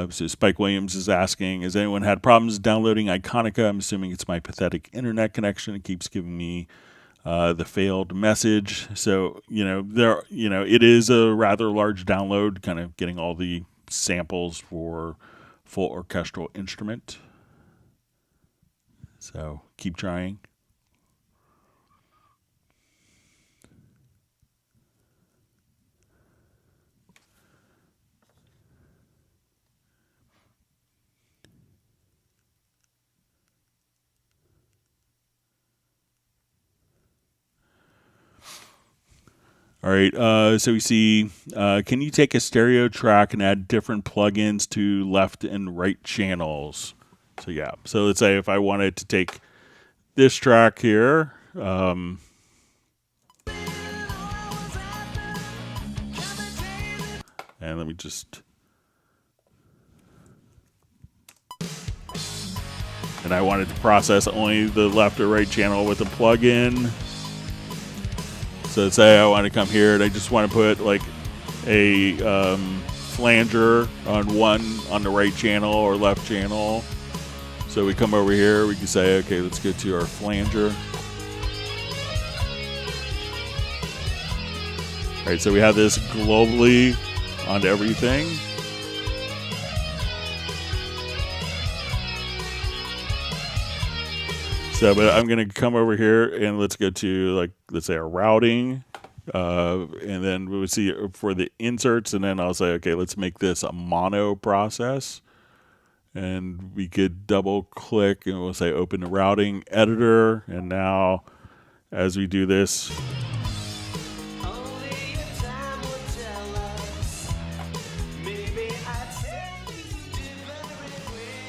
So Spike Williams is asking, has anyone had problems downloading Iconica? I'm assuming it's my pathetic internet connection. It keeps giving me the failed message. So, it is a rather large download, kind of getting all the samples for full orchestral instrument. So keep trying. All right, so we see, can you take a stereo track and add different plugins to left and right channels? So yeah, so let's say if I wanted to take this track here, And let me just... And I wanted to process only the left or right channel with a plugin. So say I want to come here and I just want to put like a flanger on the right channel or left channel. So we come over here, we can say, okay, let's go to our flanger. All right, so we have this globally on everything. So, but I'm going to come over here and let's go to, like, let's say our routing. And then we would see for the inserts, and then I'll say, okay, let's make this a mono process. And we could double click and we'll say open the routing editor. And now as we do this,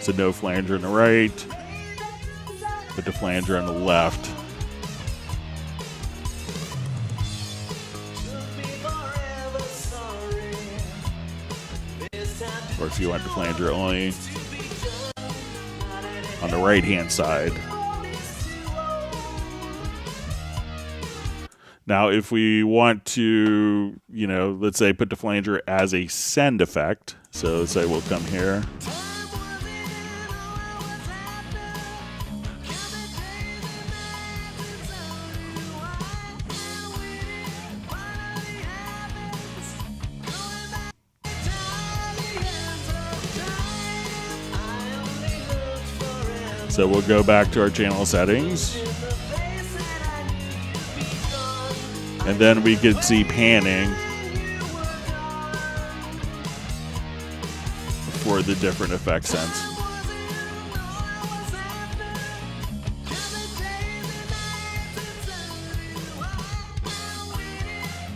so no flanger on the right, but the flanger on the left. Or if you want the flanger only on the right hand side. Now if we want to, you know, let's say put the flanger as a send effect. So let's say we'll come here. So we'll go back to our channel settings. And then we can see panning for the different effect sends.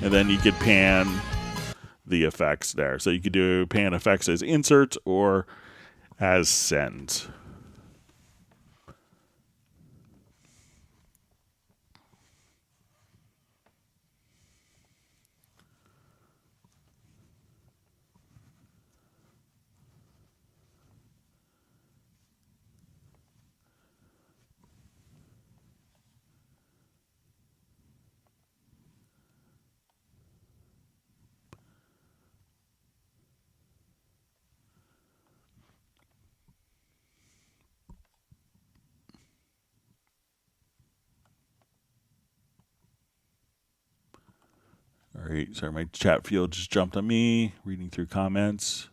And then you could pan the effects there. So you could do pan effects as inserts or as sends. All right, sorry, my chat field just jumped on me, reading through comments.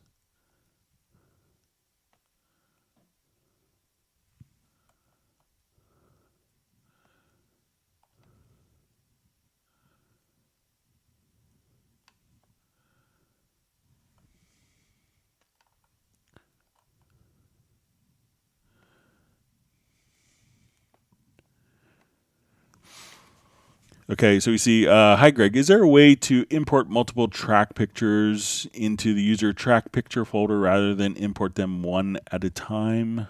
Okay, so we see, hi Greg, is there a way to import multiple track pictures into the user track picture folder rather than import them one at a time?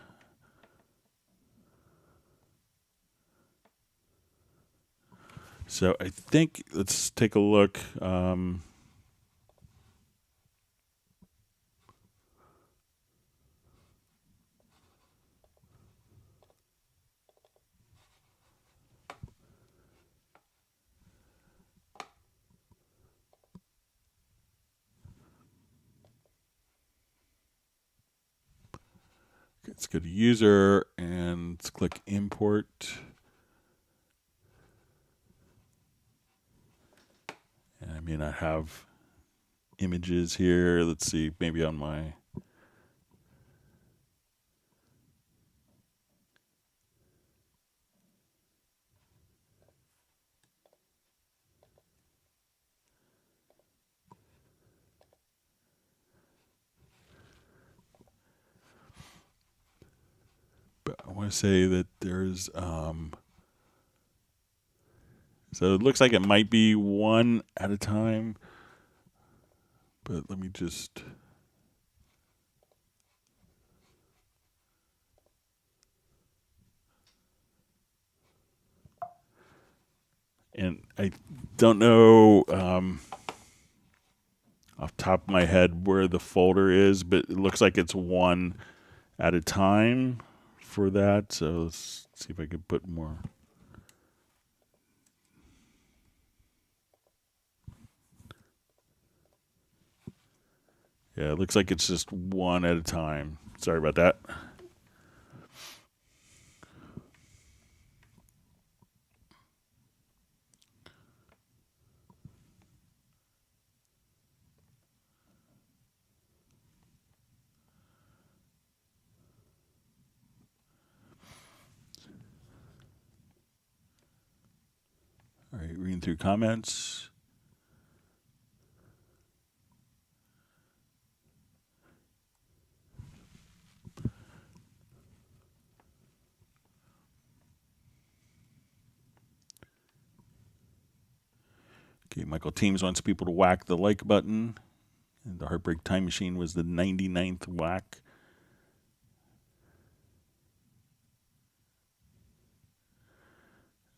So I think, let's take a look. Let's go to user and let's click import. And I may not have images here. Let's see, maybe on my... But I want to say that there's... So it looks like it might be one at a time, but let me just... And I don't know, off the top of my head where the folder is, but it looks like it's one at a time for that. So let's see if I can put more. Yeah, it looks like it's just one at a time. Sorry about that. All right, reading through comments. Okay, Michael Teams wants people to whack the like button. And the Heartbreak Time Machine was the 99th whack.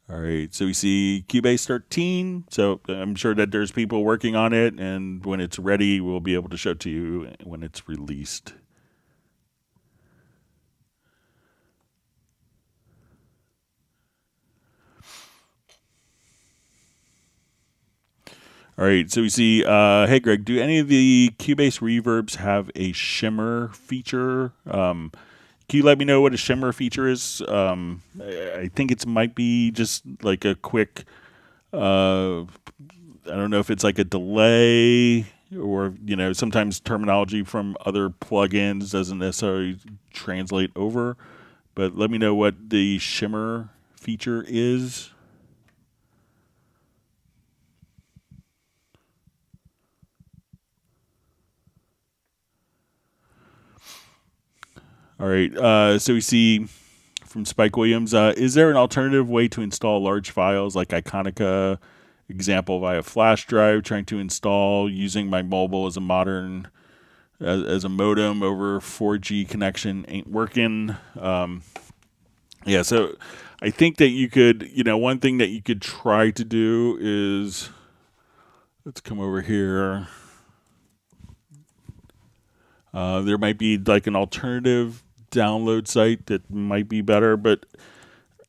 All right, so we see Cubase 13. So I'm sure that there's people working on it, and when it's ready, we'll be able to show it to you when it's released. All right, so we see, hey Greg, do any of the Cubase reverbs have a shimmer feature? Can you let me know what a shimmer feature is? I think it might be just like a quick, I don't know if it's like a delay or, sometimes terminology from other plugins doesn't necessarily translate over. But let me know what the shimmer feature is. All right, so we see from Spike Williams, is there an alternative way to install large files like Iconica, example via flash drive, trying to install using my mobile as a modern, as a modem over 4G connection ain't working. Yeah, so I think that you could, one thing that you could try to do is, let's come over here. There might be like an alternative download site that might be better, but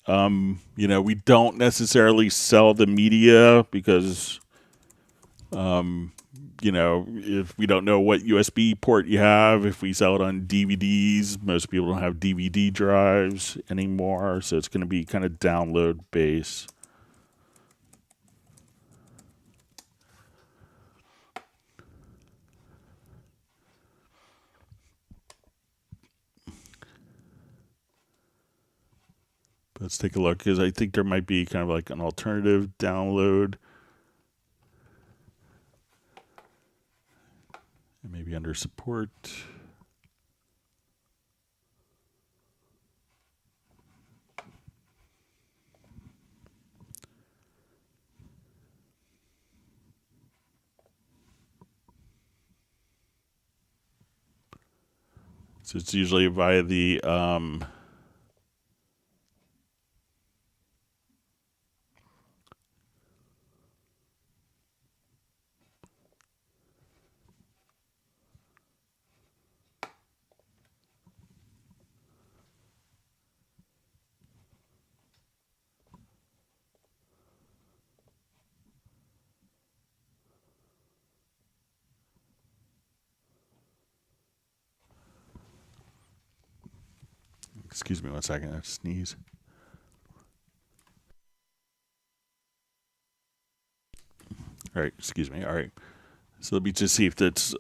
we don't necessarily sell the media because if we don't know what USB port you have, if we sell it on DVDs, most people don't have DVD drives anymore, so it's going to be kind of download based. Let's take a look, because I think there might be kind of like an alternative download. And maybe under support. So it's usually via the excuse me one second, I have to sneeze. All right, excuse me. All right. So let me just see if that's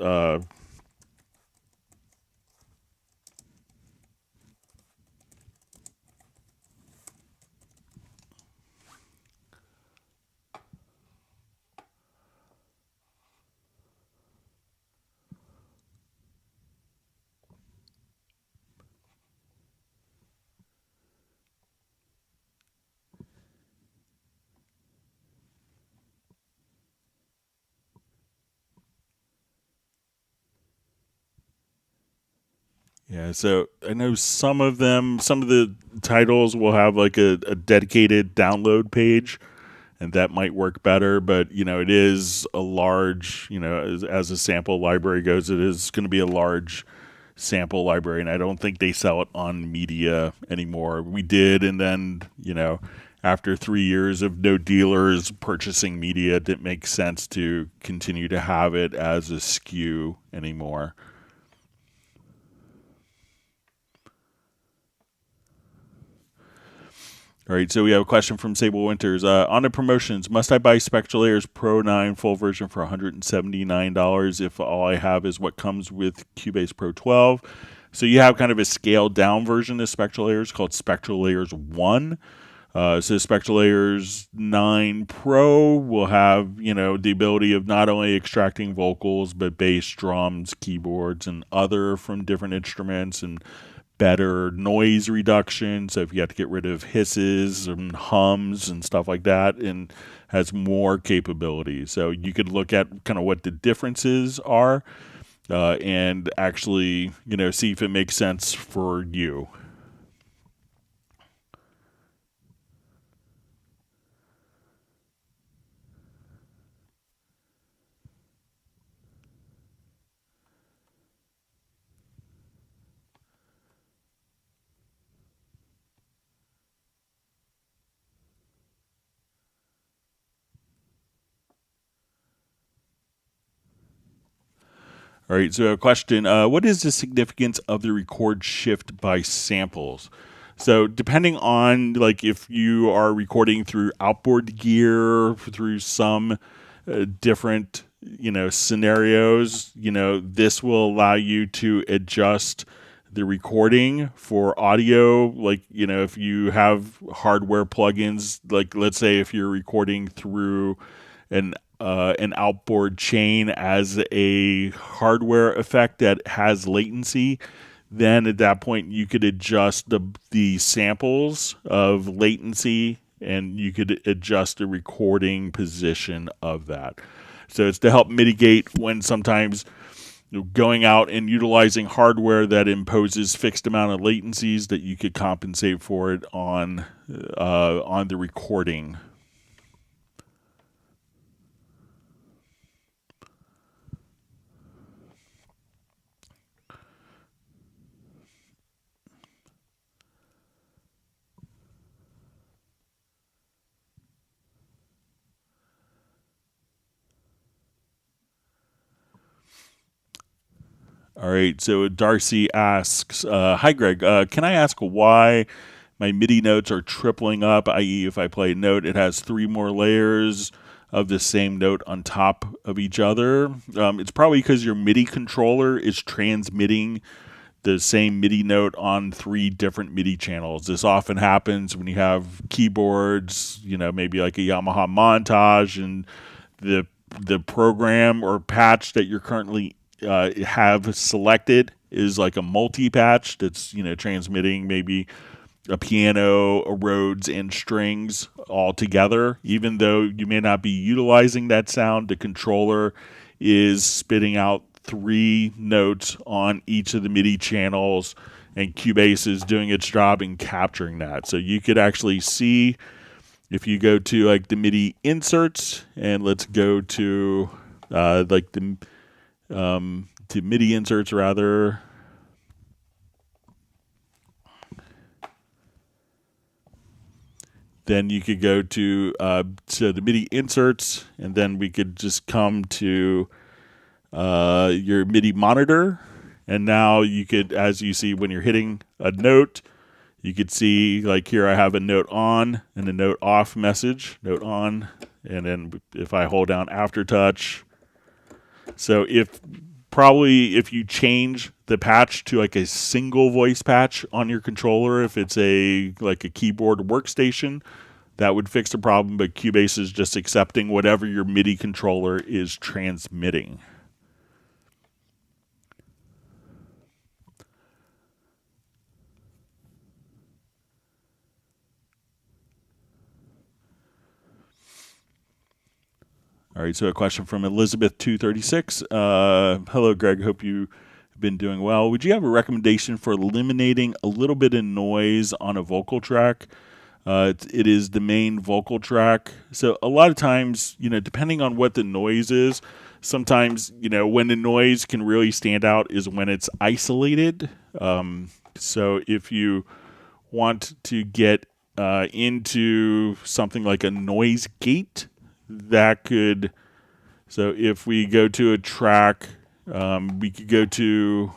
yeah, so I know some of the titles will have like a dedicated download page, and that might work better. But it is a large, as a sample library goes, it is going to be a large sample library, and I don't think they sell it on media anymore. We did, and then after 3 years of no dealers purchasing media, it didn't make sense to continue to have it as a SKU anymore. All right, so we have a question from Sable Winters. On the promotions, must I buy Spectralayers Pro 9 full version for $179 if all I have is what comes with Cubase Pro 12? So you have kind of a scaled down version of Spectralayers called Spectralayers 1. So Spectralayers 9 Pro will have, the ability of not only extracting vocals, but bass, drums, keyboards, and other from different instruments, and better noise reduction. So if you have to get rid of hisses and hums and stuff like that, and has more capabilities. So you could look at kind of what the differences are, and actually, see if it makes sense for you. All right, so a question, what is the significance of the record shift by samples? So depending on, like, if you are recording through outboard gear, through some different, scenarios, this will allow you to adjust the recording for audio. Like, if you have hardware plugins, like let's say if you're recording through an outboard chain as a hardware effect that has latency, then at that point you could adjust the samples of latency, and you could adjust the recording position of that. So it's to help mitigate when sometimes going out and utilizing hardware that imposes fixed amount of latencies, that you could compensate for it on the recording. All right, so Darcy asks, hi Greg, can I ask why my MIDI notes are tripling up, i.e. if I play a note, it has 3 more layers of the same note on top of each other? It's probably because your MIDI controller is transmitting the same MIDI note on 3 different MIDI channels. This often happens when you have keyboards, maybe like a Yamaha Montage, and the program or patch that you're currently have selected is like a multi-patch that's transmitting maybe a piano, a Rhodes, and strings all together. Even though you may not be utilizing that sound, the controller is spitting out 3 notes on each of the MIDI channels, and Cubase is doing its job in capturing that. So you could actually see, if you go to like the MIDI inserts, and let's go to to MIDI inserts rather. Then you could go to the MIDI inserts, and then we could just come to your MIDI monitor, and now you could, as you see when you're hitting a note, you could see like here I have a note on and a note off message, note on, and then if I hold down aftertouch. So if you change the patch to like a single voice patch on your controller, if it's like a keyboard workstation, that would fix the problem. But Cubase is just accepting whatever your MIDI controller is transmitting. All right, so a question from Elizabeth236. Hello, Greg. Hope you've been doing well. Would you have a recommendation for eliminating a little bit of noise on a vocal track? It is the main vocal track. So a lot of times, depending on what the noise is, sometimes, when the noise can really stand out is when it's isolated. So if you want to get into something like a noise gate, that could. So if we go to a track, we could go to.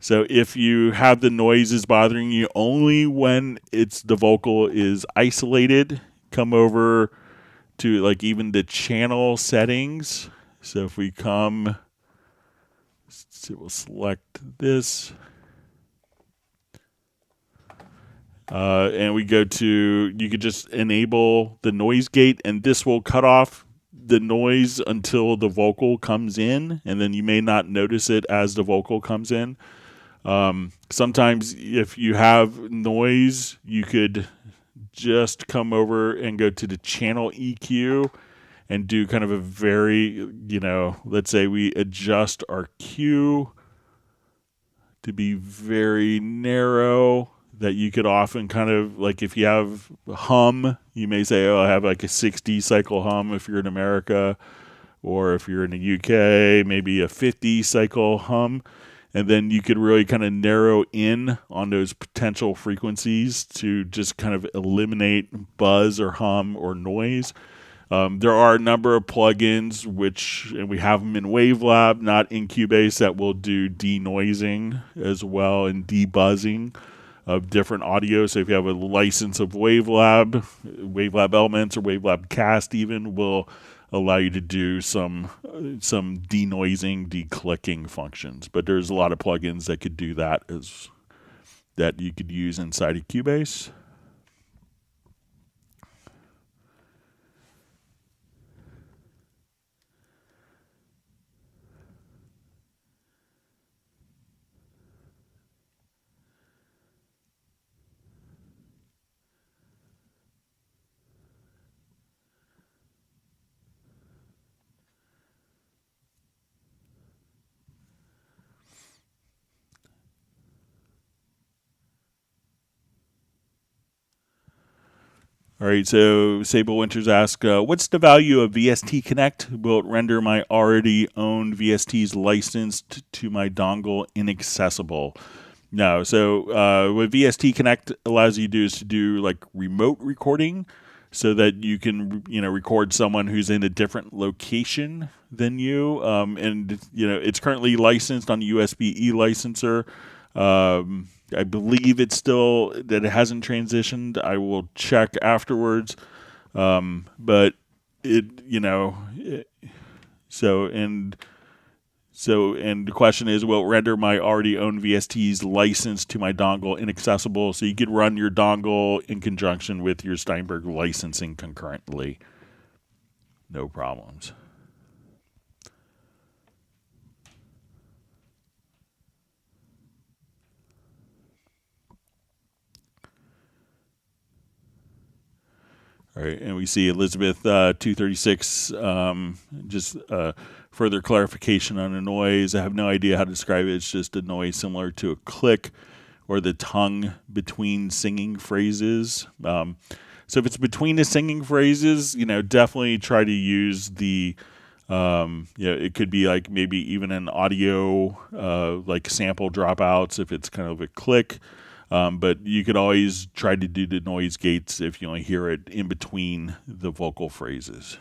So if you have the noises bothering you only when the vocal is isolated, come over to like even the channel settings. So if we come, we'll select this. And we go to, you could just enable the noise gate, and this will cut off the noise until the vocal comes in, and then you may not notice it as the vocal comes in. Sometimes if you have noise, you could just come over and go to the channel EQ and do kind of a very, let's say we adjust our Q to be very narrow, that you could often kind of, like if you have hum, you may say, I have like a 60 cycle hum if you're in America, or if you're in the UK, maybe a 50 cycle hum. And then you could really kind of narrow in on those potential frequencies to just kind of eliminate buzz or hum or noise. There are a number of plugins, and we have them in Wavelab, not in Cubase, that will do denoising as well and debuzzing of different audio. So if you have a license of Wavelab Elements or Wavelab Cast even will allow you to do some denoising, declicking functions. But there's a lot of plugins that could do that that you could use inside of Cubase. All right, so Sable Winters asks, what's the value of VST Connect? Will it render my already owned VSTs licensed to my dongle inaccessible? No. So what VST Connect allows you to do is to do like remote recording, so that you can record someone who's in a different location than you. And it's currently licensed on the USB-E licenser. I believe it's still that it hasn't transitioned. I will check afterwards. But and the question is, will it render my already owned VSTs licensed to my dongle inaccessible? So you could run your dongle in conjunction with your Steinberg licensing concurrently. No problems. All right, and we see Elizabeth 236, just further clarification on a noise. I have no idea how to describe it. It's just a noise similar to a click or the tongue between singing phrases. So if it's between the singing phrases, definitely try to use the, it could be like maybe even an audio, like sample dropouts if it's kind of a click. But you could always try to do the noise gates if you only hear it in between the vocal phrases.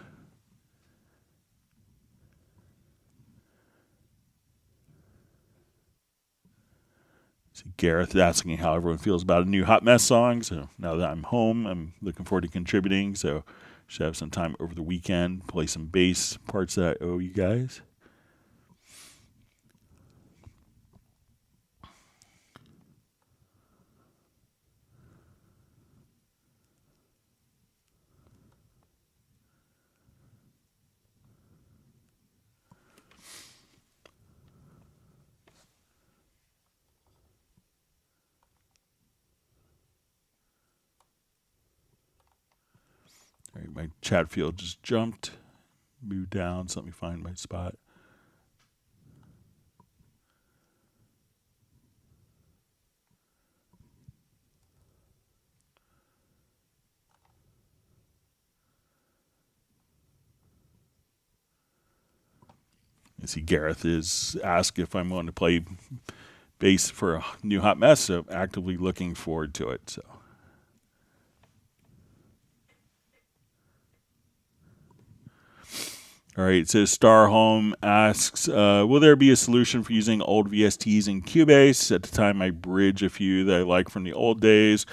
So Gareth is asking how everyone feels about a new Hot Mess song. So now that I'm home, I'm looking forward to contributing. So should have some time over the weekend, play some bass parts that I owe you guys. All right, my chat field just jumped, moved down, so let me find my spot. I see Gareth is asked if I'm going to play bass for a new hot mess, so actively looking forward to it. So. All right, so Starholm asks, will there be a solution for using old VSTs in Cubase? At the time, I bridge a few that I like from the old days.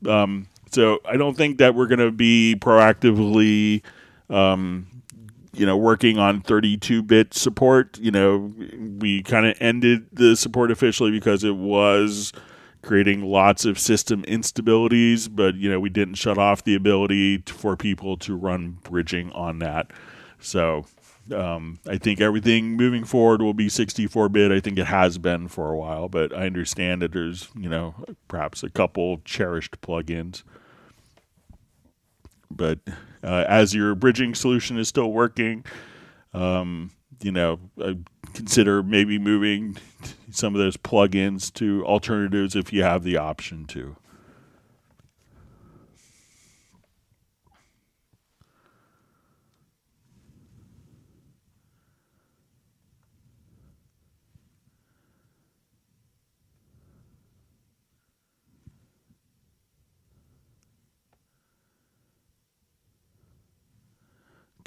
So I don't think that we're going to be proactively, working on 32-bit support. We kind of ended the support officially because it was creating lots of system instabilities, but, we didn't shut off the ability for people to run bridging on that. So I think everything moving forward will be 64-bit. I think it has been for a while, but I understand that there's, perhaps a couple cherished plugins. But as your bridging solution is still working, I consider maybe moving some of those plugins to alternatives if you have the option to.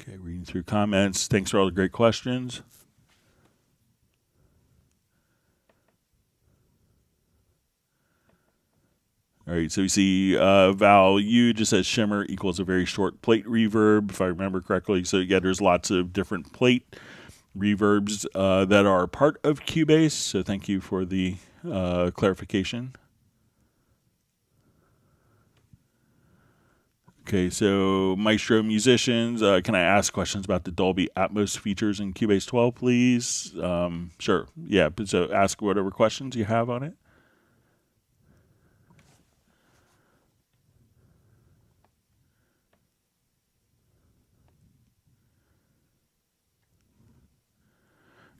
Okay, reading through comments. Thanks for all the great questions. All right, so we see Val U just says shimmer equals a very short plate reverb, if I remember correctly. So yeah, there's lots of different plate reverbs that are part of Cubase. So thank you for the clarification. Okay, so Maestro musicians, can I ask questions about the Dolby Atmos features in Cubase 12, please? Sure. Yeah, so ask whatever questions you have on it.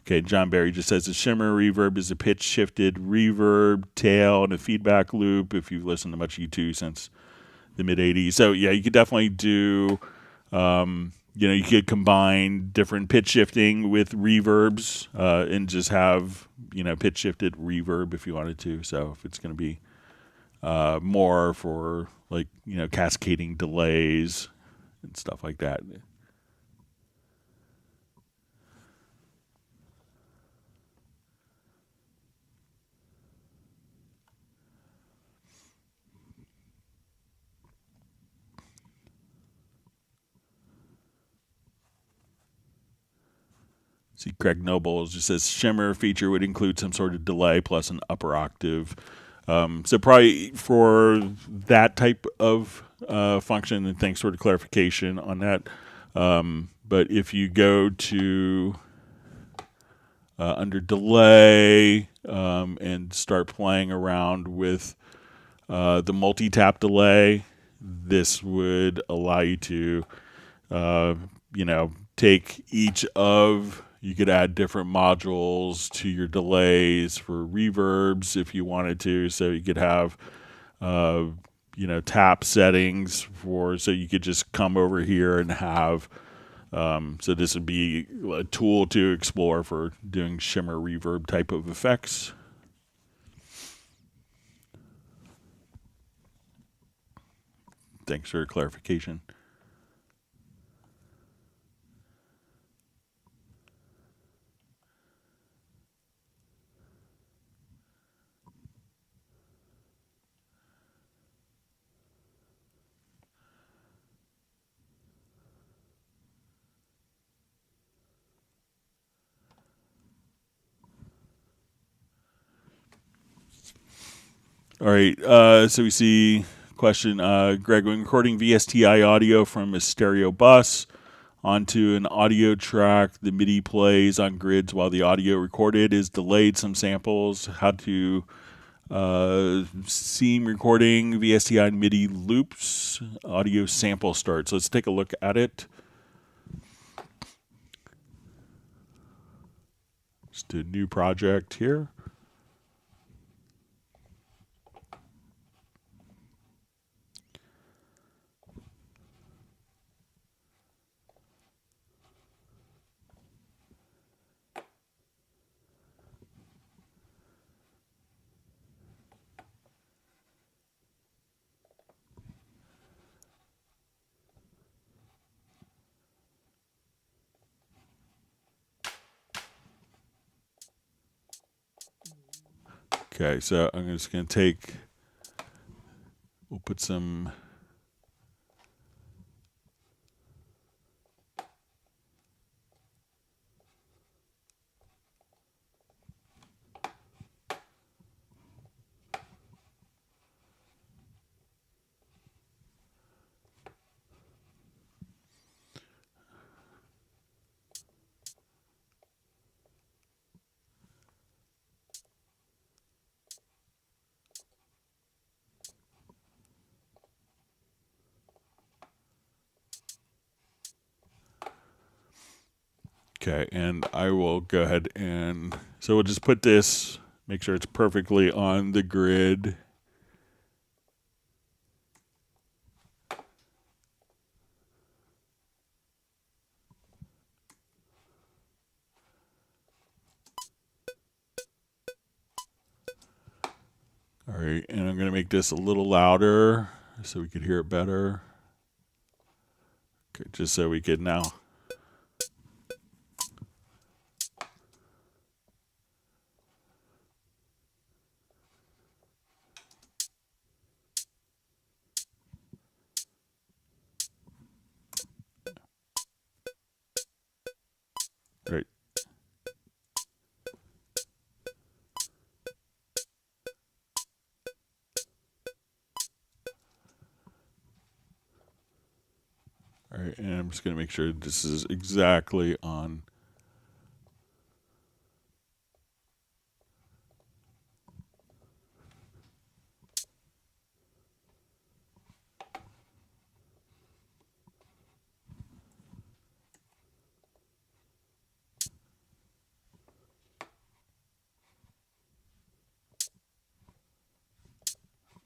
Okay, John Barry just says the shimmer reverb is a pitch shifted reverb tail and a feedback loop. If you've listened to much U2 since the mid 80s. So yeah, you could definitely do, you could combine different pitch shifting with reverbs and just have, pitch shifted reverb if you wanted to. So if it's going to be more for like, cascading delays and stuff like that. See, Craig Noble just says shimmer feature would include some sort of delay plus an upper octave. So probably for that type of function, and thanks for the clarification on that. But if you go to under delay and start playing around with the multi-tap delay, this would allow you to, take each of, you could add different modules to your delays for reverbs if you wanted to. So you could have, tap settings so you could just come over here and have, so this would be a tool to explore for doing shimmer reverb type of effects. Thanks for clarification. All right, so we see question, Greg, when recording VSTi audio from a stereo bus onto an audio track, the MIDI plays on grids while the audio recorded is delayed. Some samples, how to seam recording VSTi MIDI loops, audio sample starts. Let's take a look at it. Just a new project here. Okay, so I'm just going to take, we'll put some, okay, and I will go ahead and, so we'll just put this, make sure it's perfectly on the grid. All right, and I'm going to make this a little louder so we could hear it better. Okay, just so we could now. Right. All right, and I'm just going to make sure this is exactly on.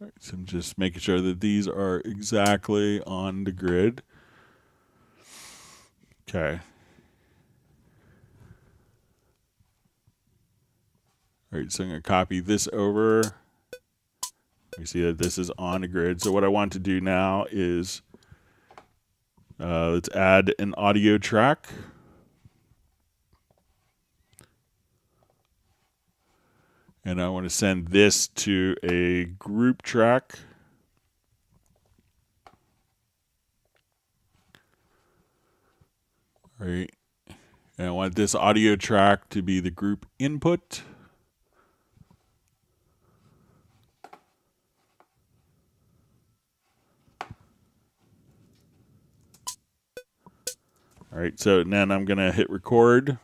All right, so I'm just making sure that these are exactly on the grid. Okay. All right, so I'm going to copy this over. We see that this is on the grid. So what I want to do now is let's add an audio track. And I want to send this to a group track. All right. And I want this audio track to be the group input. All right, so then I'm going to hit record.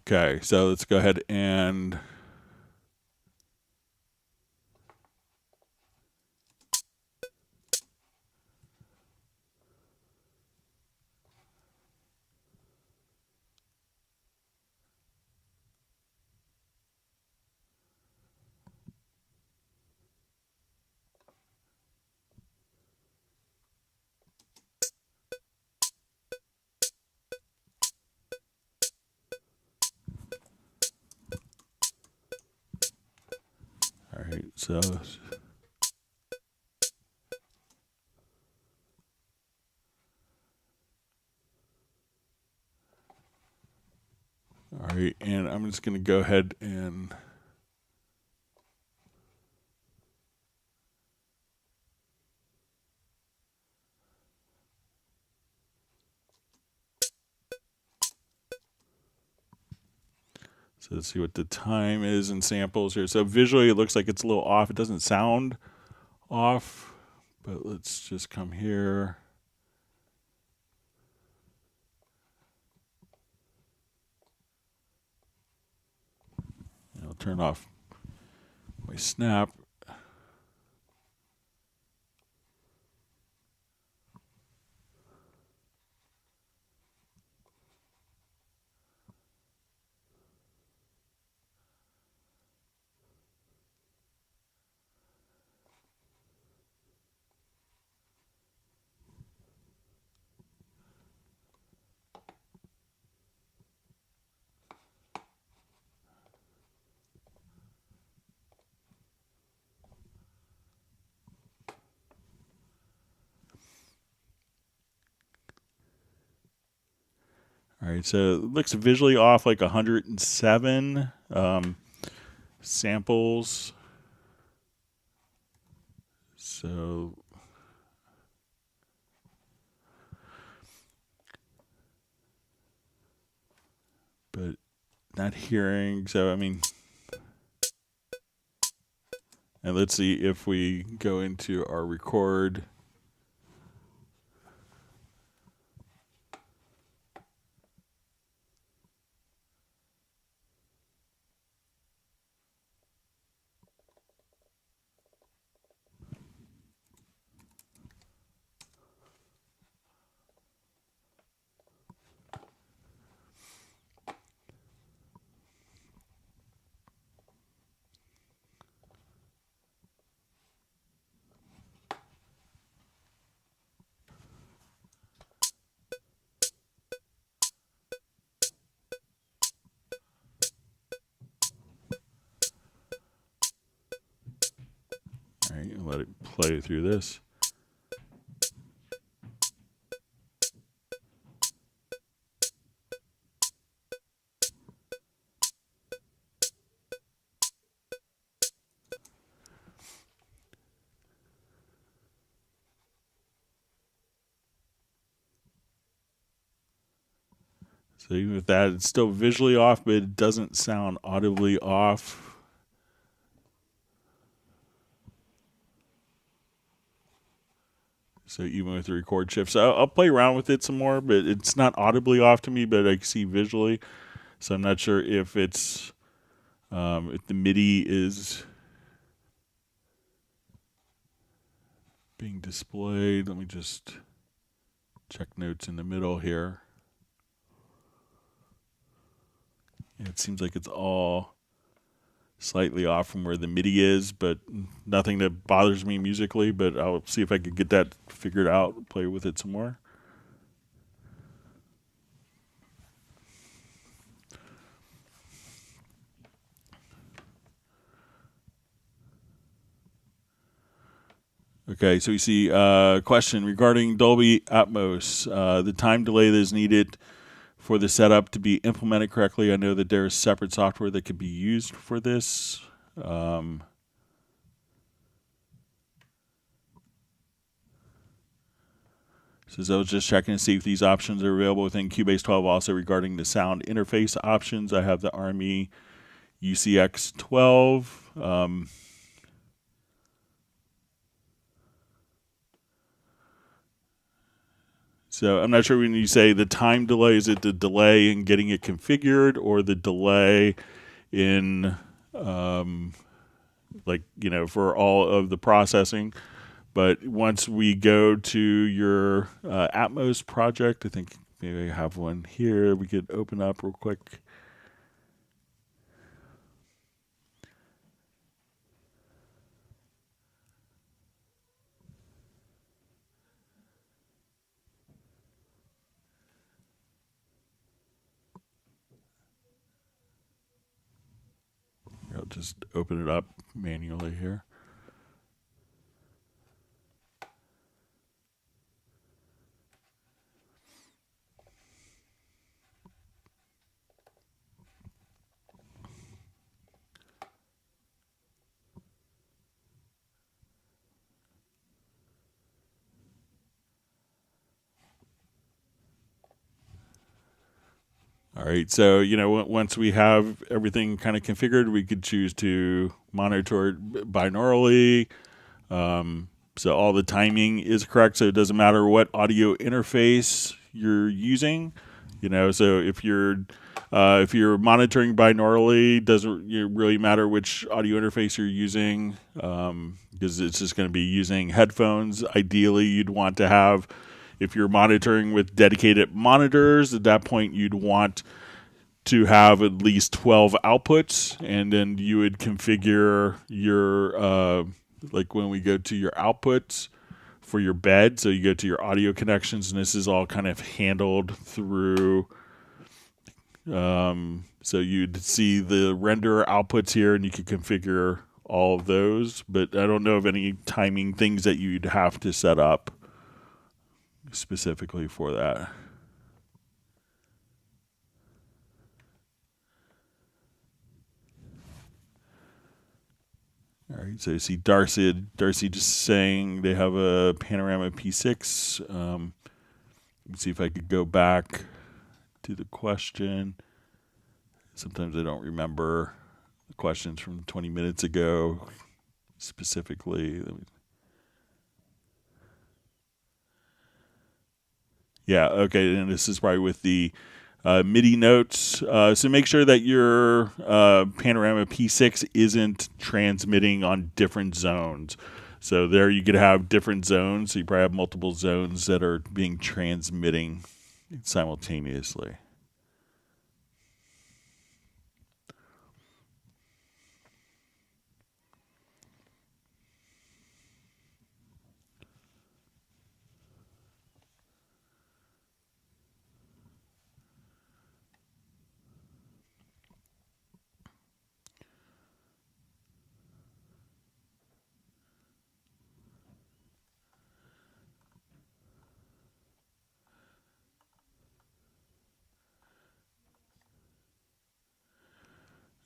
Okay, so let's go ahead and all right, so all right, and I'm just going to go ahead and so let's see what the time is in samples here. So visually it looks like it's a little off. It doesn't sound off, but let's just come here. I'll turn off my snap. All right, so it looks visually off like 107 samples. So but not hearing. So I mean, and let's see if we go into our record. All right, let it play through this. So even with that, it's still visually off, but it doesn't sound audibly off. So even with the record shift, so I'll play around with it some more, but it's not audibly off to me, but I can see visually. So I'm not sure if it's if the MIDI is being displayed. Let me just check notes in the middle here. Yeah, it seems like it's all slightly off from where the MIDI is, but nothing that bothers me musically, but I'll see if I can get that figured out, play with it some more. Okay, so we see a question regarding Dolby Atmos. The time delay that is needed for the setup to be implemented correctly. I know that there is separate software that could be used for this. Says I was just checking to see if these options are available within Cubase 12. Also regarding the sound interface options, I have the Army UCX 12. So I'm not sure when you say the time delay, is it the delay in getting it configured or the delay in, for all of the processing? But once we go to your Atmos project, I think maybe I have one here we could open up real quick. I'll just open it up manually here. All right, so once we have everything kind of configured, we could choose to monitor it binaurally. So all the timing is correct, so it doesn't matter what audio interface you're using. So if you're monitoring binaurally, doesn't really matter which audio interface you're using, because it's just going to be using headphones. Ideally, you'd want to have. If you're monitoring with dedicated monitors, at that point you'd want to have at least 12 outputs, and then you would configure your, like when we go to your outputs for your bed, so you go to your audio connections, and this is all kind of handled through, so you'd see the render outputs here, and you could configure all of those, but I don't know of any timing things that you'd have to set up specifically for that. All right, so you see Darcy just saying they have a Panorama P6. Let's see if I could go back to the question. Sometimes I don't remember the questions from 20 minutes ago specifically. Yeah, okay, and this is probably with the MIDI notes. So make sure that your Panorama P6 isn't transmitting on different zones. So there you could have different zones. So you probably have multiple zones that are being transmitting simultaneously.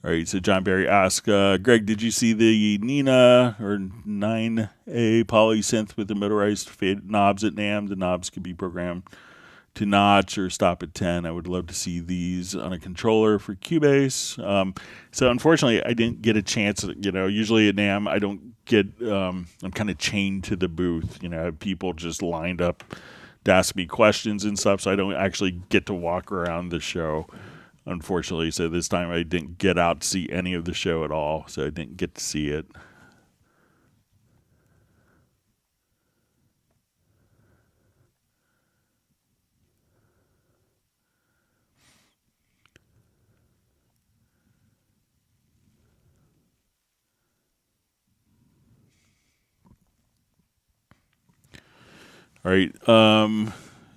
All right, so John Barry asks, Greg, did you see the Nina or 9A polysynth with the motorized fade knobs at NAMM? The knobs could be programmed to notch or stop at 10. I would love to see these on a controller for Cubase. So unfortunately, I didn't get a chance. Usually at NAMM, I don't get. I'm kind of chained to the booth. I have people just lined up to ask me questions and stuff, so I don't actually get to walk around the show. Unfortunately, so this time I didn't get out to see any of the show at all, so I didn't get to see it. All right.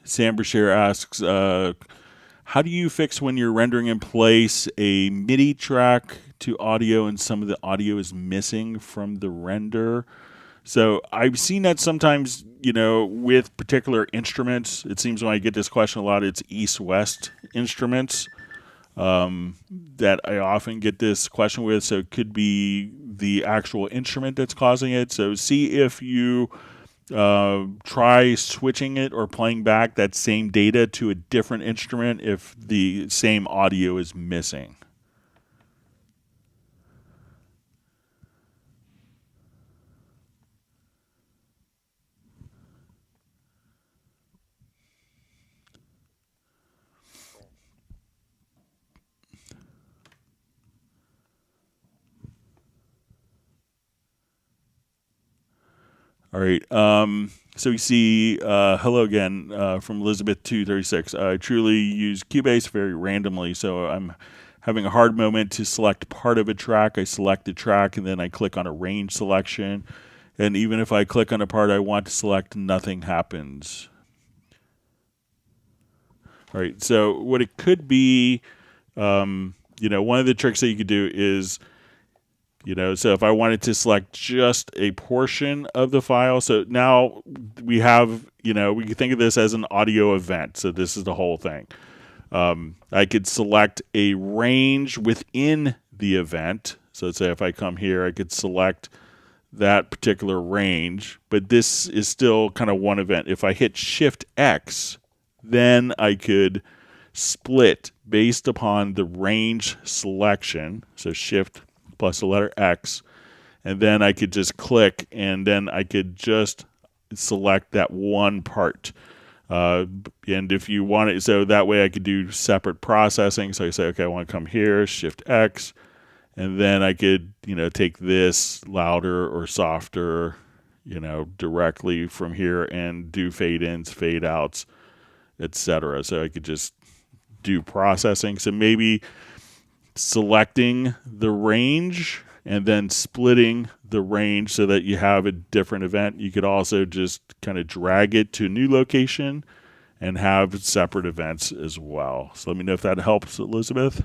Sam Brashear asks, how do you fix when you're rendering in place a MIDI track to audio and some of the audio is missing from the render? So I've seen that sometimes, with particular instruments. It seems when I get this question a lot, it's east-west instruments that I often get this question with. So it could be the actual instrument that's causing it. So see if you try switching it or playing back that same data to a different instrument if the same audio is missing. All right. So we see hello again from Elizabeth236. I truly use Cubase very randomly, so I'm having a hard moment to select part of a track. I select the track and then I click on a range selection. And even if I click on a part I want to select, nothing happens. All right. So what it could be, one of the tricks that you could do is so if I wanted to select just a portion of the file, so now we have, we can think of this as an audio event. So this is the whole thing. I could select a range within the event. So let's say if I come here, I could select that particular range, but this is still kind of one event. If I hit Shift X, then I could split based upon the range selection. So Shift plus the letter X, and then I could just click, and then I could just select that one part. And if you want it, so that way I could do separate processing. So I say, okay, I want to come here, Shift X, and then I could, take this louder or softer, directly from here and do fade ins, fade outs, etc. So I could just do processing. So maybe selecting the range and then splitting the range so that you have a different event. You could also just kind of drag it to a new location and have separate events as well. So let me know if that helps, Elizabeth.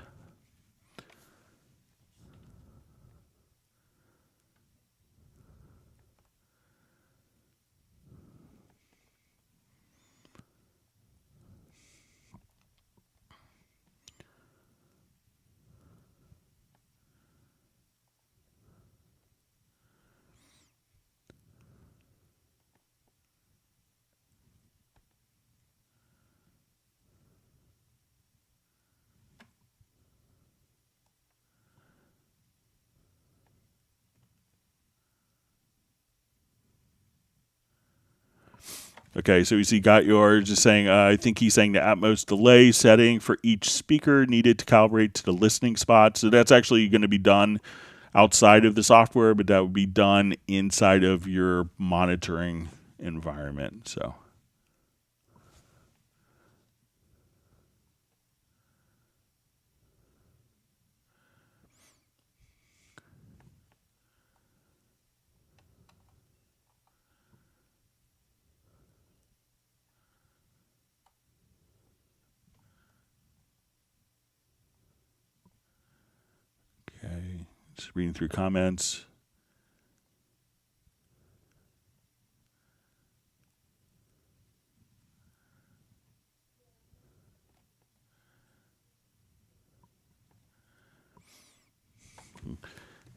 Okay, so we see got yours just saying, I think he's saying the Atmos delay setting for each speaker needed to calibrate to the listening spot. So that's actually going to be done outside of the software, but that would be done inside of your monitoring environment. So. Okay, just reading through comments.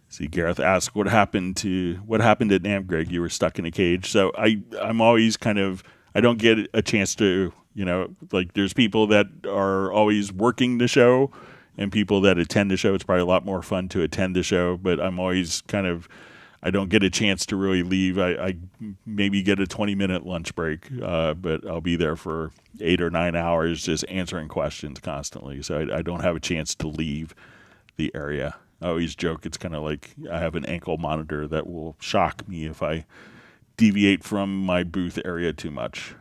See, Gareth asked, what happened at NAMM, Greg? You were stuck in a cage. So I'm always I don't get a chance to, like there's people that are always working the show and people that attend the show. It's probably a lot more fun to attend the show, but I'm always I don't get a chance to really leave. I maybe get a 20-minute lunch break, but I'll be there for 8 or 9 hours just answering questions constantly. So I don't have a chance to leave the area. I always joke it's kind of like I have an ankle monitor that will shock me if I deviate from my booth area too much.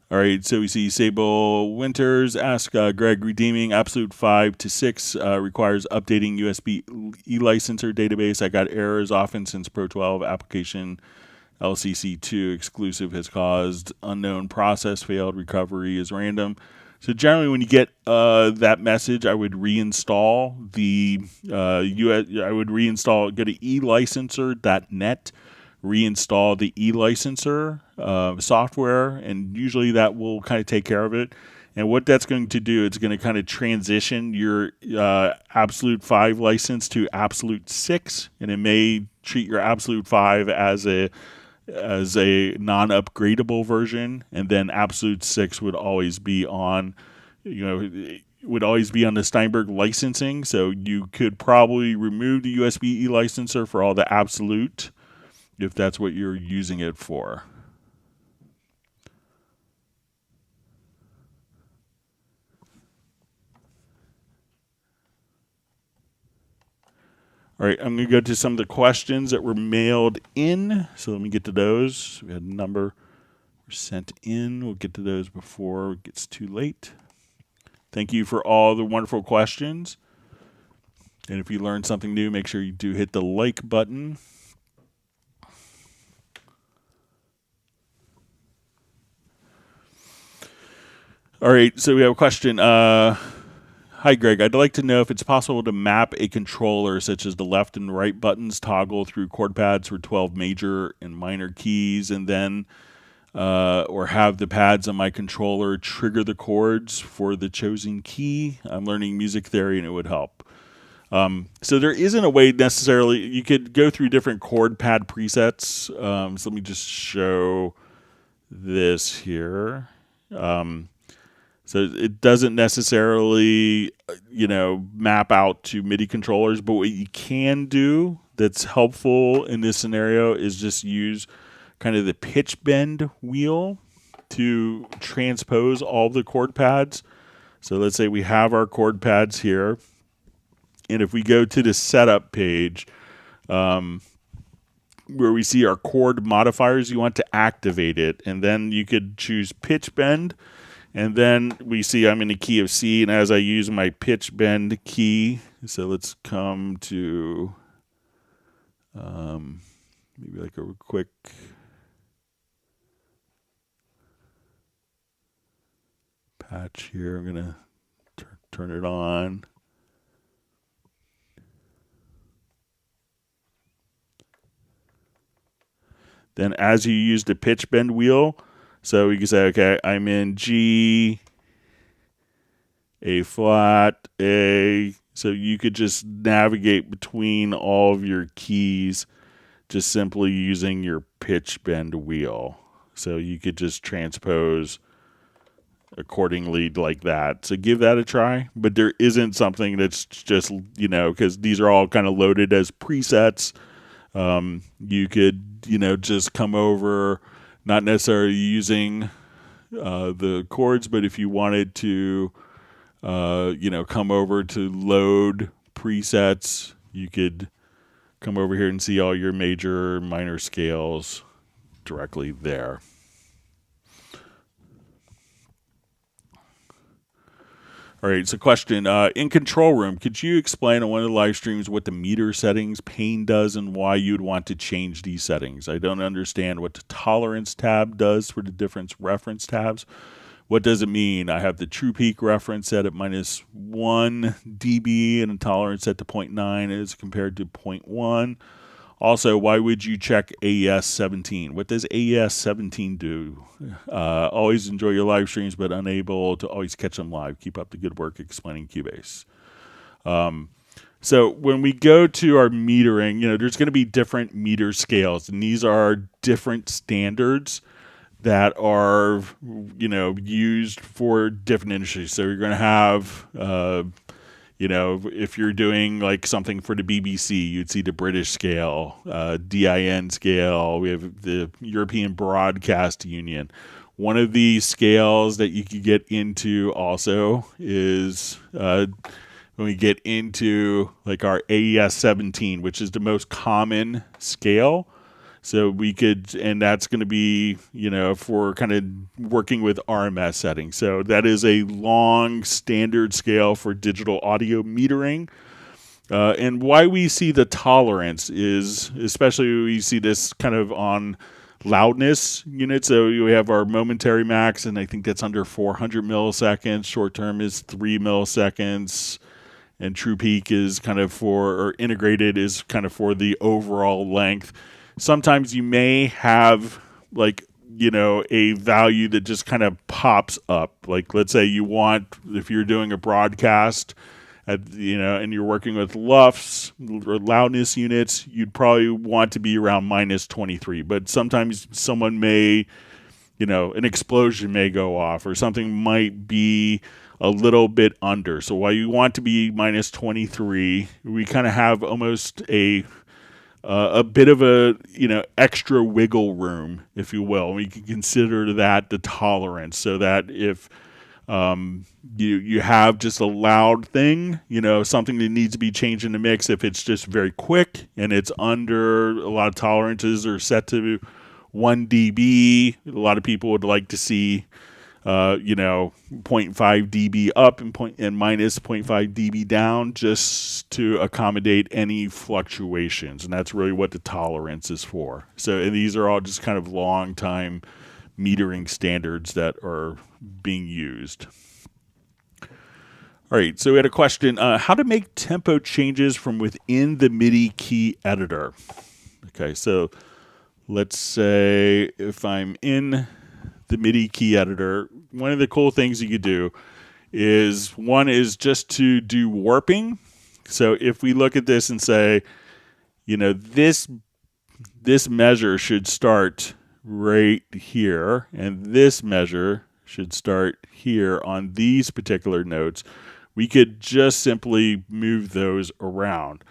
All right, so we see Sable Winters ask Greg, redeeming Absolute 5 to 6 requires updating USB e-licenser database. I got errors often since Pro 12 application LCC2 exclusive has caused unknown process failed, recovery is random. So generally when you get that message, I would reinstall I would reinstall, go to elicenser.net, reinstall the e-licenser software, and usually that will kind of take care of it. And what that's going to do, it's going to kind of transition your Absolute 5 license to Absolute 6, and it may treat your Absolute 5 as a non-upgradable version, and then Absolute 6 would always be on, would always be on the Steinberg licensing. So you could probably remove the USB e-licenser for all the Absolute if that's what you're using it for. All right, I'm going to go to some of the questions that were mailed in. So let me get to those. We had a number were sent in. We'll get to those before it gets too late. Thank you for all the wonderful questions. And if you learned something new, make sure you do hit the like button. All right, so we have a question. Hi, Greg. I'd like to know if it's possible to map a controller such as the left and right buttons toggle through chord pads for 12 major and minor keys, and then or have the pads on my controller trigger the chords for the chosen key. I'm learning music theory and it would help. So there isn't a way necessarily. You could go through different chord pad presets. So let me just show this here. So it doesn't necessarily, map out to MIDI controllers, but what you can do that's helpful in this scenario is just use kind of the pitch bend wheel to transpose all the chord pads. So let's say we have our chord pads here, and if we go to the setup page, where we see our chord modifiers, you want to activate it, and then you could choose pitch bend. And then we see I'm in the key of C, and as I use my pitch bend key, so let's come to maybe like a quick patch here. I'm going to turn it on. Then as you use the pitch bend wheel, so you can say, okay, I'm in G, A flat, A. So you could just navigate between all of your keys just simply using your pitch bend wheel. So you could just transpose accordingly like that. So give that a try. But there isn't something that's just, because these are all kind of loaded as presets. You could, just come over, not necessarily using the chords, but if you wanted to, come over to load presets, you could come over here and see all your major, minor scales directly there. All right, so question. In Control Room, could you explain on one of the live streams what the meter settings pane does and why you'd want to change these settings? I don't understand what the tolerance tab does for the different reference tabs. What does it mean? I have the true peak reference set at -1 dB and a tolerance set to 0.9 as compared to 0.1. Also, why would you check AES 17? What does AES 17 do? Always enjoy your live streams, but unable to always catch them live. Keep up the good work explaining Cubase. So when we go to our metering, there's going to be different meter scales, and these are different standards that are, used for different industries. So you're going to have, if you're doing like something for the BBC, you'd see the British scale, DIN scale. We have the European Broadcast Union. One of the scales that you could get into also is when we get into like our AES 17, which is the most common scale. So we could, and that's going to be, for kind of working with RMS settings. So that is a long standard scale for digital audio metering. And why we see the tolerance is, especially we see this kind of on loudness units. So we have our momentary max, and I think that's under 400 milliseconds. Short term is 3 milliseconds. And true peak is kind of or integrated is kind of for the overall length. Sometimes you may have a value that just kind of pops up. Like let's say if you're doing a broadcast and you're working with LUFS or loudness units, you'd probably want to be around -23. But sometimes someone may, an explosion may go off or something might be a little bit under. So while you want to be -23, we kind of have almost a bit of a extra wiggle room, if you will. We can consider that the tolerance, so that if you have just a loud thing, something that needs to be changed in the mix, if it's just very quick and it's under a lot of tolerances are set to 1 dB, a lot of people would like to see 0.5 dB up and -0.5 dB down, just to accommodate any fluctuations. And that's really what the tolerance is for. So, and these are all just kind of long time metering standards that are being used. All right, so we had a question, how to make tempo changes from within the MIDI key editor. Okay, so let's say if I'm in the MIDI key editor, one of the cool things you could do is just to do warping. So if we look at this and say, this measure should start right here, and this measure should start here on these particular notes, we could just simply move those around.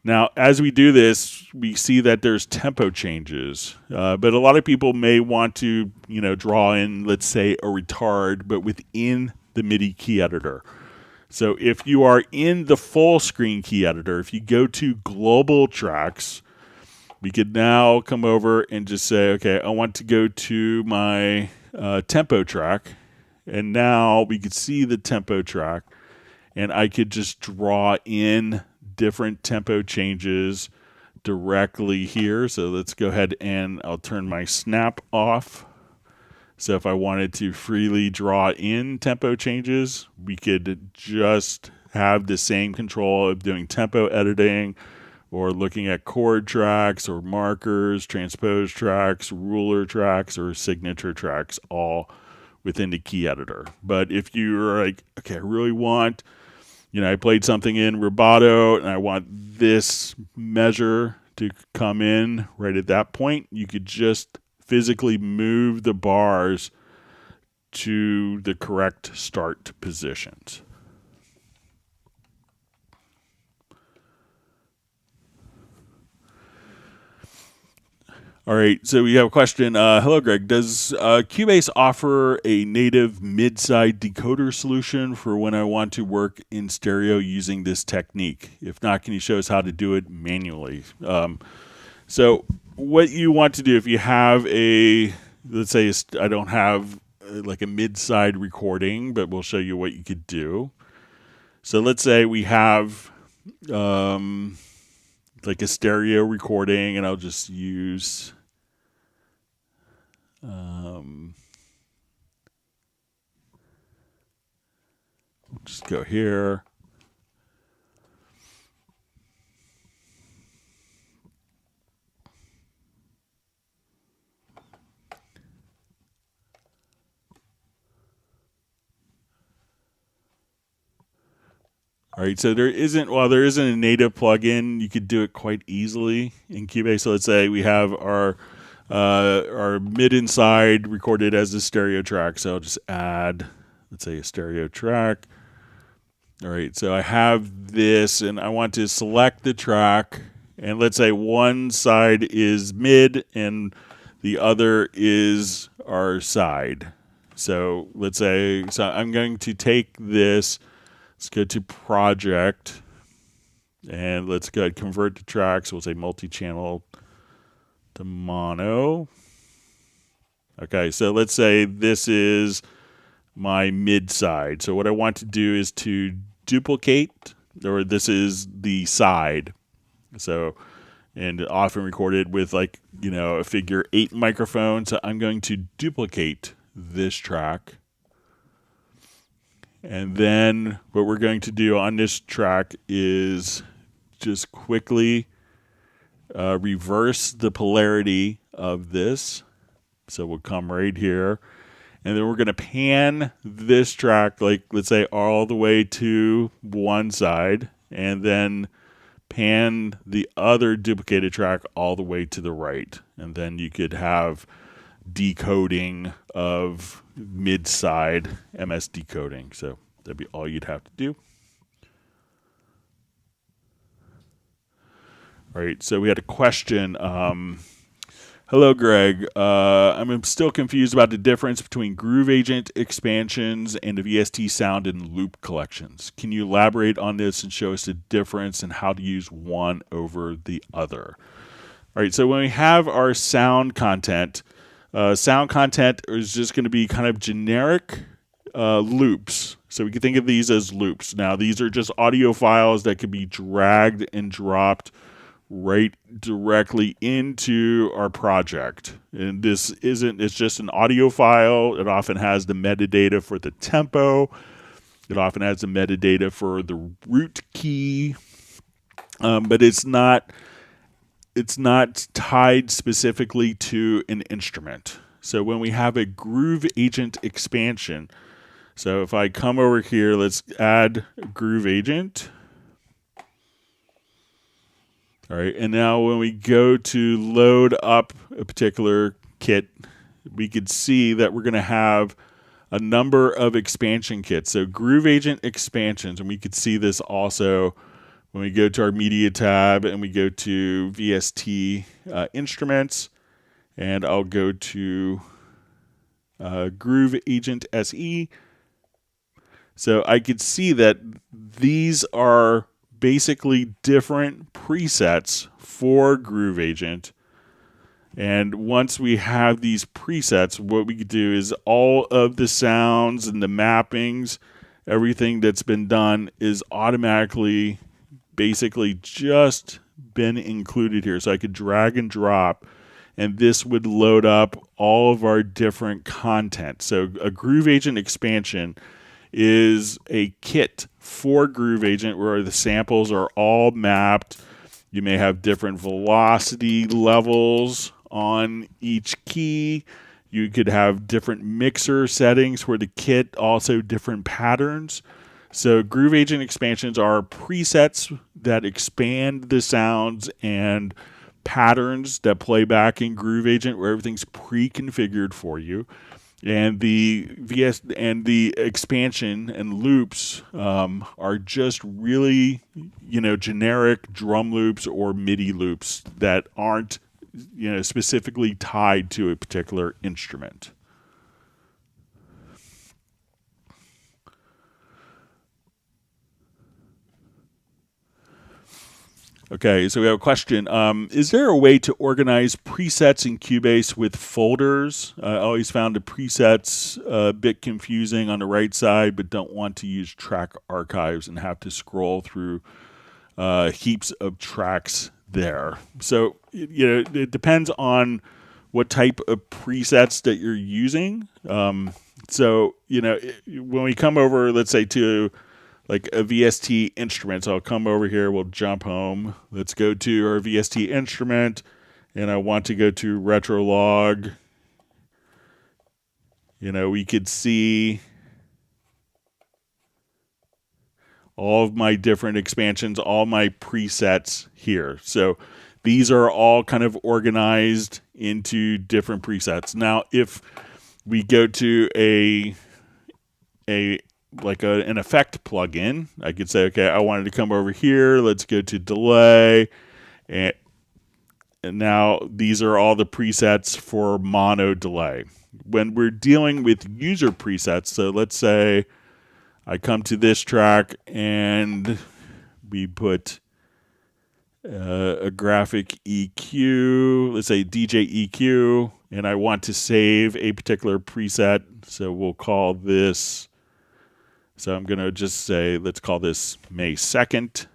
Now, as we do this, we see that there's tempo changes, but a lot of people may want to, draw in, let's say, a retard, but within the MIDI key editor. So if you are in the full screen key editor, if you go to global tracks, we could now come over and just say, okay, I want to go to my tempo track, and now we could see the tempo track, and I could just draw in different tempo changes directly here. So let's go ahead and I'll turn my snap off. So if I wanted to freely draw in tempo changes, we could just have the same control of doing tempo editing or looking at chord tracks or markers, transpose tracks, ruler tracks, or signature tracks, all within the key editor. But if you're like, okay, I really want, I played something in rubato and I want this measure to come in right at that point, you could just physically move the bars to the correct start positions. All right, so we have a question. Hello, Greg. Does Cubase offer a native mid-side decoder solution for when I want to work in stereo using this technique? If not, can you show us how to do it manually? So what you want to do, if you have let's say I don't have like a mid-side recording, but we'll show you what you could do. So let's say we have like a stereo recording, and I'll just use just go here. All right, so there isn't a native plugin. You could do it quite easily in Cubase. So let's say we have our mid and side recorded as a stereo track. So I'll just add, let's say, a stereo track. All right, so I have this, and I want to select the track, and let's say one side is mid and the other is our side. So let's say, I'm going to take this. Let's go to project, and let's go ahead and convert to tracks. We'll say multi-channel to mono. Okay, so let's say this is my mid side. So what I want to do is to duplicate, or this is the side. So, and often recorded with like, a figure 8 microphone. So I'm going to duplicate this track. And then what we're going to do on this track is just quickly reverse the polarity of this. So we'll come right here. And then we're going to pan this track, like let's say all the way to one side, and then pan the other duplicated track all the way to the right. And then you could have decoding of mid-side MS decoding. So that'd be all you'd have to do. All right, so we had a question. Hello, Greg. I'm still confused about the difference between Groove Agent expansions and the VST sound and loop collections. Can you elaborate on this and show us the difference and how to use one over the other? All right, so when we have our sound content is just going to be kind of generic loops. So we can think of these as loops. Now, these are just audio files that can be dragged and dropped right directly into our project. And it's just an audio file. It often has the metadata for the tempo. It often has the metadata for the root key. But it's not tied specifically to an instrument. So when we have a Groove Agent expansion, so if I come over here, let's add a Groove Agent. All right, and now when we go to load up a particular kit, we could see that we're going to have a number of expansion kits. So Groove Agent expansions, and we could see this also when we go to our media tab and we go to VST instruments, and I'll go to Groove Agent SE. So I could see that these are basically different presets for Groove Agent. And once we have these presets, what we could do is all of the sounds and the mappings, everything that's been done is automatically basically just been included here. So I could drag and drop, and this would load up all of our different content. So a Groove Agent expansion is a kit for Groove Agent where the samples are all mapped You may have different velocity levels on each key. You could have different mixer settings for the kit, also different patterns. So Groove Agent expansions are presets that expand the sounds and patterns that play back in Groove Agent where everything's pre-configured for you. And the expansion and loops are just really, generic drum loops or MIDI loops that aren't, specifically tied to a particular instrument. Okay, so we have a question. Is there a way to organize presets in Cubase with folders? I always found the presets a bit confusing on the right side, but don't want to use track archives and have to scroll through heaps of tracks there. So, it depends on what type of presets that you're using. So, when we come over, let's say to like a VST instrument. So I'll come over here, we'll jump home. Let's go to our VST instrument, and I want to go to Retrolog. We could see all of my different expansions, all my presets here. So these are all kind of organized into different presets. Now, if we go to an effect plugin, I could say, okay, I wanted to come over here. Let's go to delay. And now these are all the presets for mono delay. When we're dealing with user presets, so let's say I come to this track and we put a graphic EQ, let's say DJ EQ, and I want to save a particular preset. So we'll call this, so I'm going to just say, let's call this May 2nd.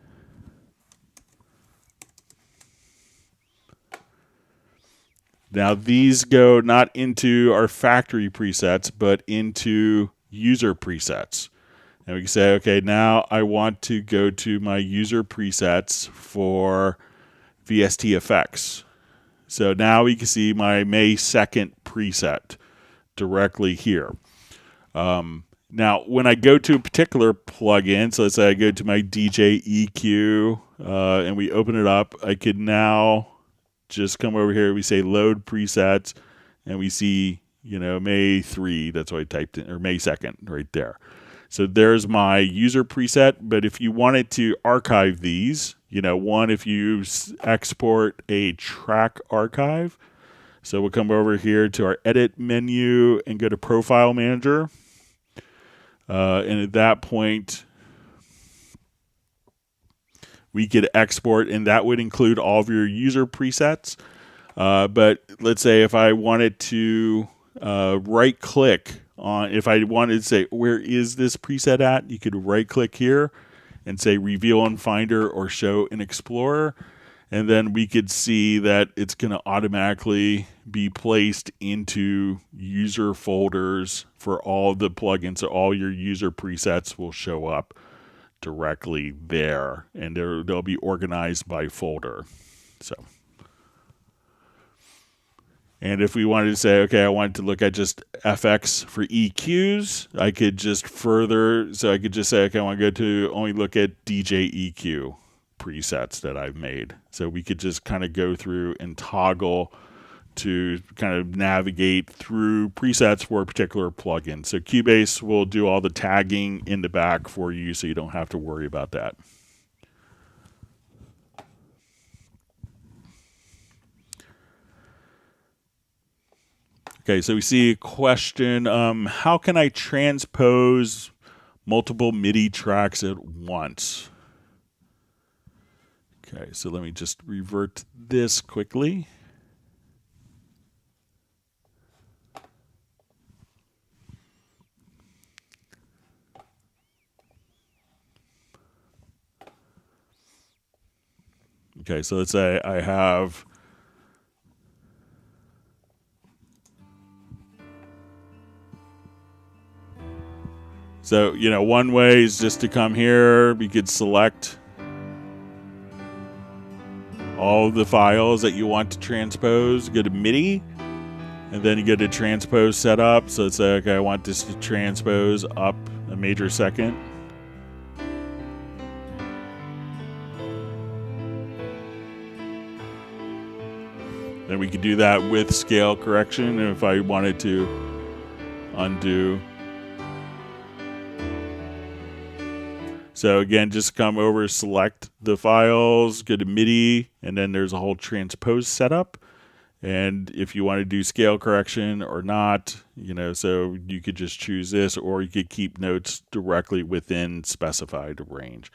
Now these go not into our factory presets, but into user presets. And we can say, okay, now I want to go to my user presets for VST effects. So now we can see my May 2nd preset directly here. Now, when I go to a particular plugin, so let's say I go to my DJ EQ and we open it up, I could now just come over here. We say load presets, and we see, May 3. That's what I typed in, or May 2nd right there. So there's my user preset. But if you wanted to archive these, if you export a track archive, so we'll come over here to our edit menu and go to Profile Manager. And at that point, we could export, and that would include all of your user presets. But let's say if I wanted to right-click on, if I wanted to say, where is this preset at? You could right-click here and say Reveal in Finder or Show in Explorer. And then we could see that it's going to automatically be placed into user folders for all of the plugins. So all your user presets will show up directly there, and they'll be organized by folder. So, and if we wanted to say, okay, I wanted to look at just FX for EQs, I could just I could just say, okay, I want to go to only look at DJ EQ presets that I've made. So we could just kind of go through and toggle to kind of navigate through presets for a particular plugin. So Cubase will do all the tagging in the back for you, so you don't have to worry about that. Okay, so we see a question, how can I transpose multiple MIDI tracks at once? Okay, so let me just revert this quickly. Okay, so let's say I have one way is just to come here. We could select all of the files that you want to transpose, go to MIDI, and then you go to transpose setup. So it's like, okay, I want this to transpose up a major second. Then we could do that with scale correction if I wanted to undo. So again, just come over, select the files, go to MIDI, and then there's a whole transpose setup. And if you want to do scale correction or not, so you could just choose this, or you could keep notes directly within specified range.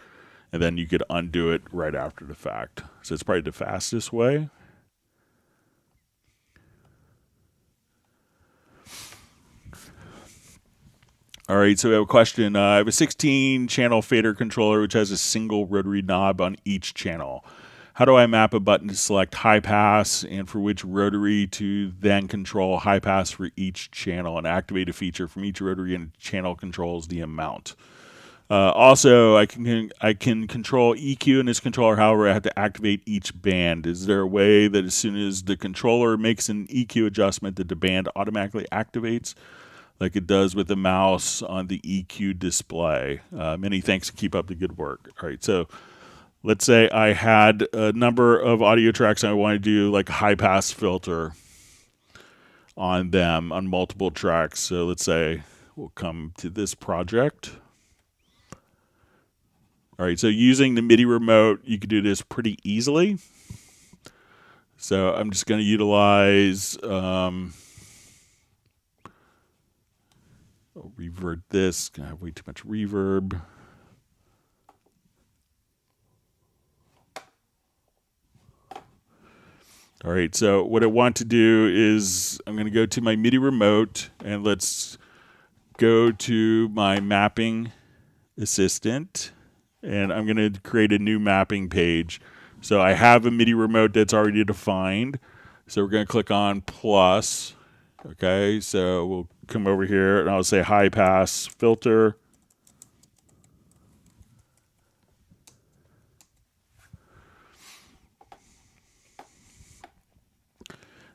And then you could undo it right after the fact. So it's probably the fastest way. All right, so we have a question. I have a 16-channel fader controller which has a single rotary knob on each channel. How do I map a button to select high pass and for which rotary to then control high pass for each channel and activate a feature from each rotary and channel controls the amount? Also, I can control EQ in this controller. However, I have to activate each band. Is there a way that as soon as the controller makes an EQ adjustment that the band automatically activates, like it does with the mouse on the EQ display? Many thanks, and keep up the good work. All right, so let's say I had a number of audio tracks and I want to do like a high pass filter on them on multiple tracks. So let's say we'll come to this project. All right, so using the MIDI remote, you can do this pretty easily. So I'm just going to utilize, I'll revert this. I have way too much reverb. All right, so what I want to do is I'm going to go to my MIDI remote, and let's go to my mapping assistant, and I'm going to create a new mapping page. So I have a MIDI remote that's already defined. So we're going to click on plus. Okay, so we'll come over here, and I'll say high pass filter.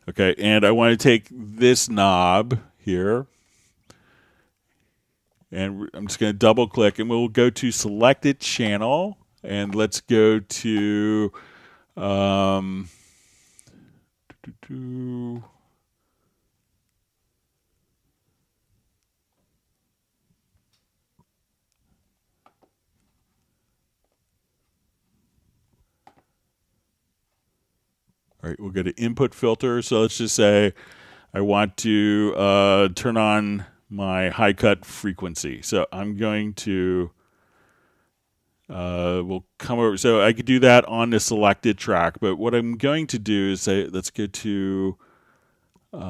Okay, and I want to take this knob here, and I'm just going to double click, and we'll go to selected channel, and let's go to all right, we'll go to input filter. So let's just say I want to turn on my high cut frequency. So I'm going to, we'll come over. So I could do that on the selected track. But what I'm going to do is say, let's go to, okay,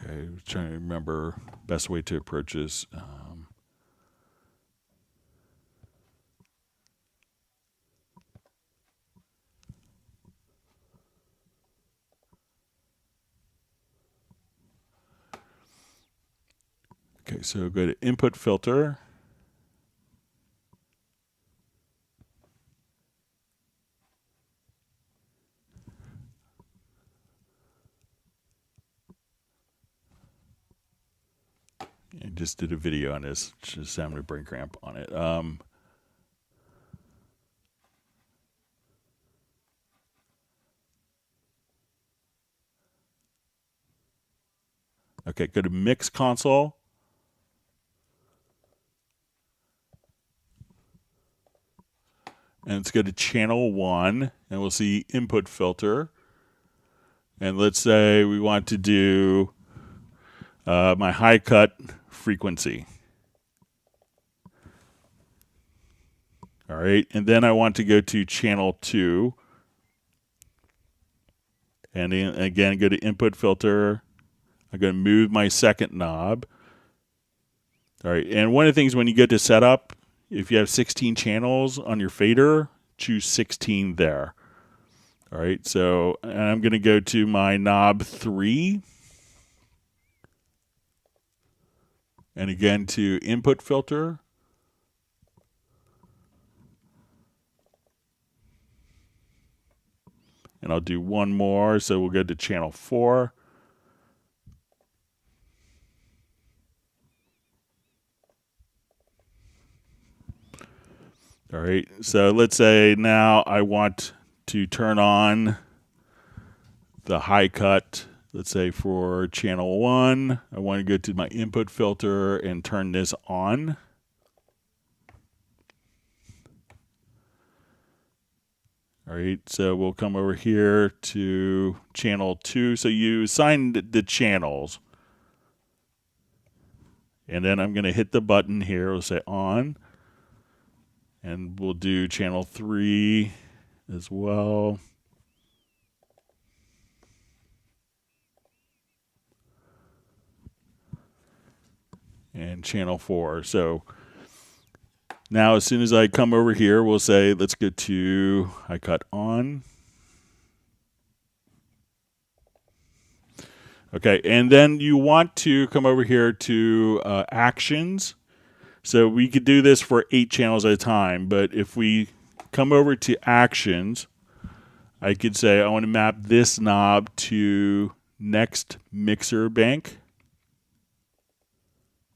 I'm trying to remember best way to approach this. Okay, so go to input filter. I just did a video on this, just having a brain cramp on it. Okay, go to mix console. And let's go to channel 1, and we'll see input filter. And let's say we want to do my high cut frequency. All right, and then I want to go to channel 2. And then again, go to input filter. I'm going to move my second knob. All right, and one of the things when you go to setup, if you have 16 channels on your fader, choose 16 there. All right, so I'm going to go to my knob 3. And again to input filter. And I'll do one more. So we'll go to channel 4. All right, so let's say now I want to turn on the high cut. Let's say for channel 1, I want to go to my input filter and turn this on. All right, so we'll come over here to channel 2. So you assign the channels. And then I'm going to hit the button here. We'll say on. And we'll do channel 3 as well. And channel 4. So now as soon as I come over here, we'll say, let's go to I cut on. Okay, and then you want to come over here to actions. So we could do this for 8 channels at a time, but if we come over to actions, I could say I want to map this knob to next mixer bank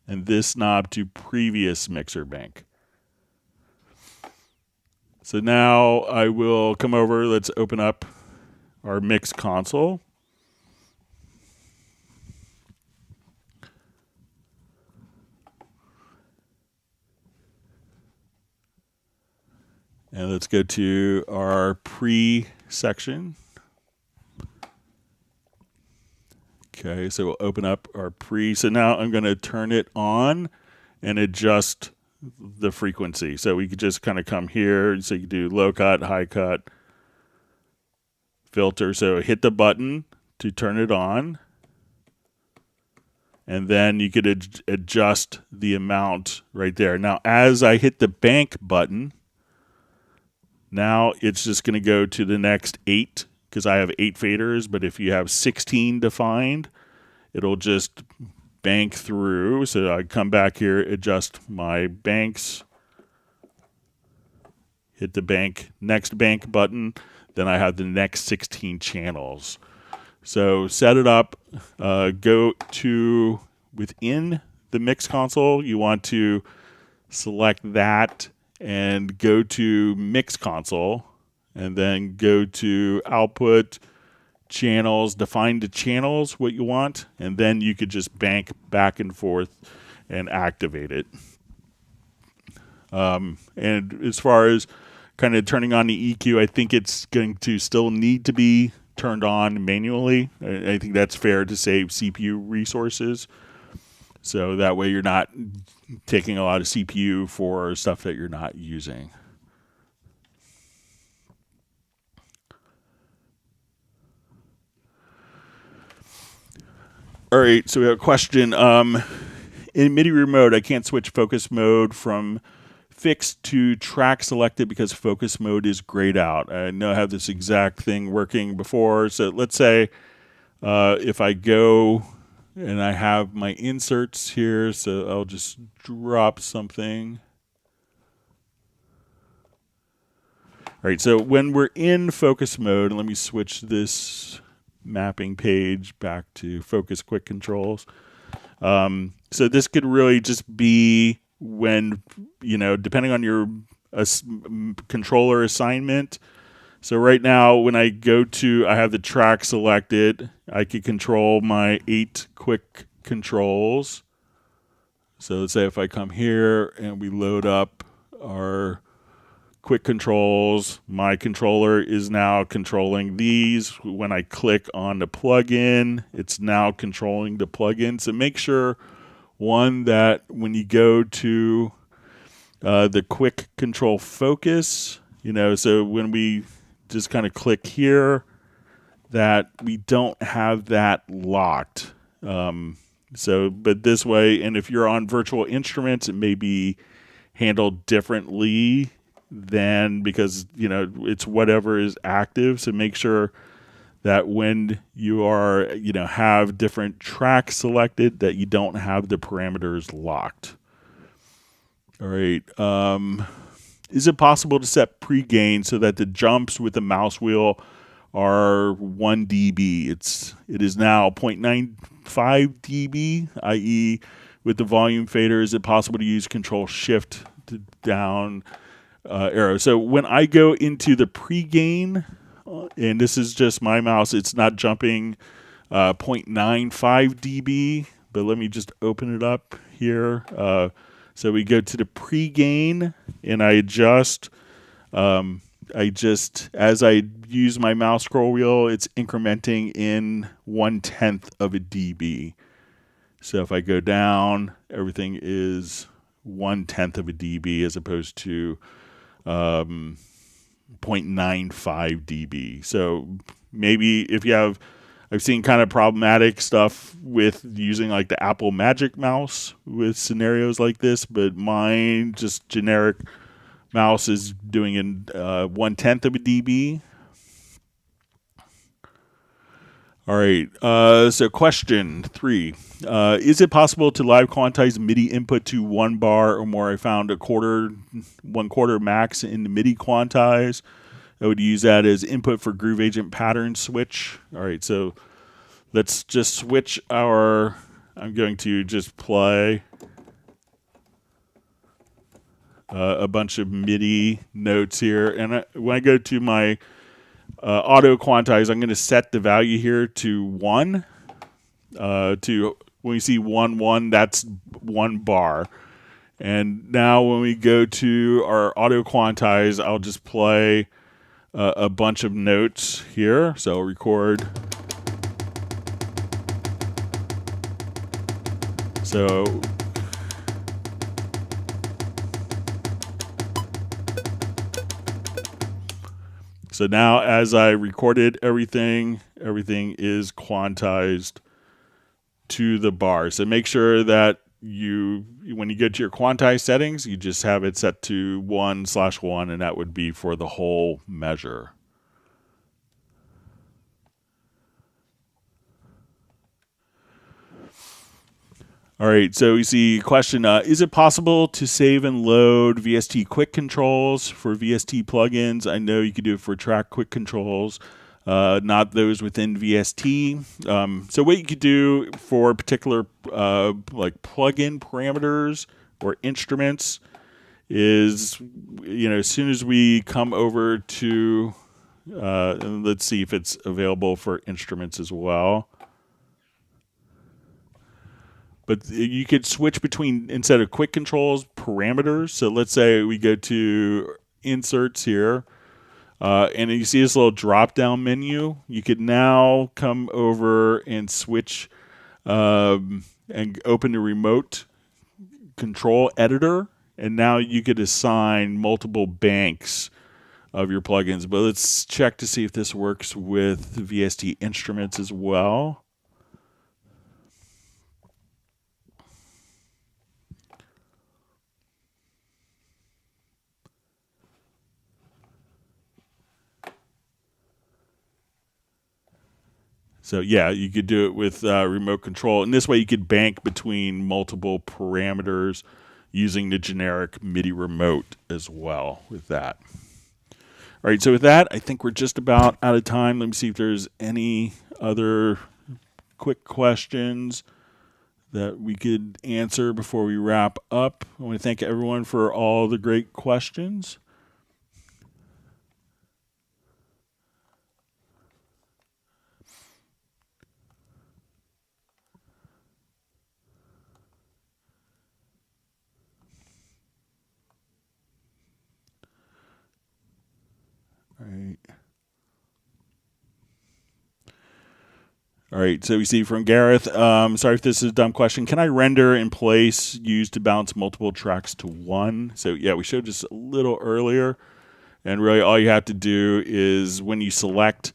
and this knob to previous mixer bank. So now I will come over, let's open up our mix console. And let's go to our pre section. Okay, so we'll open up our pre. So now I'm going to turn it on and adjust the frequency. So we could just kind of come here. So you can do low cut, high cut, filter. So hit the button to turn it on. And then you could adjust the amount right there. Now, as I hit the bank button, now it's just going to go to the next 8 because I have 8 faders. But if you have 16 defined, it'll just bank through. So I come back here, adjust my banks, hit the bank, next bank button. Then I have the next 16 channels. So set it up, go to within the mix console. You want to select that and go to mix console and then go to output channels, define the channels, what you want, and then you could just bank back and forth and activate it. And as far as kind of turning on the EQ, I think it's going to still need to be turned on manually. I think that's fair to save CPU resources. So that way you're not taking a lot of CPU for stuff that you're not using. All right, so we have a question. In MIDI remote, I can't switch focus mode from fixed to track selected because focus mode is grayed out. I know I have this exact thing working before. So let's say if I go and I have my inserts here, so I'll just drop something. All right, so when we're in focus mode, let me switch this mapping page back to focus quick controls. So this could really just be when, depending on your controller assignment. So right now, when I go to, I have the track selected. I could control my 8 quick controls. So let's say if I come here and we load up our quick controls, my controller is now controlling these. When I click on the plugin, it's now controlling the plugin. So make sure, one, that when you go to the quick control focus, so when we just kind of click here, that we don't have that locked. But this way, and if you're on virtual instruments, it may be handled differently than, because it's whatever is active. So make sure that when you are, have different tracks selected, that you don't have the parameters locked. All right. Is it possible to set pre-gain so that the jumps with the mouse wheel are 1 dB? It is now 0.95 dB, i.e. with the volume fader, is it possible to use Control Shift to down arrow? So when I go into the pre-gain, and this is just my mouse, it's not jumping 0.95 dB, but let me just open it up here. So we go to the pre-gain, and I adjust. As I use my mouse scroll wheel, it's incrementing in 1/10 of a dB. So if I go down, everything is 1/10 of a dB as opposed to 0.95 dB. So maybe if you have, I've seen kind of problematic stuff with using like the Apple Magic Mouse with scenarios like this, but mine, just generic mouse, is doing in 1/10 of a dB. All right, so question 3. Is it possible to live quantize MIDI input to 1 bar or more? I found 1/4 max in the MIDI quantize. I would use that as input for Groove Agent pattern switch. All right, so let's just switch I'm going to just play a bunch of MIDI notes here. And when I go to my auto quantize, I'm going to set the value here to 1. When you see 1, 1, that's 1 bar. And now when we go to our auto quantize, I'll just play a bunch of notes here. So I'll record. So now as I recorded everything is quantized to the bar. So make sure that when you go to your quantize settings, you just have it set to 1/1, and that would be for the whole measure. All right, so we see question, is it possible to save and load VST quick controls for VST plugins? I know you could do it for track quick controls, not those within VST. So what you could do for particular like plugin parameters or instruments is, as soon as we come over to, let's see if it's available for instruments as well. But you could switch between, instead of quick controls, parameters. So let's say we go to inserts here, and you see this little drop-down menu. You could now come over and switch and open the remote control editor, and now you could assign multiple banks of your plugins. But let's check to see if this works with VST instruments as well. So yeah, you could do it with remote control. And this way you could bank between multiple parameters using the generic MIDI remote as well with that. All right, so with that, I think we're just about out of time. Let me see if there's any other quick questions that we could answer before we wrap up. I want to thank everyone for all the great questions. All right, so we see from Gareth, sorry if this is a dumb question. Can I render in place used to bounce multiple tracks to one? So yeah, we showed this a little earlier. And really all you have to do is when you select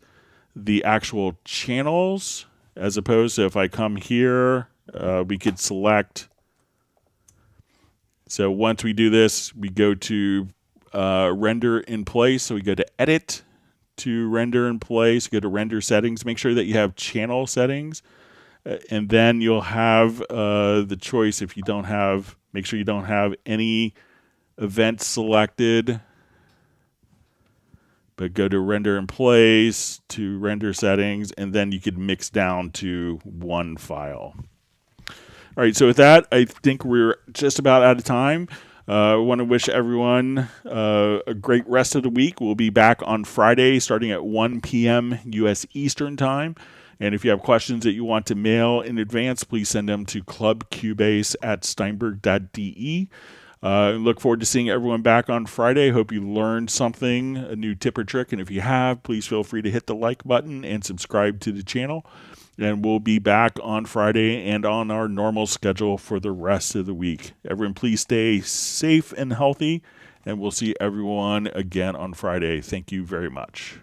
the actual channels, as opposed to if I come here, we could select. So once we do this, we go to render in place. So we go to edit, to render and play. So go to render settings. Make sure that you have channel settings. And then you'll have the choice if you don't have, make sure you don't have any events selected. But go to render and place, to render settings, and then you could mix down to one file. All right, so with that, I think we're just about out of time. I want to wish everyone a great rest of the week. We'll be back on Friday starting at 1 p.m. U.S. Eastern Time. And if you have questions that you want to mail in advance, please send them to clubcubase@steinberg.de. Look forward to seeing everyone back on Friday. Hope you learned something, a new tip or trick. And if you have, please feel free to hit the like button and subscribe to the channel. And we'll be back on Friday and on our normal schedule for the rest of the week. Everyone, please stay safe and healthy. And we'll see everyone again on Friday. Thank you very much.